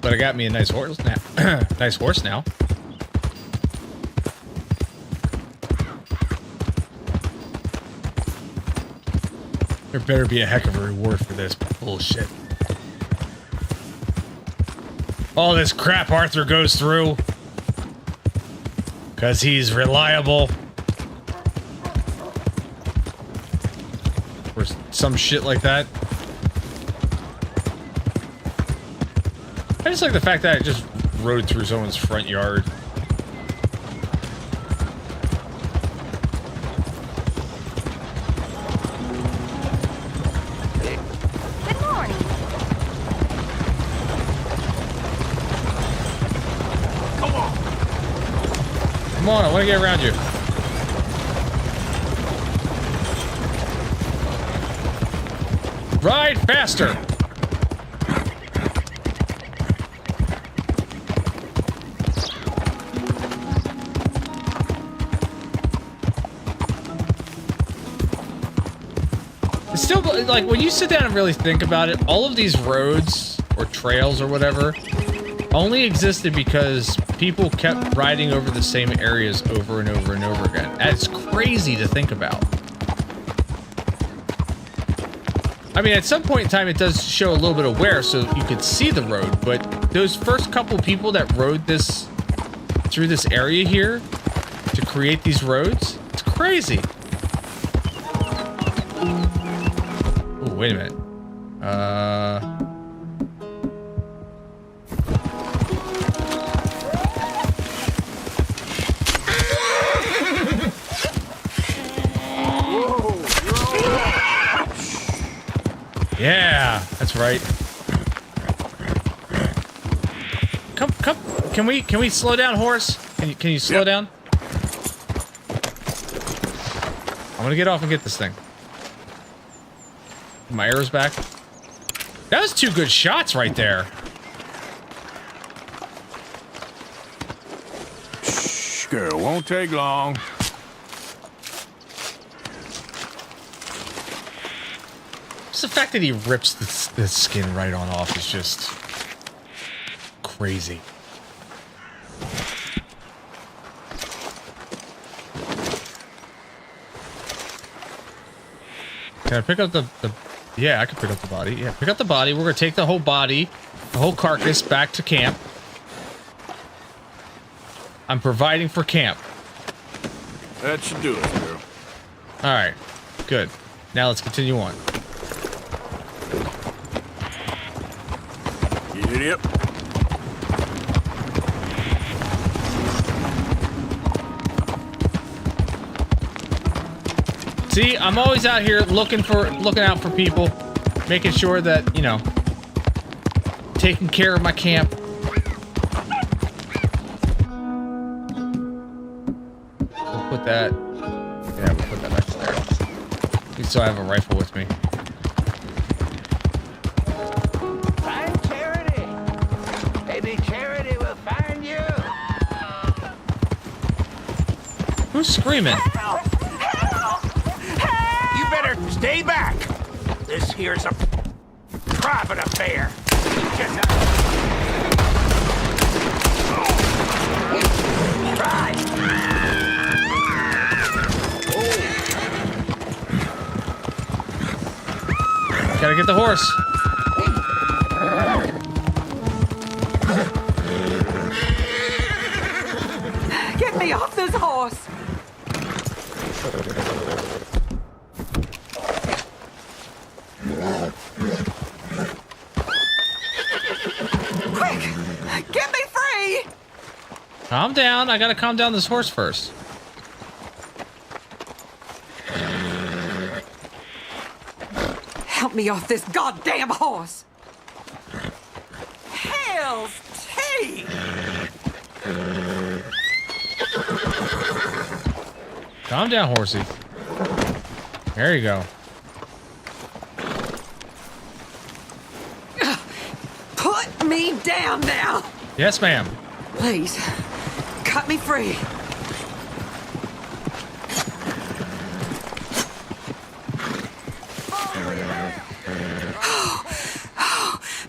But I got me a nice horse now. Nice horse now. There better be a heck of a reward for this bullshit. All this crap Arthur goes through. Because he's reliable. Or some shit like that. I just like the fact that I just rode through someone's front yard. Good morning. Good on, I want to get around you. Ride faster. It's still, like, when you sit down and really think about it, all of these roads or trails or whatever only existed because people kept riding over the same areas over and over and over again. And it's crazy to think about. I mean, at some point in time, it does show a little bit of wear so you could see the road, but those first couple people that rode this through this area here to create these roads, it's crazy. Oh, wait a minute. Yeah, that's right. Come. Can we slow down, horse? Can you slow down? I'm gonna get off and get this thing. My arrow's back. That was 2 good shots right there. Shh, girl, won't take long. Just the fact that he rips the skin right on off is just crazy. Can I pick up the yeah, I can pick up the body. Yeah, pick up the body. We're gonna take the whole body, the whole carcass back to camp. I'm providing for camp. That should do it, girl. Alright, good. Now let's continue on. You idiot. See, I'm always out here looking out for people, making sure that, you know, taking care of my camp. We'll put that, yeah, we'll put that back there. At least so I have a rifle with me. Find Charity. Maybe Charity will find you. Who's screaming? Stay back! This here's a private affair. Try. Gotta get the horse. Get me off this horse! Calm down. I gotta calm down this horse first. Help me off this goddamn horse! Hell's teeth! Calm down, horsey. There you go. Put me down now! Yes, ma'am. Please, cut me free.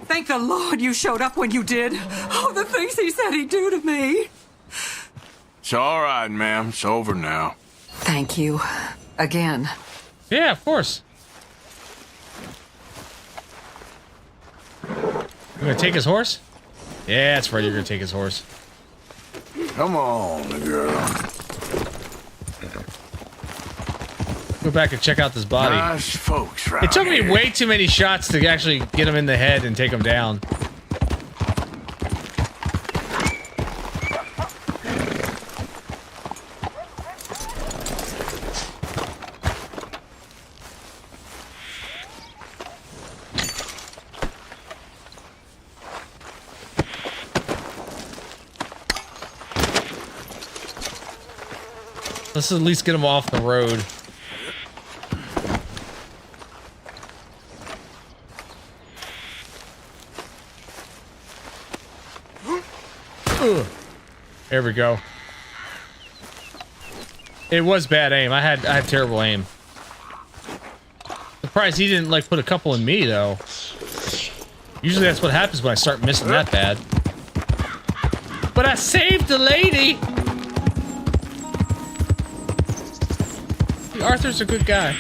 Thank the Lord you showed up when you did. Oh, the things he said he'd do to me. It's all right, ma'am. It's over now. Thank you. Again. Yeah, of course. You gonna take his horse? Yeah, that's right. You're gonna take his horse. Come on, girl. Go back and check out this body. Nice folks, right? It took me way too many shots to actually get him in the head and take him down. Let's at least get him off the road. There we go. It was bad aim. I had terrible aim. Surprised he didn't like put a couple in me though. Usually that's what happens when I start missing that bad. But I saved the lady. Arthur's a good guy.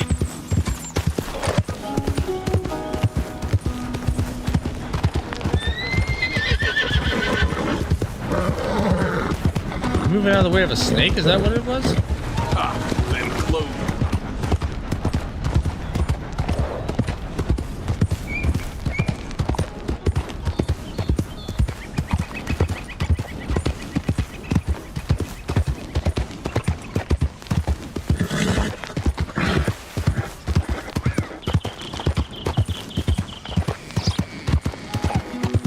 Moving out of the way of a snake? Is that what it was? Them clothes.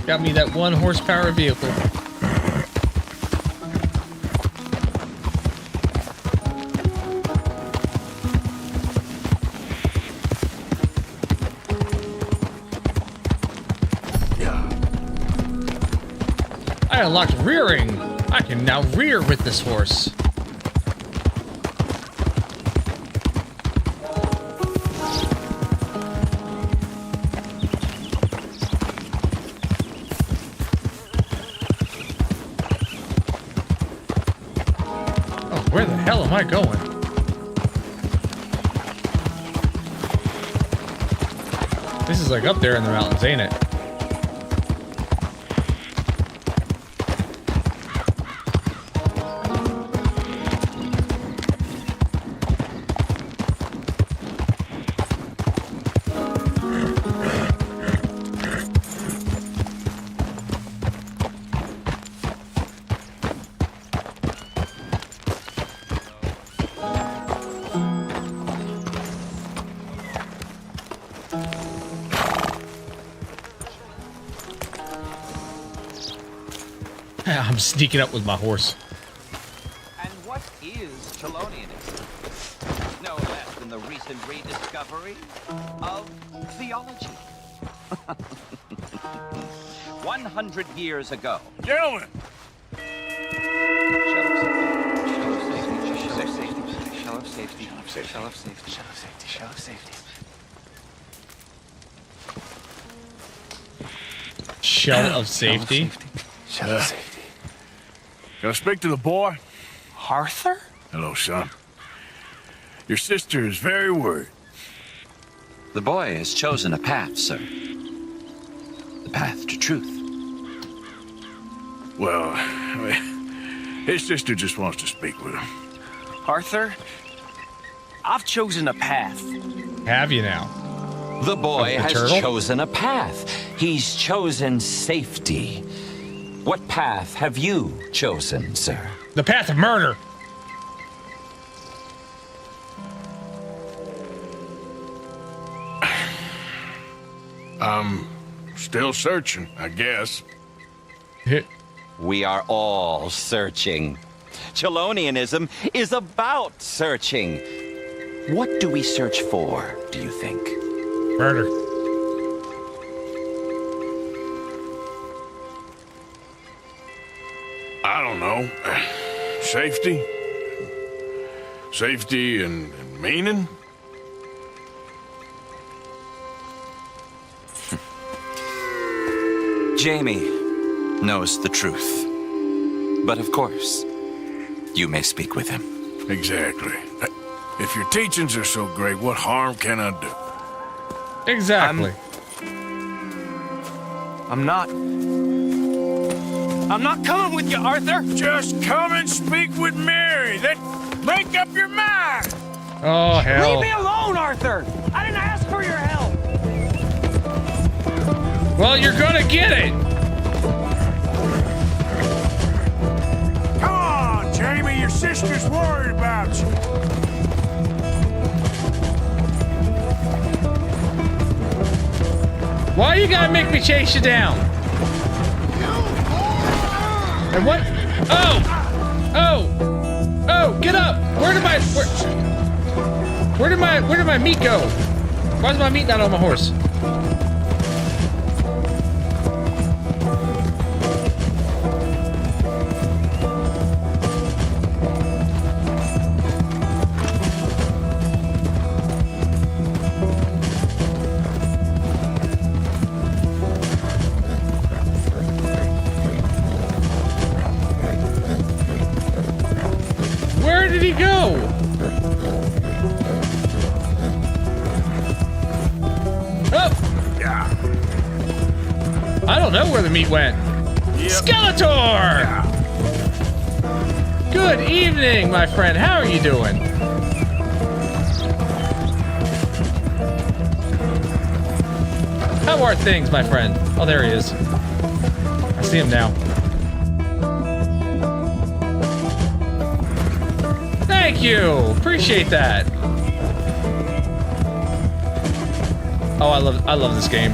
Got me that 1 horsepower vehicle. I unlocked rearing. I can now rear with this horse. Oh, where the hell am I going? This is like up there in the mountains, ain't it? I'm sneaking up with my horse. And what is Chelonianism? No less than the recent rediscovery of theology. 100 years ago. Gentlemen! Shell of safety. Shell of safety. Shell of safety. Shell of safety. Shell of safety? Shell of safety. Can I speak to the boy? Arthur? Hello, son. Your sister is very worried. The boy has chosen a path, sir. The path to truth. Well, his sister just wants to speak with him. Arthur, I've chosen a path. Have you now? The boy has turtle? chosen a path. He's chosen safety. What path have you chosen, sir? The path of murder. I'm still searching, I guess. We are all searching. Chelonianism is about searching. What do we search for, do you think? Murder. I don't know. Safety? Safety and meaning? Jamie knows the truth. But of course, you may speak with him. Exactly. If your teachings are so great, what harm can I do? Exactly. I'm not coming with you, Arthur. Just come and speak with Mary. Then make up your mind. Oh, hell. Leave me alone, Arthur. I didn't ask for your help. Well, you're gonna get it. Come on, Jamie. Your sister's worried about you. Why you gotta make me chase you down? And what? Oh! Oh! Oh, get up! Where did my meat go? Why is my meat not on my horse? Where did he go? Oh! Yeah. I don't know where the meat went. Yep. Skeletor! Yeah. Good evening, my friend. How are you doing? How are things, my friend? Oh, there he is. I see him now. Thank you! Appreciate that. Oh, I love this game.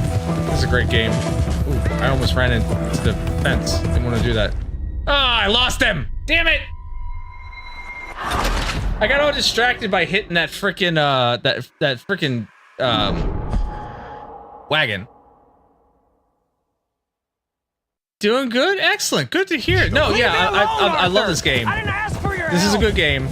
This is a great game. Ooh, I almost ran into the fence. Didn't want to do that. Oh, I lost him! Damn it! I got all distracted by hitting that frickin' that frickin' wagon. Doing good? Excellent. Good to hear. No, yeah, I love this game. I didn't ask for your This is a good game.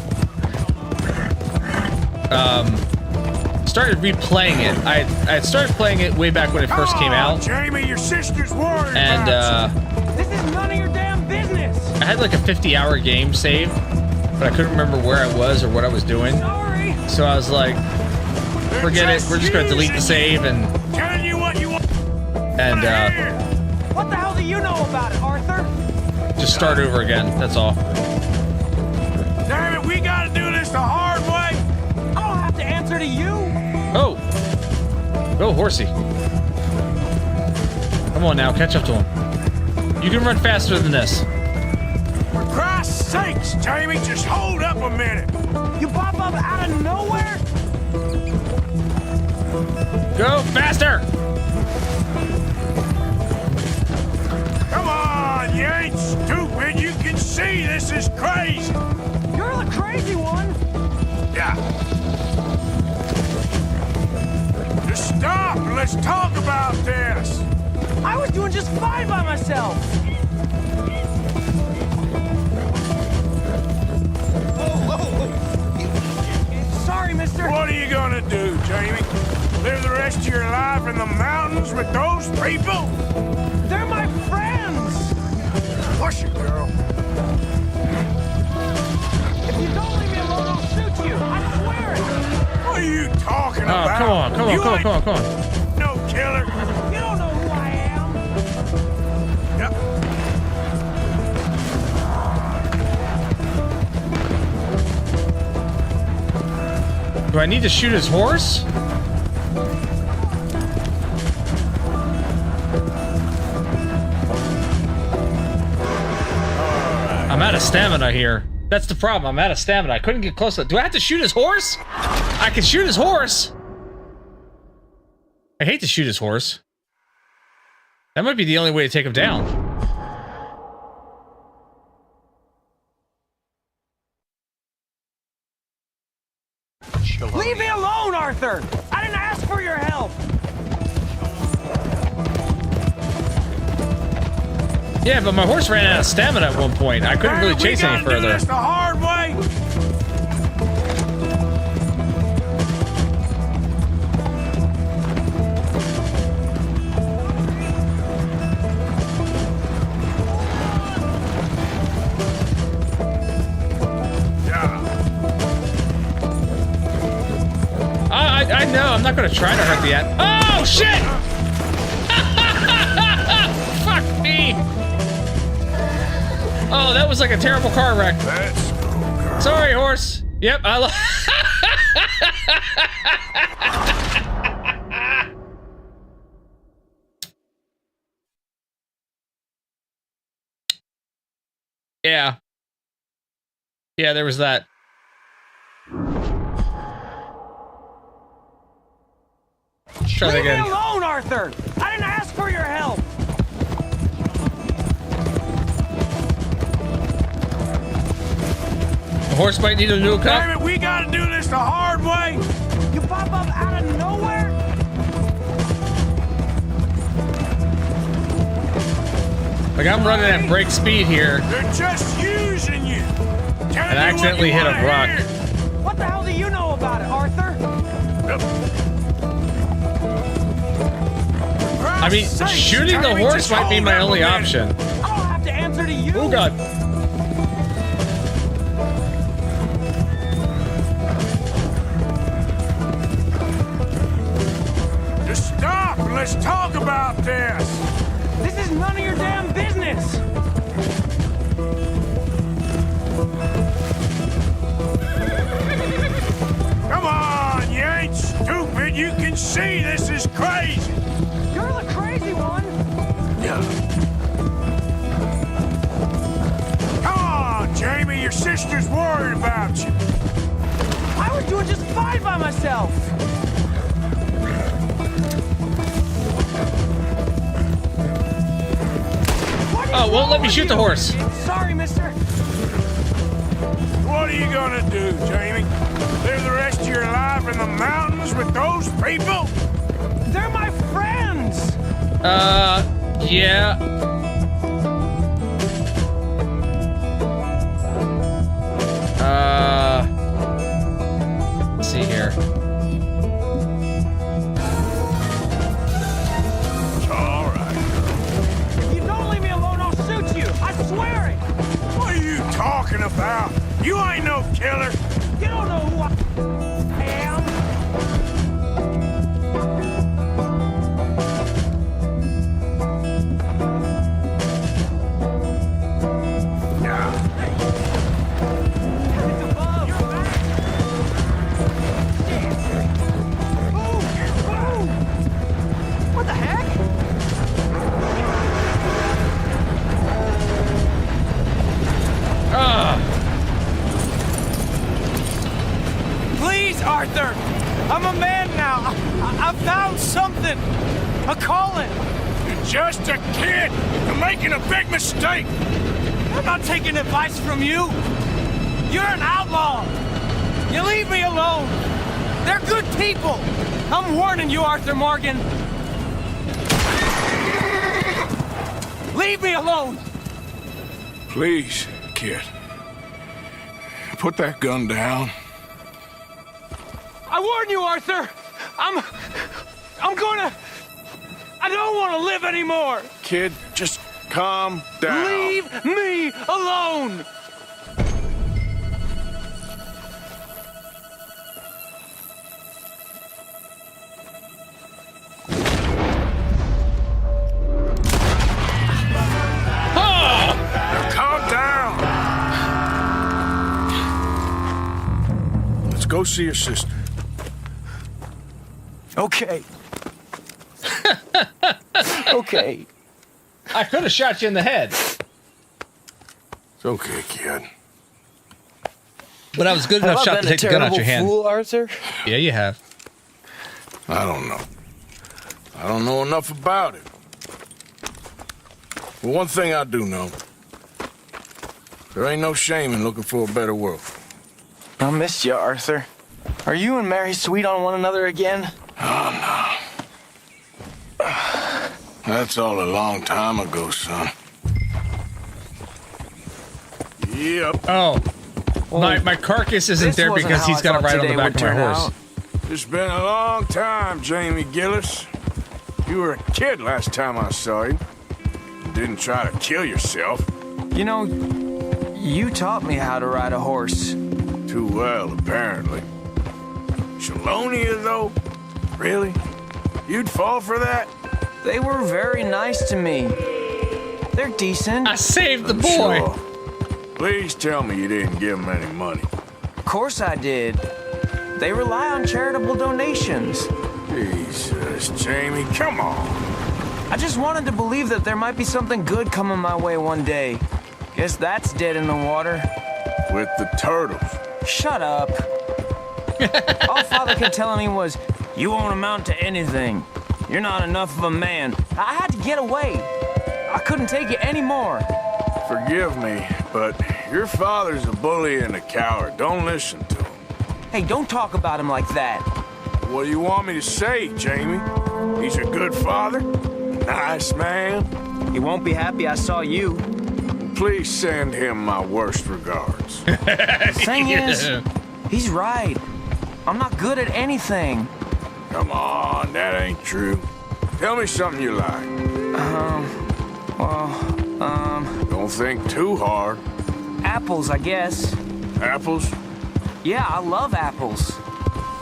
Started replaying it. I had started playing it way back when it first came out. Jamie, your sister's worried. And This is none of your damn business. I had like a 50-hour game save, but I couldn't remember where I was or what I was doing. Sorry. So I was like, forget it. We're just gonna delete the save and Telling you what you want. and What the hell do you know about it, Arthur? just start over again. That's all. Damn it, we gotta do this the hard way. I don't have to answer to you. Oh, go horsey! Come on now, catch up to him. You can run faster than this. For Christ's sakes, Jamie, just hold up a minute. You pop up out of nowhere? Go faster! Come on, you ain't stupid. You can see this is crazy. You're the crazy one. Yeah. Just stop and let's talk about this. I was doing just fine by myself. Sorry, mister. What are you gonna do, Jamie? Live the rest of your life in the mountains with those people? They're my friends. Push it, girl. If you don't leave me alone, I'll shoot you. I swear it. What are you talking Oh, about? come on, come on, You come on, ain't come on, come on. No killer. You don't know who I am. Yep. Do I need to shoot his horse? I'm out of stamina here. That's the problem. I'm out of stamina. I couldn't get close enough. Do I have to shoot his horse? I can shoot his horse. I hate to shoot his horse. That might be the only way to take him down. Leave me alone, Arthur. I didn't ask for your help. Yeah, but my horse ran out of stamina at one point. I couldn't really chase any We gotta do further. this the hard way. I know. I'm not gonna try to hurt the ant. Oh shit! Fuck me! Oh, that was like a terrible car wreck. Let's go, girl. Sorry, horse. Yep, Yeah. Yeah, there was that. Try that Leave me again. alone, Arthur. I didn't ask for your help. The horse might need a new cup. Damn it, we gotta do this the hard way. You pop up out of nowhere? Like I'm running at break speed here. They're just using you. And I accidentally hit a rock. What the hell do you know about it, Arthur? I mean, shooting the horse might be my only option. I don't have to answer to you. Oh God. Just stop and let's talk about this. This is none of your damn business. Come on, you ain't stupid. You can see this is crazy. You're the crazy one. Yeah. Come on, Jamie. Your sister's worried about you. I was doing just fine by myself. Oh, won't let me shoot the horse. Sorry, mister. What are you gonna do, Jamie? Live the rest of your life in the mountains with those people? They're my friends! Yeah. Let's see here. Talking about? You ain't no killer. You don't know who I am. What the heck? Please, Arthur! I'm a man now. I found something. A calling. You're just a kid. You're making a big mistake. I'm not taking advice from you. You're an outlaw. You leave me alone. They're good people. I'm warning you, Arthur Morgan. Leave me alone. Please, kid. Put that gun down. I warn you, Arthur. I don't want to live anymore. Kid, just calm down. Leave me alone. Go see your sister. Okay. Okay. I could have shot you in the head. It's okay, kid. But I was good enough shot to take the gun out your hand. Fool, Arthur? Yeah, you have. I don't know. I don't know enough about it. But one thing I do know. There ain't no shame in looking for a better world. I missed you, Arthur. Are you and Mary sweet on one another again? Oh, no. That's all a long time ago, son. Yep. Oh. My carcass isn't there because he's got to ride on the back of my horse. It's been a long time, Jamie Gillis. You were a kid last time I saw you. You didn't try to kill yourself. You know, you taught me how to ride a horse. Too well, apparently. Chelonia, though? Really? You'd fall for that? They were very nice to me. They're decent. I saved the boy. Sure. Please tell me you didn't give them any money. Of course I did. They rely on charitable donations. Jesus, Jamie, come on. I just wanted to believe that there might be something good coming my way one day. Guess that's dead in the water. With the turtles. Shut up. All Father kept telling me was, you won't amount to anything. You're not enough of a man. I had to get away. I couldn't take it anymore. Forgive me, but Your father's a bully and a coward. Don't listen to him. Hey, don't talk about him like that. What do you want me to say, Jamie? He's a good father? Nice man? He won't be happy I saw you. Please send him my worst regards. The thing is, he's right. I'm not good at anything. Come on, that ain't true. Tell me something you like. Don't think too hard. Apples, I guess. Apples? Yeah, I love apples.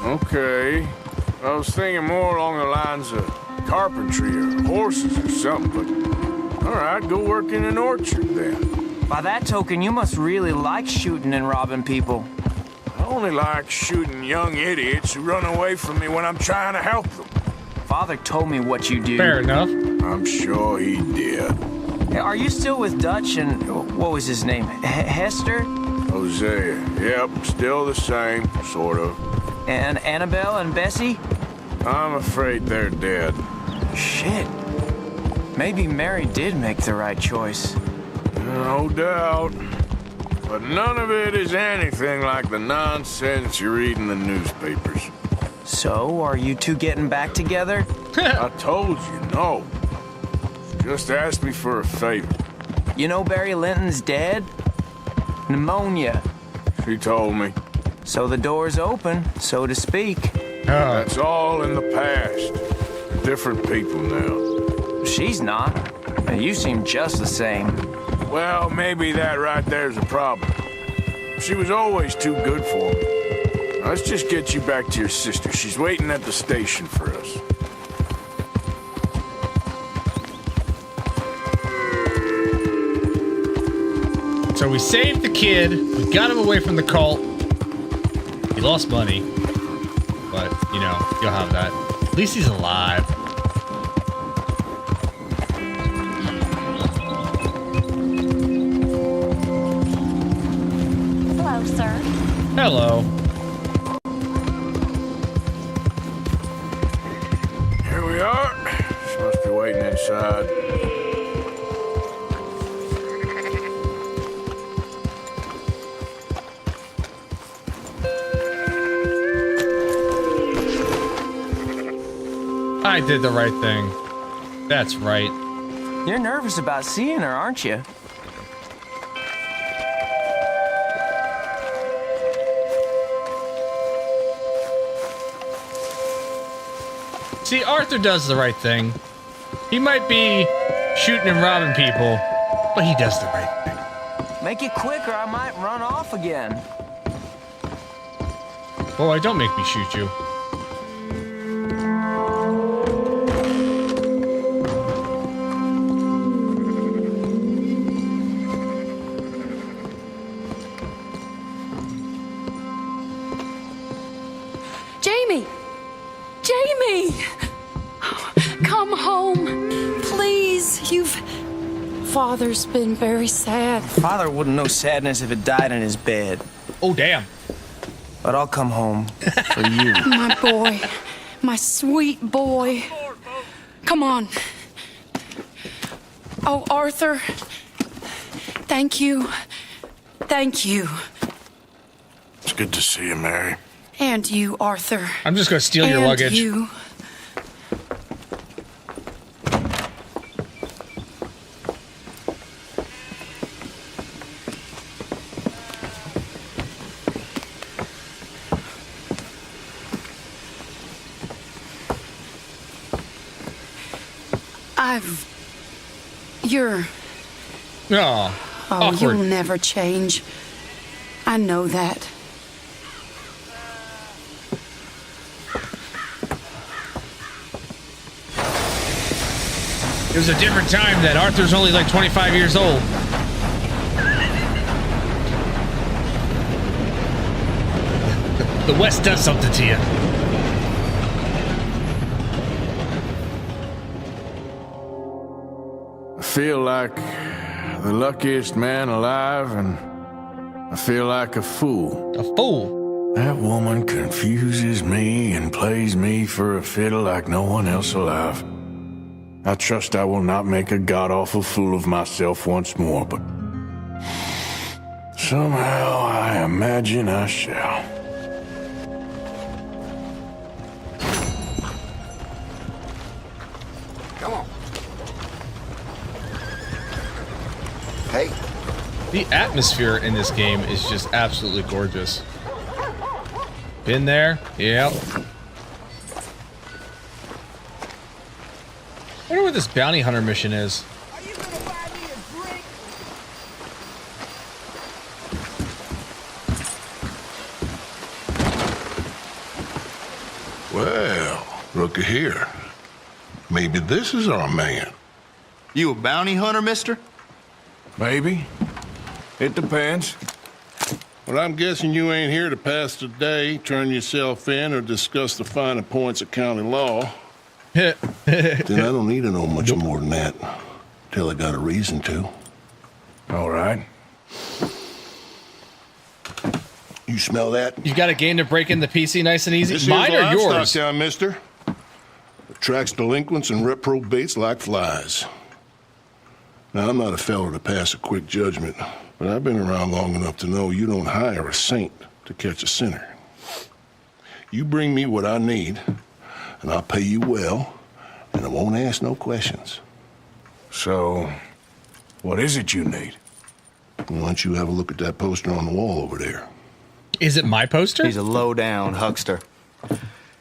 Okay. I was thinking more along the lines of carpentry or horses or something, but all right, go work in an orchard then. By that token, you must really like shooting and robbing people. I only like shooting young idiots who run away from me when I'm trying to help them. Father told me what you do. Fair enough. I'm sure he did. Hey, are you still with Dutch and what was his name? Hester? Hosea. Yep, still the same, sort of. And Annabelle and Bessie? I'm afraid they're dead. Shit. Maybe Mary did make the right choice. No doubt. But none of it is anything like the nonsense you read in the newspapers. So, are you two getting back together? I told you, no. Just ask me for a favor. You know Barry Linton's dead? Pneumonia. She told me. So the door's open, so to speak. That's all in the past. Different people now. She's not. You seem just the same. Well, maybe that right there's a problem. She was always too good for me. Let's just get you back to your sister. She's waiting at the station for us. So we saved the kid. We got him away from the cult. He lost money. But, you know, you'll have that. At least he's alive. Hello, sir. Hello. Here we are. She must be waiting inside. I did the right thing. That's right. You're nervous about seeing her, aren't you? See, Arthur does the right thing. He might be shooting and robbing people, but he does the right thing. Make it quick or I might run off again. Boy, don't make me shoot you. Jamie! Jamie! Come home. Please, Father's been very sad. Father wouldn't know sadness if it died in his bed. Oh, damn. But I'll come home for you. My boy. My sweet boy. Come on. Oh, Arthur. Thank you. Thank you. It's good to see you, Mary. And you, Arthur. I'm just gonna steal your luggage. You. You're... Oh, awkward. You'll never change. I know that. It was a different time then. Arthur's only like 25 years old. The West does something to you. I feel like the luckiest man alive, and I feel like a fool. A fool? That woman confuses me and plays me for a fiddle like no one else alive. I trust I will not make a god-awful fool of myself once more, but Somehow, I imagine I shall. Come on. Hey. The atmosphere in this game is just absolutely gorgeous. Been there? Yep. I wonder what this bounty hunter mission is. Well, looky here. Maybe this is our man. You a bounty hunter, mister? Maybe. It depends. Well, I'm guessing you ain't here to pass the day, turn yourself in, or discuss the finer points of county law. Then I don't need to know much more than that. Till I got a reason to. All right. You smell that? You got a game to break in the PC nice and easy? This Mine is or yours? Livestock Town, mister. Attracts delinquents and reprobates like flies. Now, I'm not a fellow to pass a quick judgment, but I've been around long enough to know you don't hire a saint to catch a sinner. You bring me what I need, and I'll pay you well, and I won't ask no questions. So, what is it you need? Why don't you have a look at that poster on the wall over there? Is it my poster? He's a low-down huckster.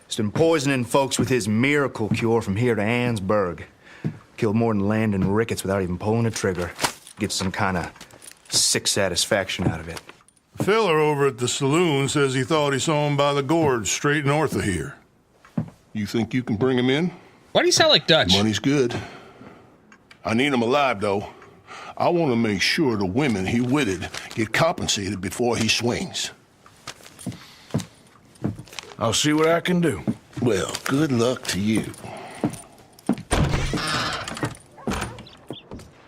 He's been poisoning folks with his miracle cure from here to Annesburg. Killed more than Landon Ricketts without even pulling a trigger. Gets some kind of sick satisfaction out of it. The fella over at the saloon says he thought he saw him by the gorge straight north of here. You think you can bring him in? Why do you sound like Dutch? Money's good. I need him alive, though. I want to make sure the women he witted get compensated before he swings. I'll see what I can do. Well, good luck to you.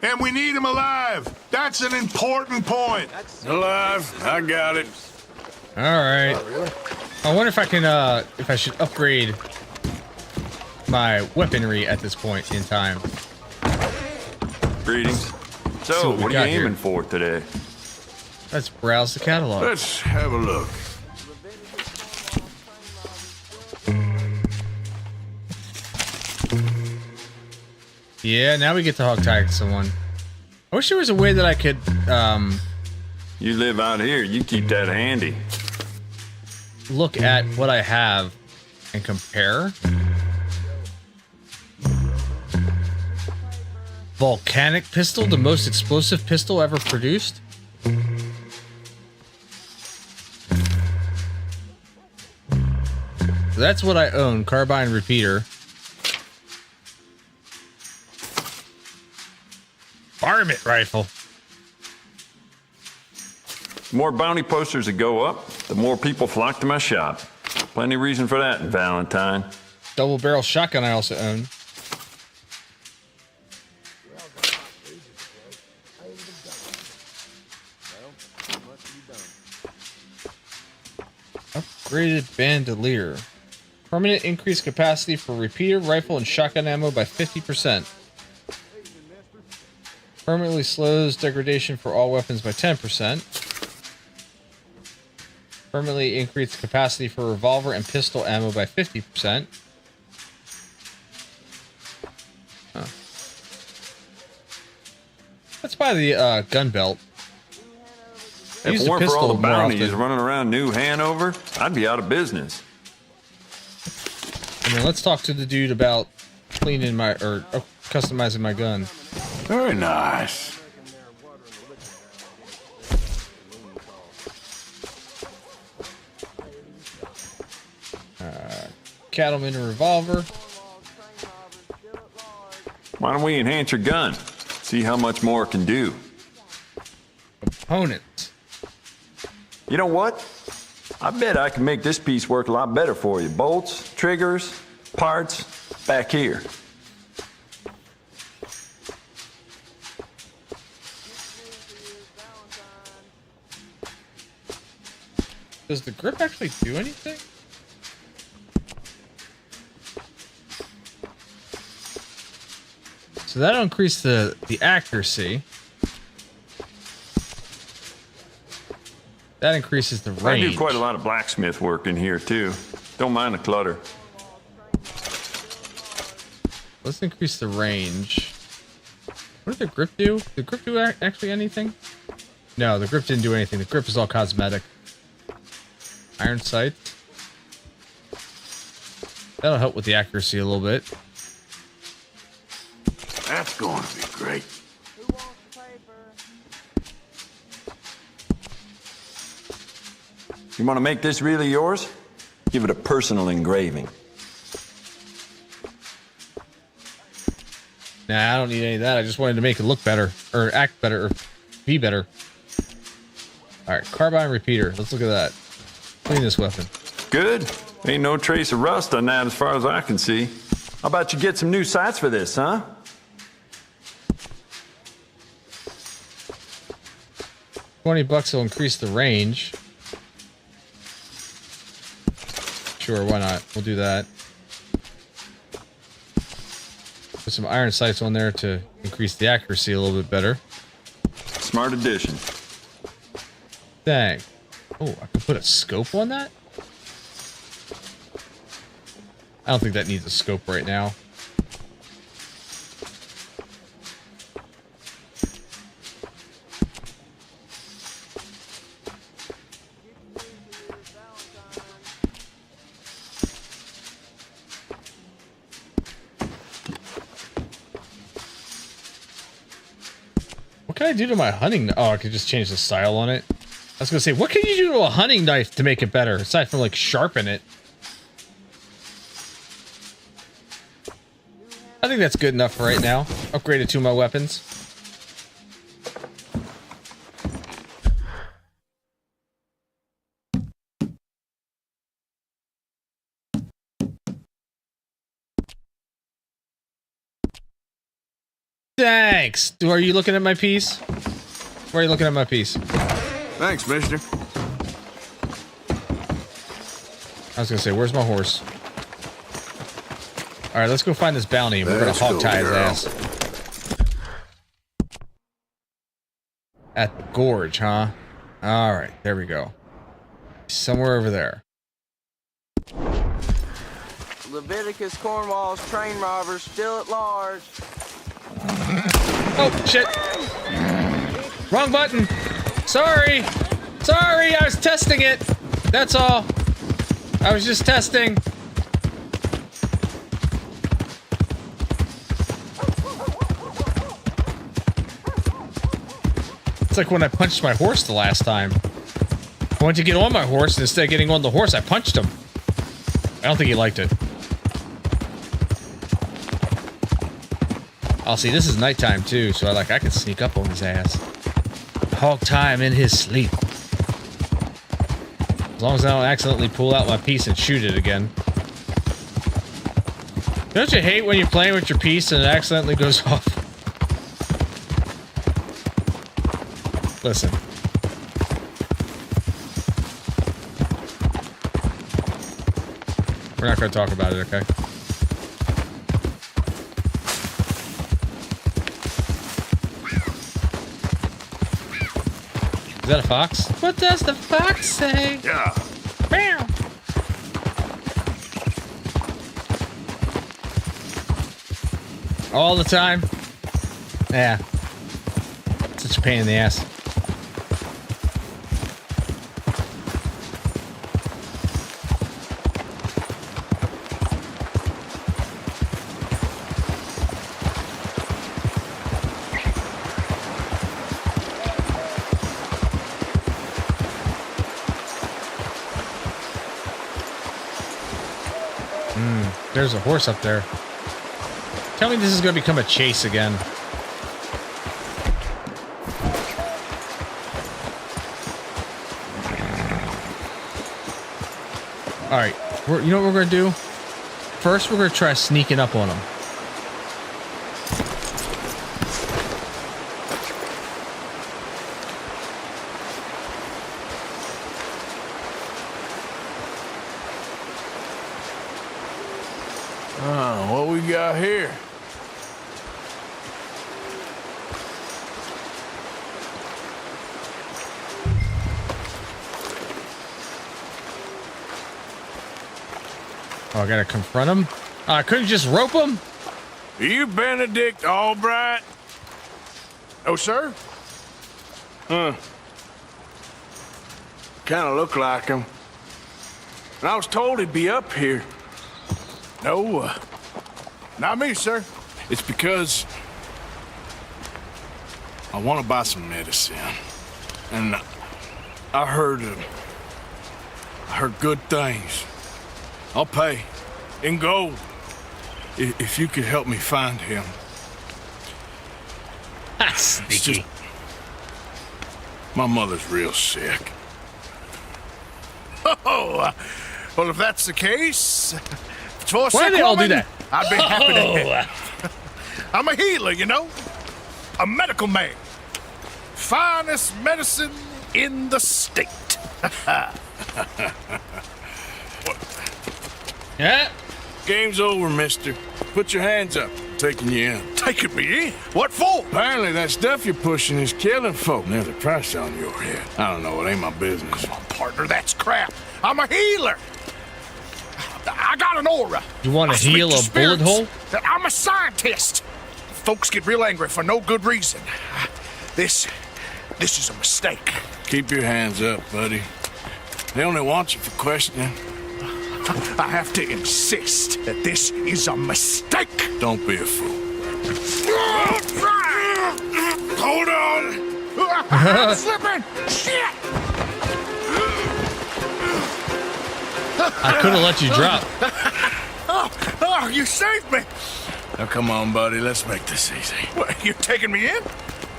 And we need him alive. That's an important point. Alive. I got it. All right. I wonder if I can, if I should upgrade my weaponry at this point in time. Greetings. See So, what we what are got you here. aiming for today? Let's browse the catalog. Let's have a look. Yeah, now we get to hog tie someone. I wish there was a way that I could, You live out here, you keep that handy. look at what I have and compare. Volcanic pistol, the most explosive pistol ever produced. So that's what I own, carbine repeater. Varmint rifle. The more bounty posters that go up, the more people flock to my shop. Plenty of reason for that in Valentine. Double barrel shotgun I also own. Upgraded bandolier. Permanent increased capacity for repeater, rifle, and shotgun ammo by 50%. Permanently slows degradation for all weapons by 10%. Permanently increased capacity for revolver and pistol ammo by 50%. Huh. Let's buy the gun belt. If Use it the weren't for all pistol the more bounties often. running around New Hanover, I'd be out of business. And then let's talk to the dude about cleaning my or customizing my gun. Very nice. Cattleman revolver. Why don't we enhance your gun? See how much more it can do. Components. You know what? I bet I can make this piece work a lot better for you. Bolts, triggers, parts, back here. Does the grip actually do anything? So that'll increase the accuracy. That increases the I range. do quite a lot of blacksmith work in here, too. Don't mind the clutter. Let's increase the range. What did the grip do? Did the grip do actually anything? No, the grip didn't do anything. The grip is all cosmetic. Iron sights. That'll help with the accuracy a little bit. That's going to be great. You want to make this really yours? Give it a personal engraving. Nah, I don't need any of that. I just wanted to make it look better, or act better, or be better. Alright, carbine repeater. Let's look at that. Clean this weapon. Good. Ain't no trace of rust on that as far as I can see. How about you get some new sights for this, huh? $20 will increase the range. Sure, why not? We'll do that. Put some iron sights on there to increase the accuracy a little bit better. Smart addition. Dang. Oh, I can put a scope on that? I don't think that needs a scope right now. What can I do to my hunting? Oh, I could just change the style on it. I was gonna say, what can you do to a hunting knife to make it better, aside from like sharpen it? I think that's good enough for right now. Upgraded to my weapons. Thanks. Are you looking at my piece? Where are you looking at my piece? Thanks, mister. I was gonna say, where's my horse? Alright, let's go find this bounty and we're gonna hog tie his ass. At the gorge, huh? Alright, there we go. Somewhere over there. Leviticus Cornwall's train robbers still at large. Oh, shit. Wrong button. Sorry. Sorry, I was testing it. That's all. I was just testing. It's like when I punched my horse the last time. I went to get on my horse, and instead of getting on the horse, I punched him. I don't think he liked it. Oh, see, this is nighttime too, so I can sneak up on his ass. Hog tie him in his sleep. As long as I don't accidentally pull out my piece and shoot it again. Don't you hate when you're playing with your piece and it accidentally goes off? Listen. We're not going to talk about it, okay? Is that a fox? What does the fox say? Yeah. Meow. All the time? Yeah. Such a pain in the ass. There's a horse up there. Tell me this is going to become a chase again. Alright, you know what we're going to do? First, we're going to try sneaking up on him. What we got here? Oh, I gotta confront him? I couldn't just rope him? Are you Benedict Albright? Oh, sir? Huh. Kinda look like him. And I was told he'd be up here. No, not me, sir. It's because I want to buy some medicine. And I heard good things. I'll pay in gold if you could help me find him. That's It's just my mother's real sick. Oh, well, if that's the case, for a Why sick do they all do woman, that? I'd be happy to Oh. help. I'm a healer, you know, a medical man. Finest medicine in the state. Yeah? Game's over, mister. Put your hands up. I'm taking you in. Taking me in? What for? Apparently that stuff you're pushing is killing folk. And there's a price on your head. I don't know. It ain't my business. Come on, partner, that's crap. I'm a healer. I got an aura. You want I to speak heal to a bullet spirits. hole? I'm a scientist. Folks get real angry for no good reason. This is a mistake. Keep your hands up, buddy. They only want you for questioning. I have to insist that this is a mistake. Don't be a fool. Hold on. I'm slipping. Shit. I could have let you drop. Oh, you saved me. Now come on, buddy. Let's make this easy. What, you taking me in?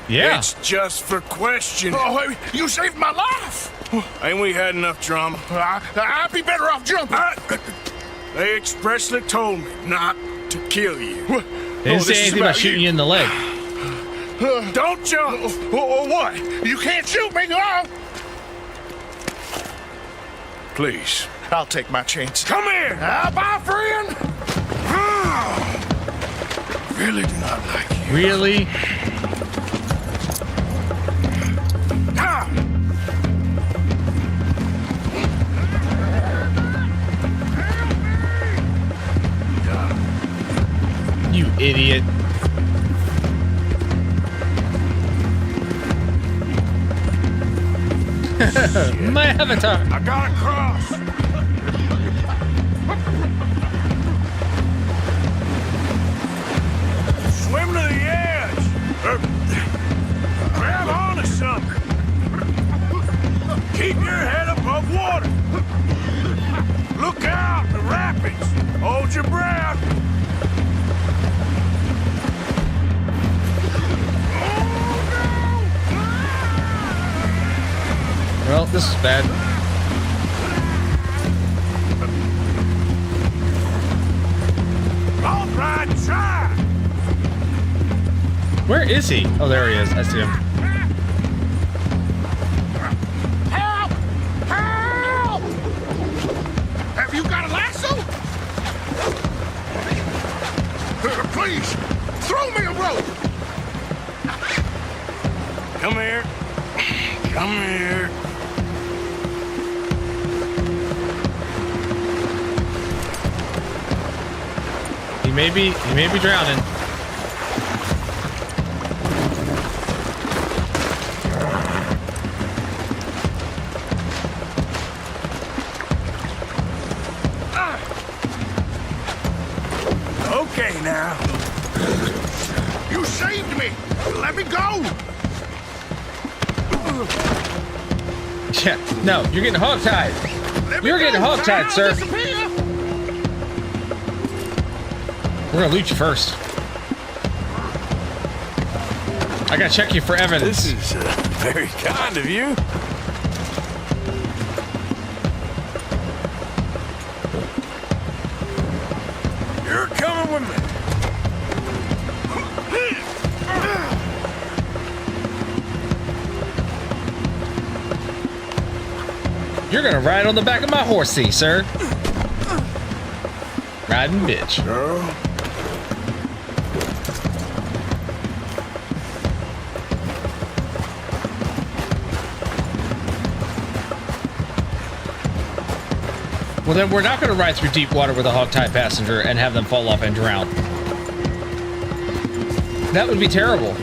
Yeah. It's just for questioning. Oh, you saved my life. Ain't we had enough drama? I'd be better off jumping. They expressly told me not to kill you. They didn't say anything about shooting you in the leg. Don't jump. What? You can't shoot me. Please. I'll take my chance. Come here. Bye, friend. Really do not like you. Really? You idiot. My avatar. I gotta cross. Swim to the edge. Grab onto something. Keep your head above water. Look out, the rapids. Hold your breath. Well, this is bad. All right, try. Where is he? Oh, there he is. I see him. Help! Help! Have you got a lasso? Please, throw me a rope. Come here. Come here. He may be drowning. Okay now. You saved me. Let me go. Yeah. No, you're getting hogtied. You're getting hogtied, sir. We're gonna loot you first. I gotta check you for evidence. This is very kind of you. You're coming with me. You're gonna ride on the back of my horsey, sir. Riding bitch. Girl. Well, then we're not going to ride through deep water with a hogtie passenger and have them fall off and drown. That would be terrible.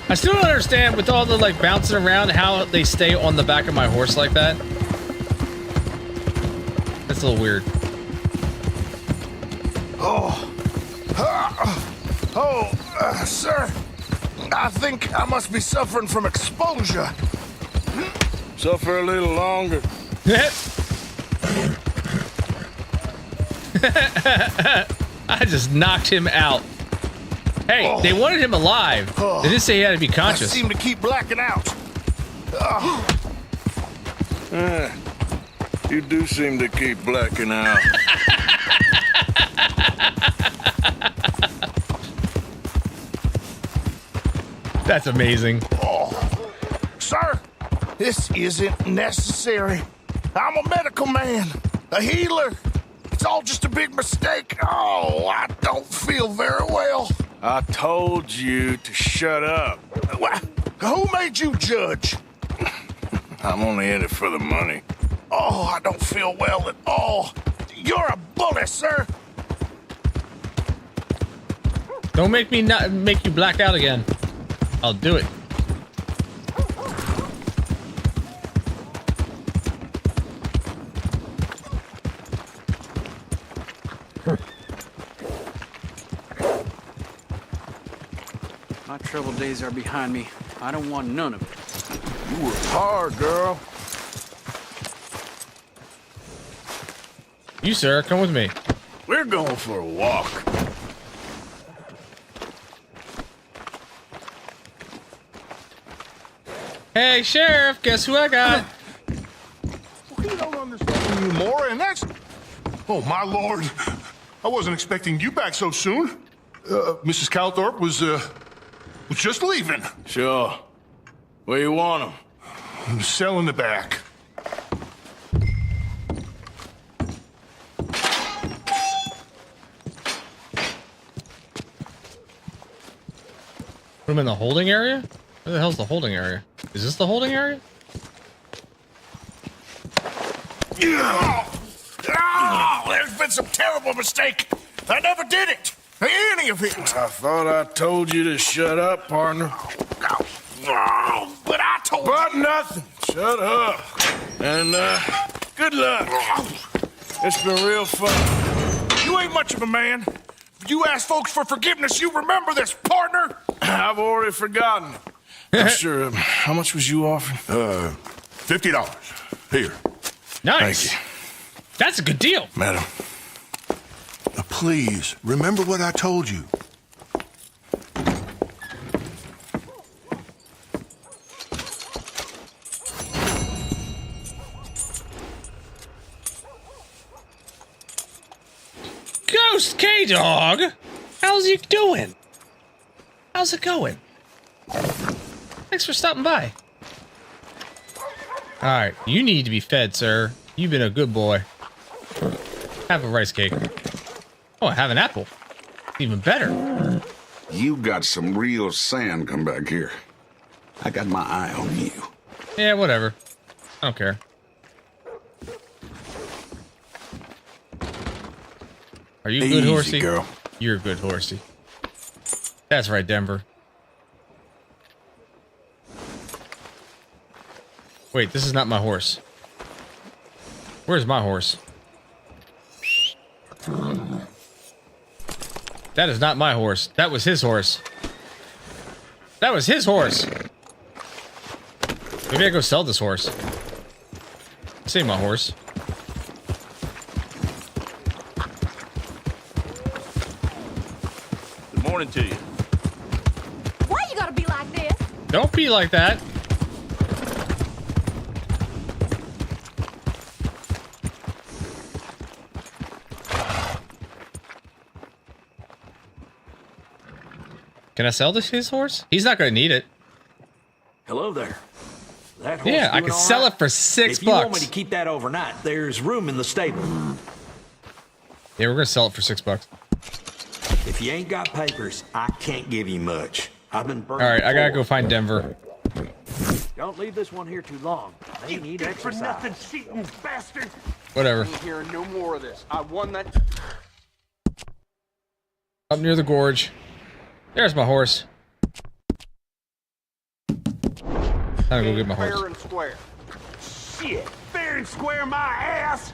I still don't understand with all the like bouncing around how they stay on the back of my horse like that. That's a little weird. Sir, I think I must be suffering from exposure. Suffer a little longer. I just knocked him out. Hey, they wanted him alive. They didn't say he had to be conscious. I seem to keep blacking out. You do seem to keep blacking out. That's amazing. Sir, this isn't necessary. I'm a medical man, a healer. It's all just a big mistake. Oh, I don't feel very well. I told you to shut up. Who made you judge? I'm only in it for the money. Oh, I don't feel well at all. You're a bully, sir. Don't make me not make you black out again. I'll do it. My troubled days are behind me. I don't want none of it. You work hard, girl. You, sir, come with me. We're going for a walk. Hey, Sheriff, guess who I got? We don't understand you more, and that's... Oh, my lord. I wasn't expecting you back so soon. Mrs. Calthorpe was just leaving. Sure. Where you want him? Cell in the back. Put him in the holding area? Where the hell's the holding area? Is this the holding area? Oh, there's been some terrible mistake. I never did it. Any of it. I thought I told you to shut up, partner. Oh, but I told you. But nothing. Shut up. And, good luck. It's been real fun. You ain't much of a man. You ask folks for forgiveness, you remember this, partner? I've already forgotten. I'm sure. How much was you offering? $50. Here. Nice. Thank you. That's a good deal. Madam. Please, remember what I told you. Ghost K-Dog! How's he doing? How's it going? Thanks for stopping by. Alright, you need to be fed, sir. You've been a good boy. Have a rice cake. Oh, I have an apple. Even better. You got some real sand come back here. I got my eye on you. Yeah, whatever. I don't care. Are you a good Easy, horsey? girl. You're a good horsey. That's right, Denver. Wait, this is not my horse. Where's my horse? That is not my horse. That was his horse. That was his horse. Maybe I go sell this horse. This ain't my horse. Good morning to you. Why you gotta be like this? Don't be like that. Can I sell his horse? He's not going to need it. Hello there. That horse Yeah, I doing can all sell right? it for $6. If you want me to keep that overnight, there's room in the stable. Yeah, we're going to sell it for $6. If you ain't got papers, I can't give you much. I've been burned. All right, I got to before. go find Denver. Don't leave this one here too long. They need exercise. For nothing, cheating bastard. Whatever. Ain't hearing no more of this. I won that. Up near the gorge. There's my horse. Time to go get my horse. Fair and square. Shit, fair and square my ass.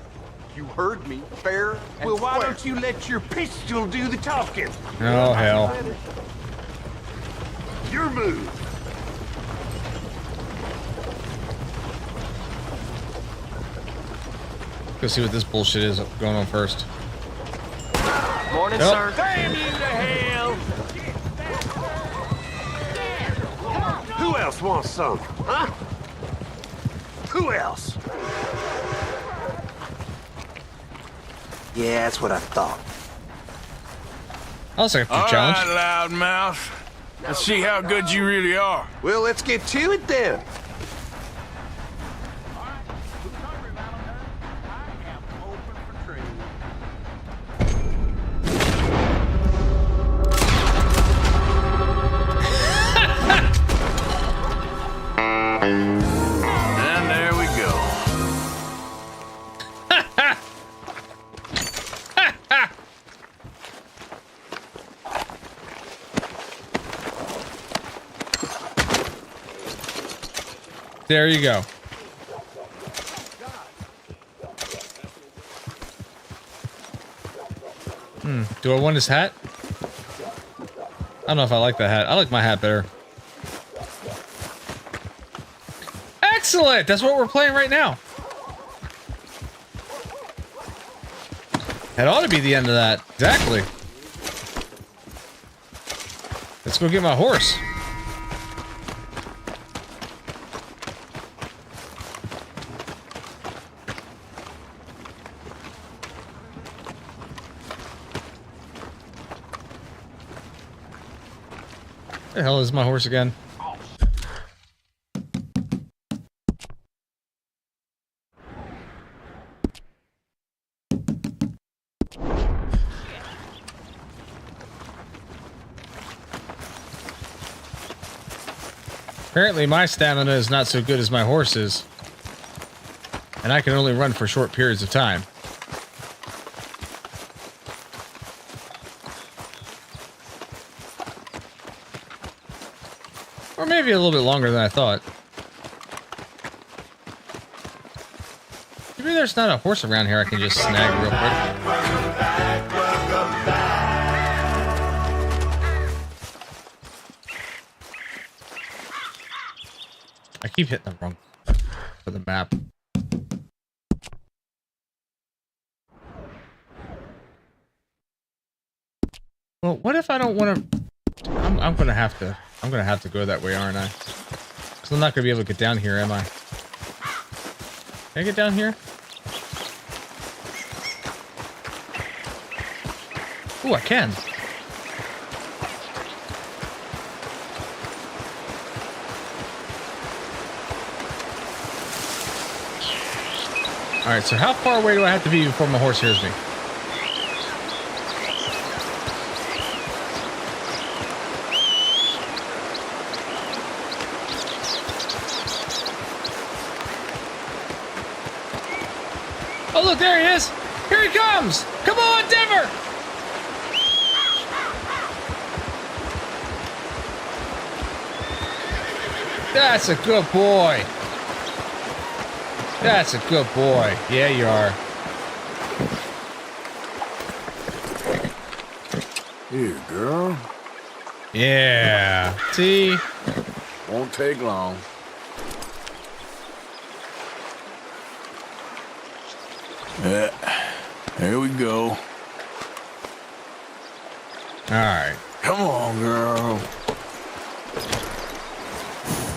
You heard me, fair and Well, why square. don't you let your pistol do the talking? Oh, hell. Your move. Go see what this bullshit is going on first. Morning, Yep. sir. Damn you to hell! Who else wants some? Huh? Who else? Yeah, that's what I thought. I'll second your All challenge. right, loudmouth. Let's see how good you really are. Well, let's get to it then. And there we go. There you go. Do I want his hat? I don't know if I like that hat. I like my hat better. Excellent! That's what we're playing right now. That ought to be the end of that. Exactly. Let's go get my horse. Where the hell is my horse again? Apparently my stamina is not so good as my horse's, and I can only run for short periods of time. Or maybe a little bit longer than I thought. Maybe there's not a horse around here I can just snag real quick. I keep hitting the wrong for the map. Well, what if I don't want to? I'm gonna have to go that way, aren't I? Because I'm not gonna be able to get down here, am I? Can I get down here? Ooh, I can. Alright, so how far away do I have to be before my horse hears me? Oh, look, there he is! Here he comes! Come on, Denver! That's a good boy. That's a good boy. Yeah, you are. Here, girl. Yeah. See? Won't take long. Yeah. Here we go. Alright. Come on, girl.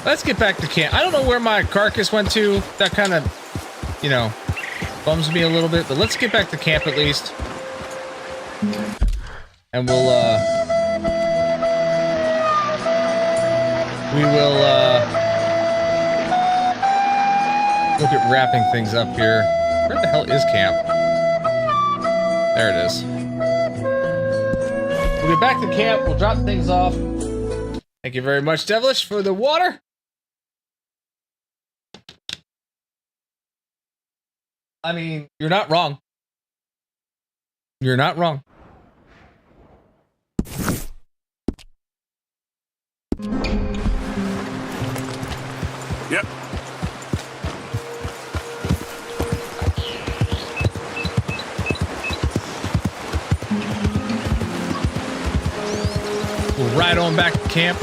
Let's get back to camp. I don't know where my carcass went to. That kind of, you know, bums me a little bit. But let's get back to camp at least. And we'll, we will look at wrapping things up here. Where the hell is camp? There it is. We'll get back to camp. We'll drop things off. Thank you very much, Devilish, for the water. I mean, you're not wrong. You're not wrong. Yep. We'll ride on back to camp.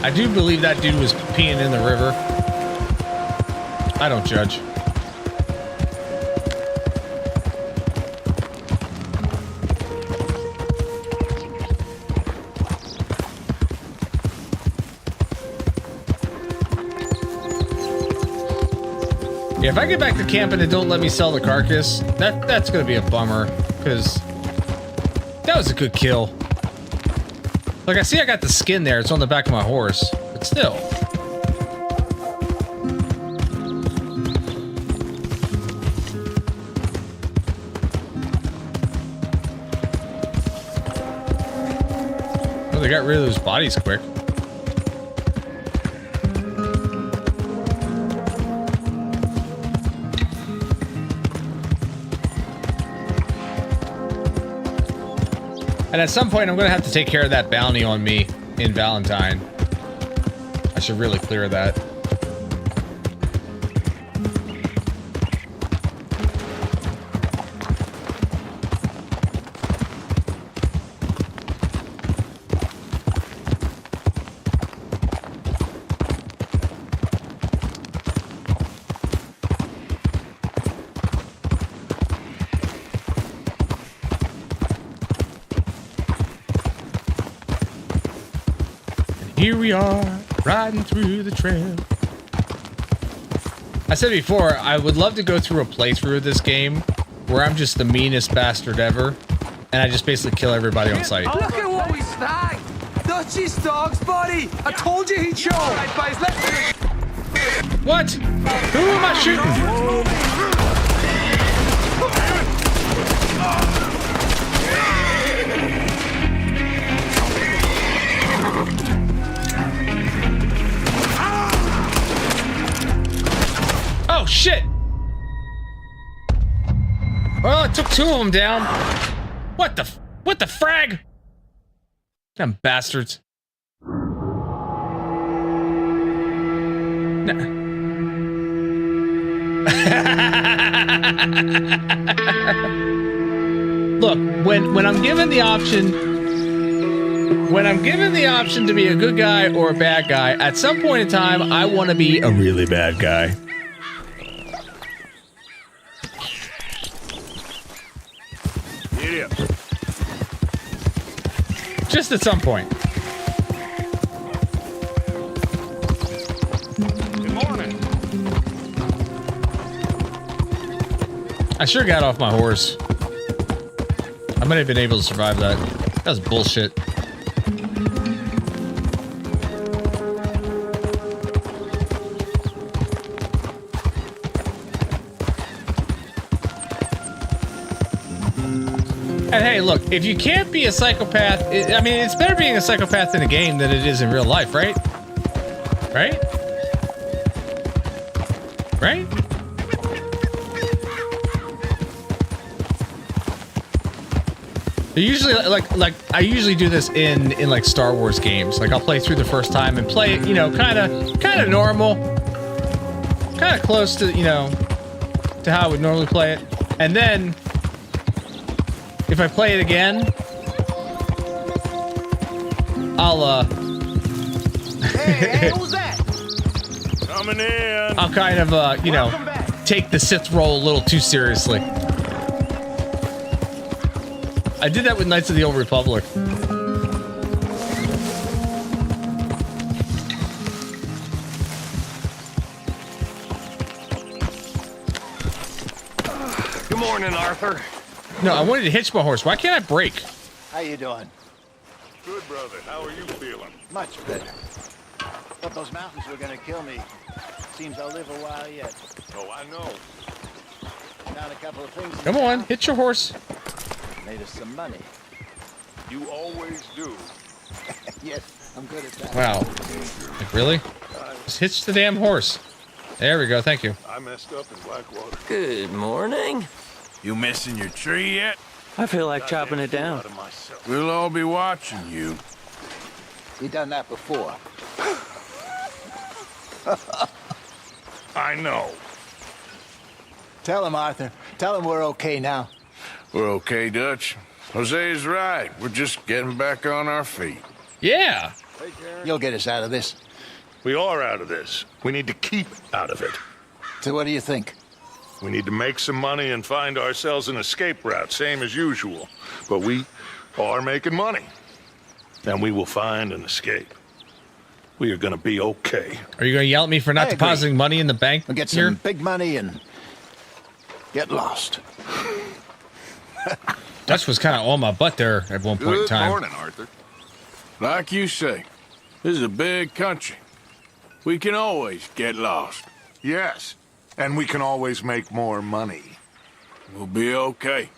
I do believe that dude was peeing in the river. I don't judge. Yeah, if I get back to camp and they don't let me sell the carcass, that's gonna be a bummer, because that was a good kill. Like, I see I got the skin there. It's on the back of my horse. But still. Oh, they got rid of those bodies quick. And at some point, I'm going to have to take care of that bounty on me in Valentine. I should really clear that. Here we are, riding through the trail. I said before, I would love to go through a playthrough of this game where I'm just the meanest bastard ever, and I just basically kill everybody on sight. Look at what we snagged! Dutchie's dog's body! I told you he'd show! All right, boys, let's do it! What? Who am I shooting? Oh, shit! Well, it took two of them down. What the frag? Damn bastards. Look, when I'm given the option, to be a good guy or a bad guy, at some point in time, I want to be a really bad guy. Yeah. Just at some point. Good morning. I sure got off my horse. I might have been able to survive that. That was bullshit. And hey, look, if you can't be a psychopath, I mean, it's better being a psychopath in a game than it is in real life, right? Right? Right? Usually, like I usually do this in like Star Wars games. Like I'll play through the first time and play it, you know, kind of normal, kind of close to, you know, to how I would normally play it, and then if I play it again, I'll Hey, who's that? Coming in. I'll kind of you know, take the Sith role a little too seriously. I did that with Knights of the Old Republic. Good morning, Arthur. No, I wanted to hitch my horse. Why can't I brake? How you doing? Good, brother. How are you feeling? Much better. Thought those mountains were gonna kill me. Seems I'll live a while yet. Oh, I know. Found a couple of things. Come on, hitch your horse. Made us some money. You always do. Yes, I'm good at that. Wow. Like, really? Just hitch the damn horse. There we go. Thank you. I messed up in Blackwater. Good morning. You missing your tree yet? I feel like chopping it down. We'll all be watching you. You done that before. I know. Tell him, Arthur. Tell him we're okay now. We're okay, Dutch. Jose's right. We're just getting back on our feet. Yeah. You'll get us out of this. We are out of this. We need to keep out of it. So what do you think? We need to make some money and find ourselves an escape route, same as usual. But we are making money. And we will find an escape. We are going to be okay. Are you going to yell at me for not depositing money in the bank? We'll get some big money and get lost. Dutch was kind of on my butt there at one point in time. Good morning, Arthur. Like you say, this is a big country. We can always get lost. Yes. And we can always make more money. We'll be okay.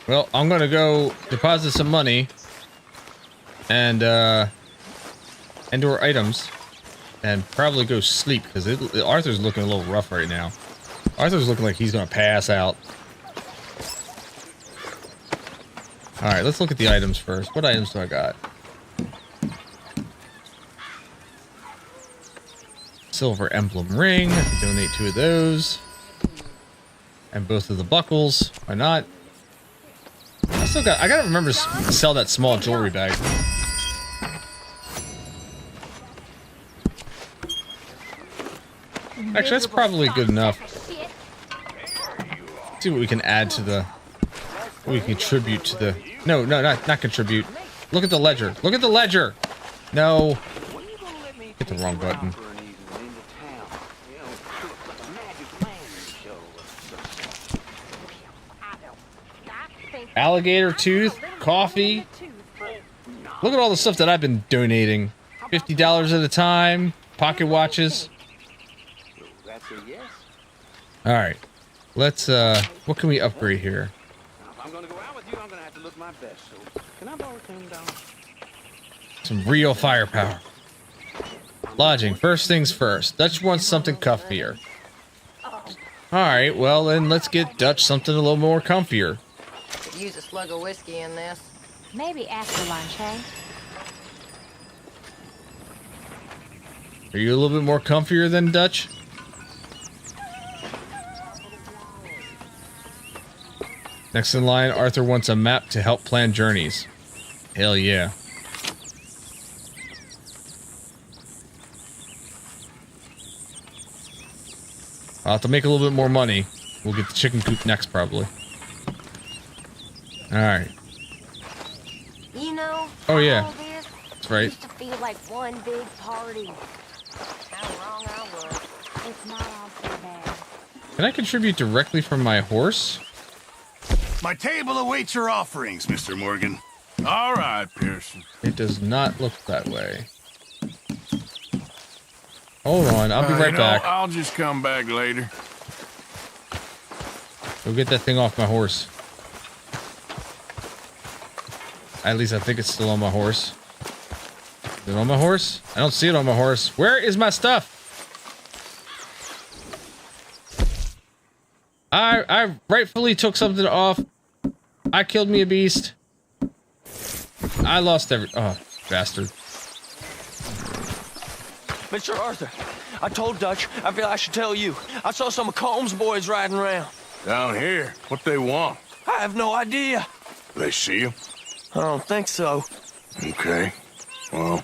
Well, I'm going to go deposit some money and into our items and probably go sleep because Arthur's looking a little rough right now. Arthur's looking like he's going to pass out. All right, let's look at the items first. What items do I got? Silver emblem ring. I can donate 2 of those. And both of the buckles. Why not? I gotta remember to sell that small jewelry bag. Actually, that's probably good enough. Let's see what we can add to the... What we can contribute to the... No, not contribute. Look at the ledger. Look at the ledger! No. Hit the wrong button. Alligator tooth, coffee. Look at all the stuff that I've been donating. $50 at a time, pocket watches. All right, let's. What can we upgrade here? I'm gonna go out with you. I'm gonna have to look my best. So, can I borrow $10? Some real firepower. Lodging. First things first. Dutch wants something comfier. All right, well then let's get Dutch something a little more comfier. Could use a slug of whiskey in this. Maybe after lunch, hey? Are you a little bit more comfier than Dutch? Next in line, Arthur wants a map to help plan journeys. Hell yeah. I'll have to make a little bit more money. We'll get the chicken coop next, probably. Alright. You know, Oh, yeah. all this That's right. used to feel like one big party. How wrong I was. It's not all so bad. Can I contribute directly from my horse? My table awaits your offerings, Mr. Morgan. All right, Pearson. It does not look that way. Hold on, I'll be You right know, back. I'll just come back later. Go get that thing off my horse. At least I think it's still on my horse. Is it on my horse? I don't see it on my horse. Where is my stuff? I rightfully took something off. I killed me a beast. I lost oh, bastard. Mr. Arthur, I told Dutch. I feel I should tell you. I saw some of Combs' boys riding around. Down here? What they want? I have no idea. They see you? I don't think so. Okay. Well,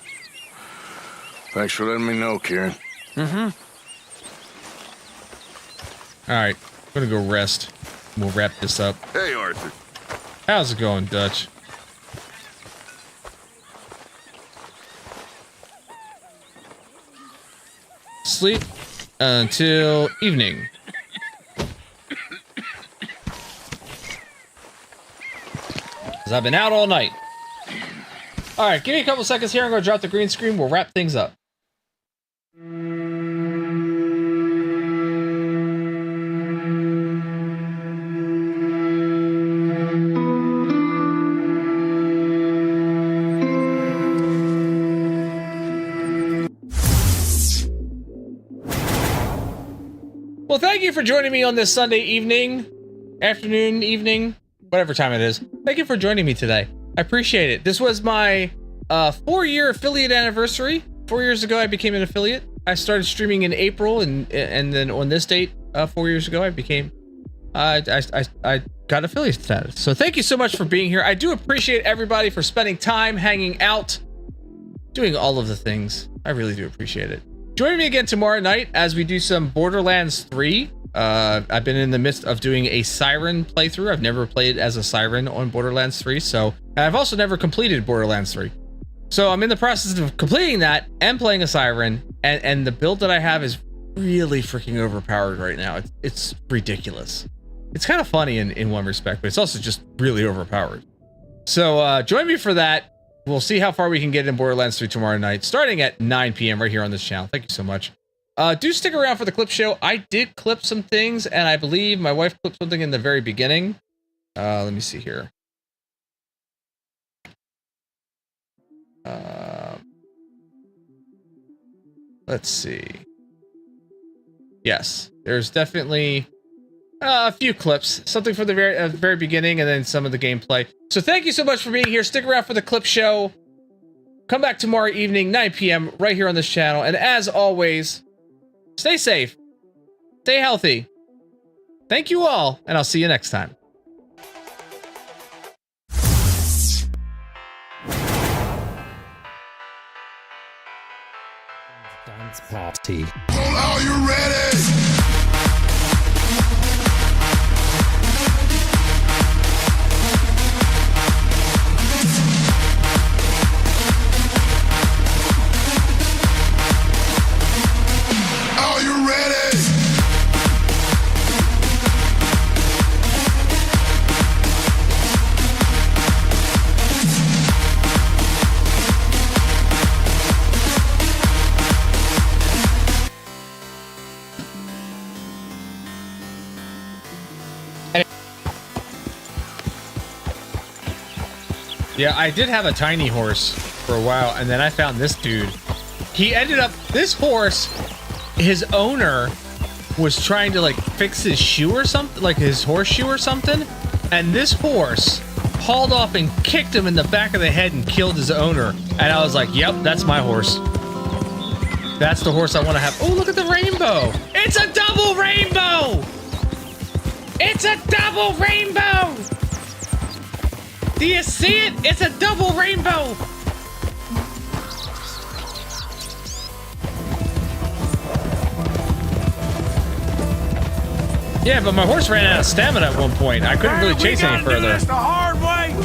thanks for letting me know, Kieran. Mm-hmm. Alright, I'm gonna go rest. We'll wrap this up. Hey, Arthur. How's it going, Dutch? Sleep until evening. because I've been out all night. All right, give me a couple seconds here. I'm going to drop the green screen. We'll wrap things up. Well, thank you for joining me on this Sunday evening, afternoon, evening, whatever time it is. Thank you for joining me today. I appreciate it. This was my 4-year affiliate anniversary. 4 years ago, I became an affiliate. I started streaming in April, and then on this date, 4 years ago, I became, I got affiliate status. So thank you so much for being here. I do appreciate everybody for spending time hanging out, doing all of the things. I really do appreciate it. Join me again tomorrow night as we do some Borderlands 3. I've been in the midst of doing a Siren playthrough. I've never played as a Siren on Borderlands 3, so I've also never completed Borderlands 3. So I'm in the process of completing that and playing a Siren, and the build that I have is really freaking overpowered right now. It's ridiculous. It's kind of funny in one respect, but it's also just really overpowered. So join me for that. We'll see how far we can get in Borderlands 3 tomorrow night, starting at 9 p.m. right here on this channel. Thank you so much. Do stick around for the clip show. I did clip some things, and I believe my wife clipped something in the very beginning. Let me see here. Let's see. Yes, there's definitely a few clips, something from the very beginning, and then some of the gameplay. So thank you so much for being here. Stick around for the clip show. Come back tomorrow evening, 9 p.m. right here on this channel. And as always, stay safe, stay healthy. Thank you all, and I'll see you next time. Dance party. Are you ready? Are you ready? Yeah, I did have a tiny horse for a while, and then I found this dude. He ended up, this horse, his owner was trying to like fix his shoe or something, like his horseshoe or something, and this horse hauled off and kicked him in the back of the head and killed his owner. And I was like, yep, that's my horse. That's the horse I want to have. Oh, look at the rainbow. It's a double rainbow. It's a double rainbow. Do you see it? It's a double rainbow. Yeah, but my horse ran out of stamina at one point. I couldn't really chase any further. This the hard way.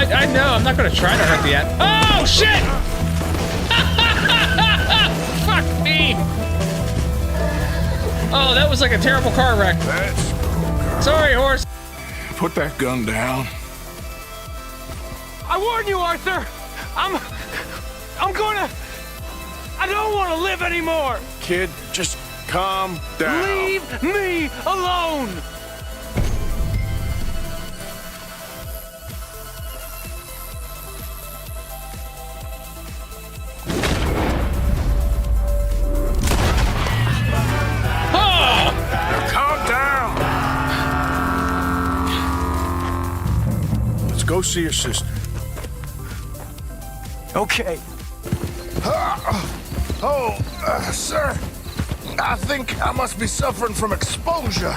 I know. I'm not going to try to hurt the ant. Oh shit! Fuck me! Oh, that was like a terrible car wreck. Sorry, horse. Put that gun down. I warn you, Arthur. I don't want to live anymore. Kid, just calm down. Leave me alone. Go see your sister. Okay. Sir, I think I must be suffering from exposure.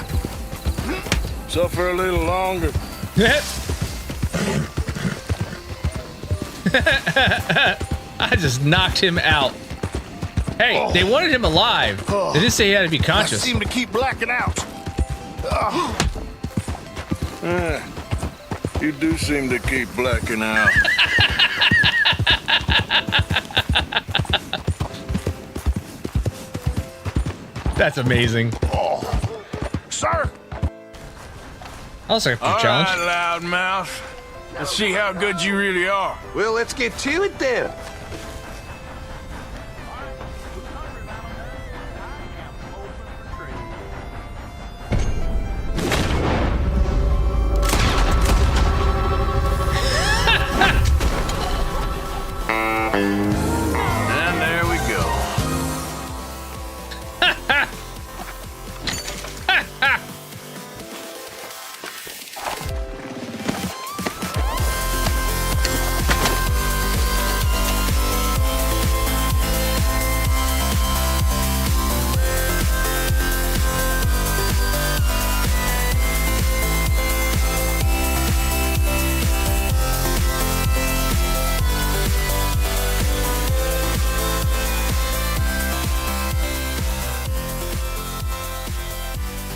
Suffer a little longer. I just knocked him out. Hey, they wanted him alive. They didn't say he had to be conscious. I seem to keep blacking out. You do seem to keep blacking out. That's amazing. Sir! I'll accept your All challenge. right, loudmouth. Let's see how good you really are. Well, let's get to it then.